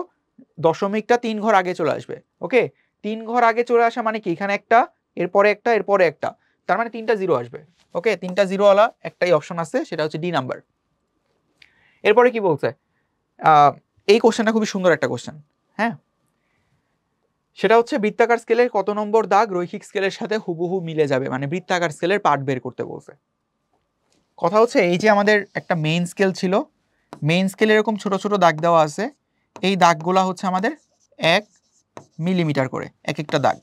দশমিকটা 3 ঘর আগে চলে আসবে। ওকে, 3 ঘর আগে চলে আসা মানে কি? এখানে একটা, এরপরে একটা, এরপরে একটা, তার মানে 3টা জিরো আসবে। ওকে, 3টা জিরোওয়ালা একটাই অপশন আছে, সেটা হচ্ছে ডি নাম্বার। এরপরে কি বলছে? এই কোশ্চেনটা খুবই সুন্দর একটা কোশ্চেন। হ্যাঁ, সেটা হচ্ছে বৃত্তাকার স্কেলের কত নম্বর দাগ রৈখিক স্কেলের সাথে হুবহু মিলে যাবে, মানে বৃত্তাকার স্কেলের পার্ট বের করতে বলছে। কথা হচ্ছে এই যে আমাদের একটা মেইন স্কেল ছিল, মেইন স্কেলে এরকম ছোট ছোট দাগ দেওয়া আছে, এই দাগগুলা হচ্ছে আমাদের 1 মিলিমিটার করে, এক একটা দাগ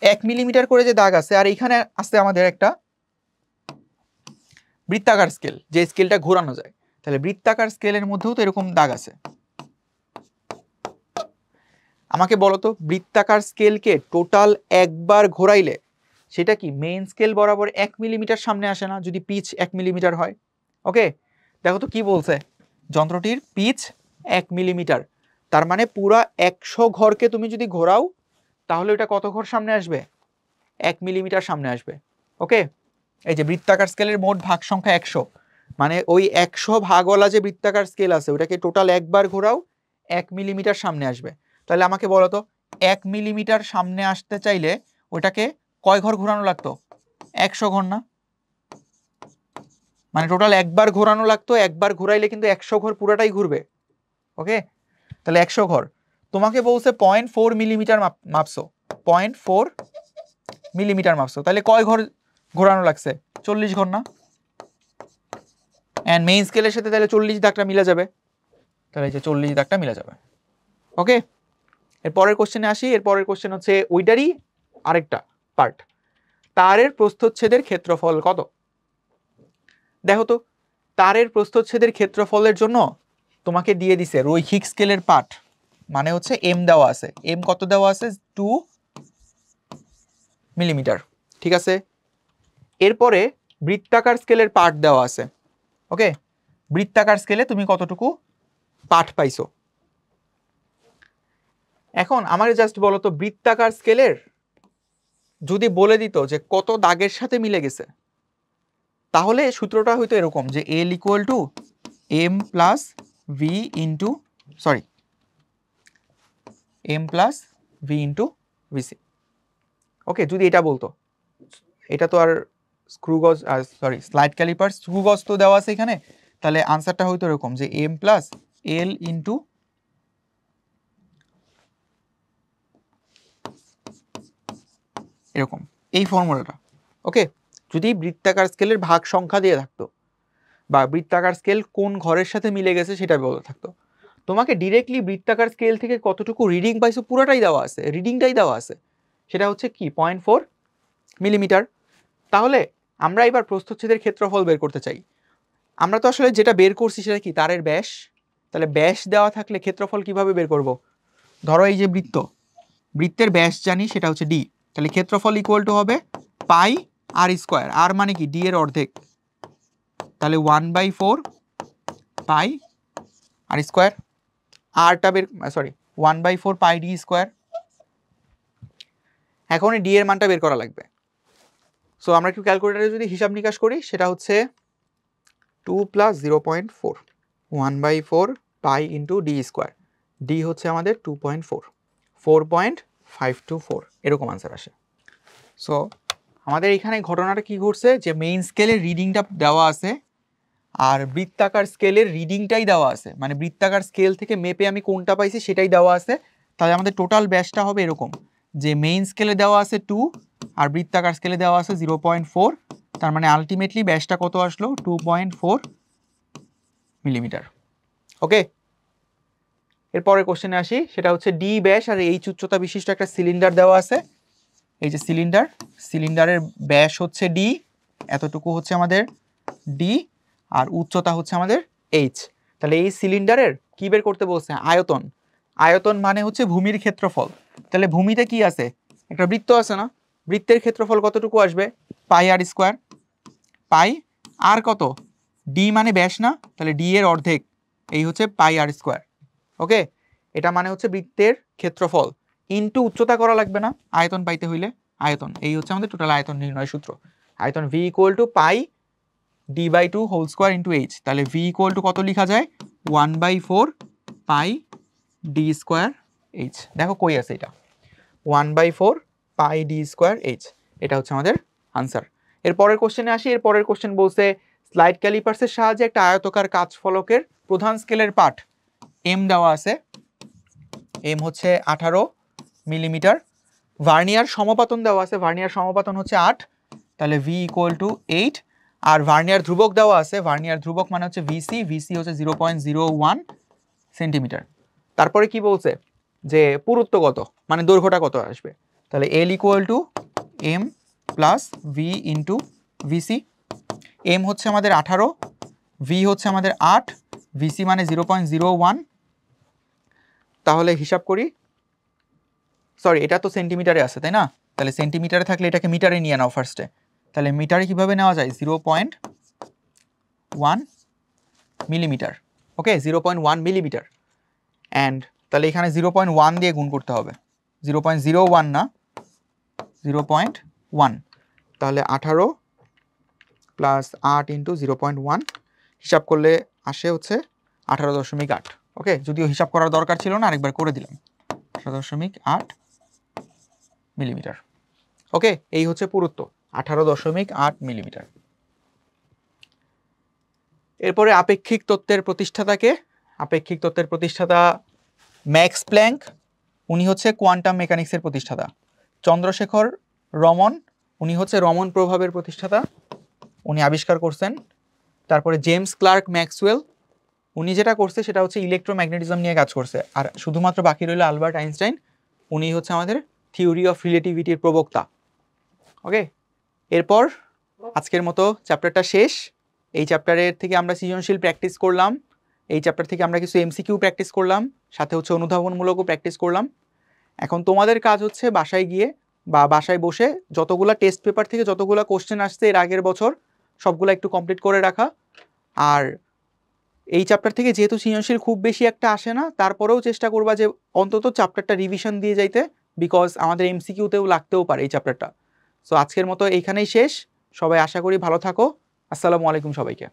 1 মিলিমিটার করে যে দাগ আছে। আর এইখানে আছে আমাদের একটা বৃত্তাকার স্কেল, যে স্কেলটা ঘোরানো যায়। তাহলে বৃত্তাকার স্কেলের মধ্যেও তো এরকম দাগ আছে। আমাকে বলো তো, বৃত্তাকার স্কেলকে টোটাল একবার ঘোরাইলে সেটা কি মেইন স্কেল বরাবর 1 মিলিমিটার সামনে আসে না, যদি পিচ 1 মিলিমিটার হয়? ওকে, দেখো তো কি বলছে, যন্ত্রটির পিচ 1 মিলিমিটার, তার মানে পুরা 100 ঘরকে তুমি যদি ঘোরাও তাহলে ওটা কত ঘর সামনে আসবে? 1 মিলিমিটার সামনে আসবে। ওকে, এই যে বৃত্তাকার স্কেলের মোট ভাগ সংখ্যা 100, মানে ওই 100 ভাগওয়ালা যে বৃত্তাকার স্কেল আছে ওটাকে টোটাল একবার ঘোরাও 1 মিলিমিটার সামনে আসবে। তাহলে আমাকে বলো তো, 1 মিলিমিটার সামনে আসতে চাইলে ওটাকে কয় ঘর ঘোরানো লাগতো? 100 ঘর না? মানে টোটাল একবার ঘোরানো লাগতো, একবার ঘোরাইলে কিন্তু 100 ঘর পুরাটাই ঘুরবে। ওকে, তাহলে 100 ঘর। তোমাকে বলছে 0.4 মিলিমিটার মাপছো, 0.4 মিলিমিটার মাপছো, তাহলে কয় ঘর ঘোরানো লাগছে? 40 ঘর না? এন্ড মেইন স্কেলের সাথে তাহলে 40 দাগটা মিলে যাবে, তাহলে এই যে 40 দাগটা মিলে যাবে। ওকে, এর পরের কোশ্চেনে আসি। এর পরের কোশ্চেন হচ্ছে ওইটারই আরেকটা পার্ট, তারের প্রস্থচ্ছেদের ক্ষেত্রফল কত? দেখো তো, তারের প্রস্থচ্ছেদের ক্ষেত্রফলের জন্য তোমাকে দিয়ে দিছে রৈখিক স্কেলের পার্ট, মানে হচ্ছে এম দেওয়া আছে। এম কত দেওয়া আছে? 2 মিলিমিটার, ঠিক আছে। এরপরে বৃত্তাকার স্কেলের পার্ট দেওয়া আছে। ওকে, বৃত্তাকার স্কেলে তুমি কতটুকু পার্ট পাইছো? এখন আমাকে জাস্ট বলো তো, বৃত্তাকার স্কেলের যদি বলে দিত যে কত দাগের সাথে মিলে গেছে, তাহলে সূত্রটা হয়তো এরকম যে L equal to M plus V into M plus V into VC. Okay, যদি এটা বলতো, এটা তো আর স্ক্রুগজ স্লাইড ক্যালিপার স্ক্রুগজ তো দেওয়া আছে এখানে, তাহলে আনসারটা হয়তো এরকম যে এম প্লাস এল ইন্টু এরকম, এই ফর্মুলাটা। ওকে, যদি বৃত্তাকার স্কেলের ভাগ সংখ্যা দিয়ে থাকতো বা বৃত্তাকার স্কেল কোন ঘরের সাথে মিলে গেছে সেটা বলে থাকতো, তোমাকে ডিরেক্টলি বৃত্তাকার স্কেল থেকে কতটুকু রিডিং পাইছো পুরোটাই দেওয়া আছে, রিডিংটাই দেওয়া আছে, সেটা হচ্ছে কি 0.4 মিলিমিটার। তাহলে আমরা এবার প্রস্থচ্ছেদের ক্ষেত্রফল বের করতে চাই। আমরা তো আসলে যেটা বের করছি সেটা কি তারের ব্যাস, তাহলে ব্যাস দেওয়া থাকলে ক্ষেত্রফল কিভাবে বের করব? ধরো এই যে বৃত্তের ব্যাস জানি সেটা হচ্ছে ডি, তাহলে ক্ষেত্রফল ইকুয়াল টু হবে পাই আর স্কোয়ার, আর মানে কি ডি এর অর্ধেক, তাহলে 1/4 পাই আর স্কোয়ার, আরটা বের 1/4 পাই ডি স্কোয়ার। এখন ডি এর মানটা বের করা লাগবে। সো আমরা একটু ক্যালকুলেটারে যদি হিসাব নিকাশ করি, সেটা হচ্ছে 2 plus 0.4 1/4 pi into D square, D হচ্ছে আমাদের 2.4 4.524 এরকম আনসার আসে। সো আমাদের এখানে ঘটনাটা কি ঘটছে যে মেইন স্কেলের রিডিংটা দেওয়া আছে আর বৃত্তাকার স্কেলের রিডিংটাই দেওয়া আছে, মানে বৃত্তাকার স্কেল থেকে মেপে আমি কোনটা পাইছি সেটাই দেওয়া আছে। তাহলে আমাদের টোটাল ব্যাসটা হবে এরকম যে মেইন স্কেলে দেওয়া আছে 2 আর বৃত্তাকার স্কেলে দেওয়া আছে 0.4, তার মানে আলটিমেটলি ব্যাসটা কত আসলো? 2.4 মিলিমিটার। ওকে, এরপরের কোশ্চেনে আসি, সেটা হচ্ছে ডি ব্যাস আর এইচ উচ্চতা বিশিষ্ট একটা সিলিন্ডার দেওয়া আছে। এই যে সিলিন্ডারের ব্যাস হচ্ছে ডি, এতটুকু হচ্ছে আমাদের ডি, আর উচ্চতা হচ্ছে আমাদের এইচ। তাহলে এই সিলিন্ডারের কি বের করতে বলছে? আয়তন। আয়তন মানে হচ্ছে ভূমির ক্ষেত্রফল। তাহলে ভূমিতে কি আছে? একটা বৃত্ত আছে না? বৃত্তের ক্ষেত্রফল কতটুকু আসবে? পাই আর স্কোয়ার, পাই আর কত? ডি মানে ব্যাস না, তাহলে ডি এর অর্ধেক, এই হচ্ছে পাই আর স্কোয়ার। ওকে, এটা মানে হচ্ছে বৃত্তের ক্ষেত্রফল ইনটু উচ্চতা করা লাগবে না আয়তন পাইতে হইলে? আয়তন, এই হচ্ছে আমাদের টোটাল আয়তন নির্ণয় সূত্র। আয়তন v equal to pi d/2 whole square into h. তাহলে ভি ইকুয়াল টু কত লিখা যায়? 1/4 পাই ডি স্কোয়ার এইচ। দেখো কই আছে এটা, 1/4 পাই ডি স্কোয়ার এইচ, এটা হচ্ছে আমাদের আনসার। এর পরের কোশ্চেনে আসি। এর পরের কোশ্চেন বলছে স্লাইড ক্যালিপার্সের সাহায্যে একটা আয়তাকার কাচ ফলকের প্রধান স্কেলের পাঠ এম দেওয়া আছে, এম হচ্ছে 18 মিলিমিটার। ভার্নিয়ার সমপাতন দেওয়া আছে, ভার্নিয়ার সমপাতন হচ্ছে 8, তাহলে ভি ইকুয়াল টু 8। আর ভার্নিয়ার ধ্রুবক দেওয়া আছে, ভার্নিয়ার ধ্রুবক মানে হচ্ছে ভিসি, ভিসি হচ্ছে 0.01 সেন্টিমিটার। তারপরে কি বলছে যে পুরুত্ব কত, মানে দৈর্ঘ্যটা কত আসবে, তাহলে L equal to M plus V into VC. M হচ্ছে আমাদের 18, ভি হচ্ছে আমাদের 8, ভিসি মানে 0.01। তাহলে হিসাব করি, সরি এটা তো সেন্টিমিটারে আছে তাই না, তাহলে সেন্টিমিটারে থাকলে এটাকে মিটারে নিয়ে নাও ফার্স্টে। তাহলে মিটারে কিভাবে নেওয়া যায়, 0.1 মিলিমিটার। Okay, 0.1 millimetre. অ্যান্ড তাহলে এখানে 0.1 দিয়ে গুণ করতে হবে, 0.01 না, 0.1। তাহলে 18 প্লাস 8 ইন্টু 0.1 হিসাব করলে আসে হচ্ছে 18.8। ওকে, যদিও হিসাব করার দরকার ছিল না, আরেকবার করে দিলাম, 18.8 মিলিমিটার। ওকে, এই হচ্ছে পুরুত্ব 18.8 মিলিমিটার। এরপরে আপেক্ষিক তত্ত্বের প্রতিষ্ঠাতাকে, আপেক্ষিক তত্ত্বের প্রতিষ্ঠাতা ম্যাক্স প্ল্যাঙ্ক, উনি হচ্ছে কোয়ান্টাম মেকানিক্সের প্রতিষ্ঠাতা। চন্দ্রশেখর রমন, উনি হচ্ছে রমন প্রভাবের প্রতিষ্ঠাতা, উনি আবিষ্কার করছেন। তারপরে জেমস ক্লার্ক ম্যাক্সওয়েল, উনি যেটা করছে সেটা হচ্ছে ইলেকট্রোম্যাগনেটিজম নিয়ে কাজ করছে। আর শুধুমাত্র বাকি রইল আলবার্ট আইনস্টাইন, উনি হচ্ছে আমাদের থিওরি অফ রিলেটিভিটির প্রবক্তা। ওকে, এরপর আজকের মতো চ্যাপ্টারটা শেষ। এই চ্যাপ্টারের থেকে আমরা সৃজনশীল প্র্যাকটিস করলাম, এই চ্যাপ্টার থেকে আমরা কিছু এমসিকিউ প্র্যাকটিস করলাম, সাথে হচ্ছে অনুধাবনমূলকও প্র্যাকটিস করলাম। এখন তোমাদের কাজ হচ্ছে বাসায় গিয়ে বা বাসায় বসে যতগুলা টেস্ট পেপার থেকে যতগুলা কোশ্চেন আসছে এর আগের বছর সবগুলা একটু কমপ্লিট করে রাখা। আর এই চ্যাপ্টার থেকে যেহেতু সৃজনশীল খুব বেশি একটা আসে না, তারপরেও চেষ্টা করবা যে অন্তত চ্যাপ্টারটা রিভিশন দিয়ে যাইতে, বিকজ আমাদের এমসিকিউতেও লাগতেও পারে এই চ্যাপ্টারটা। সো আজকের মতো এইখানেই শেষ। সবাই আশা করি ভালো থাকো। আসসালামু আলাইকুম সবাইকে।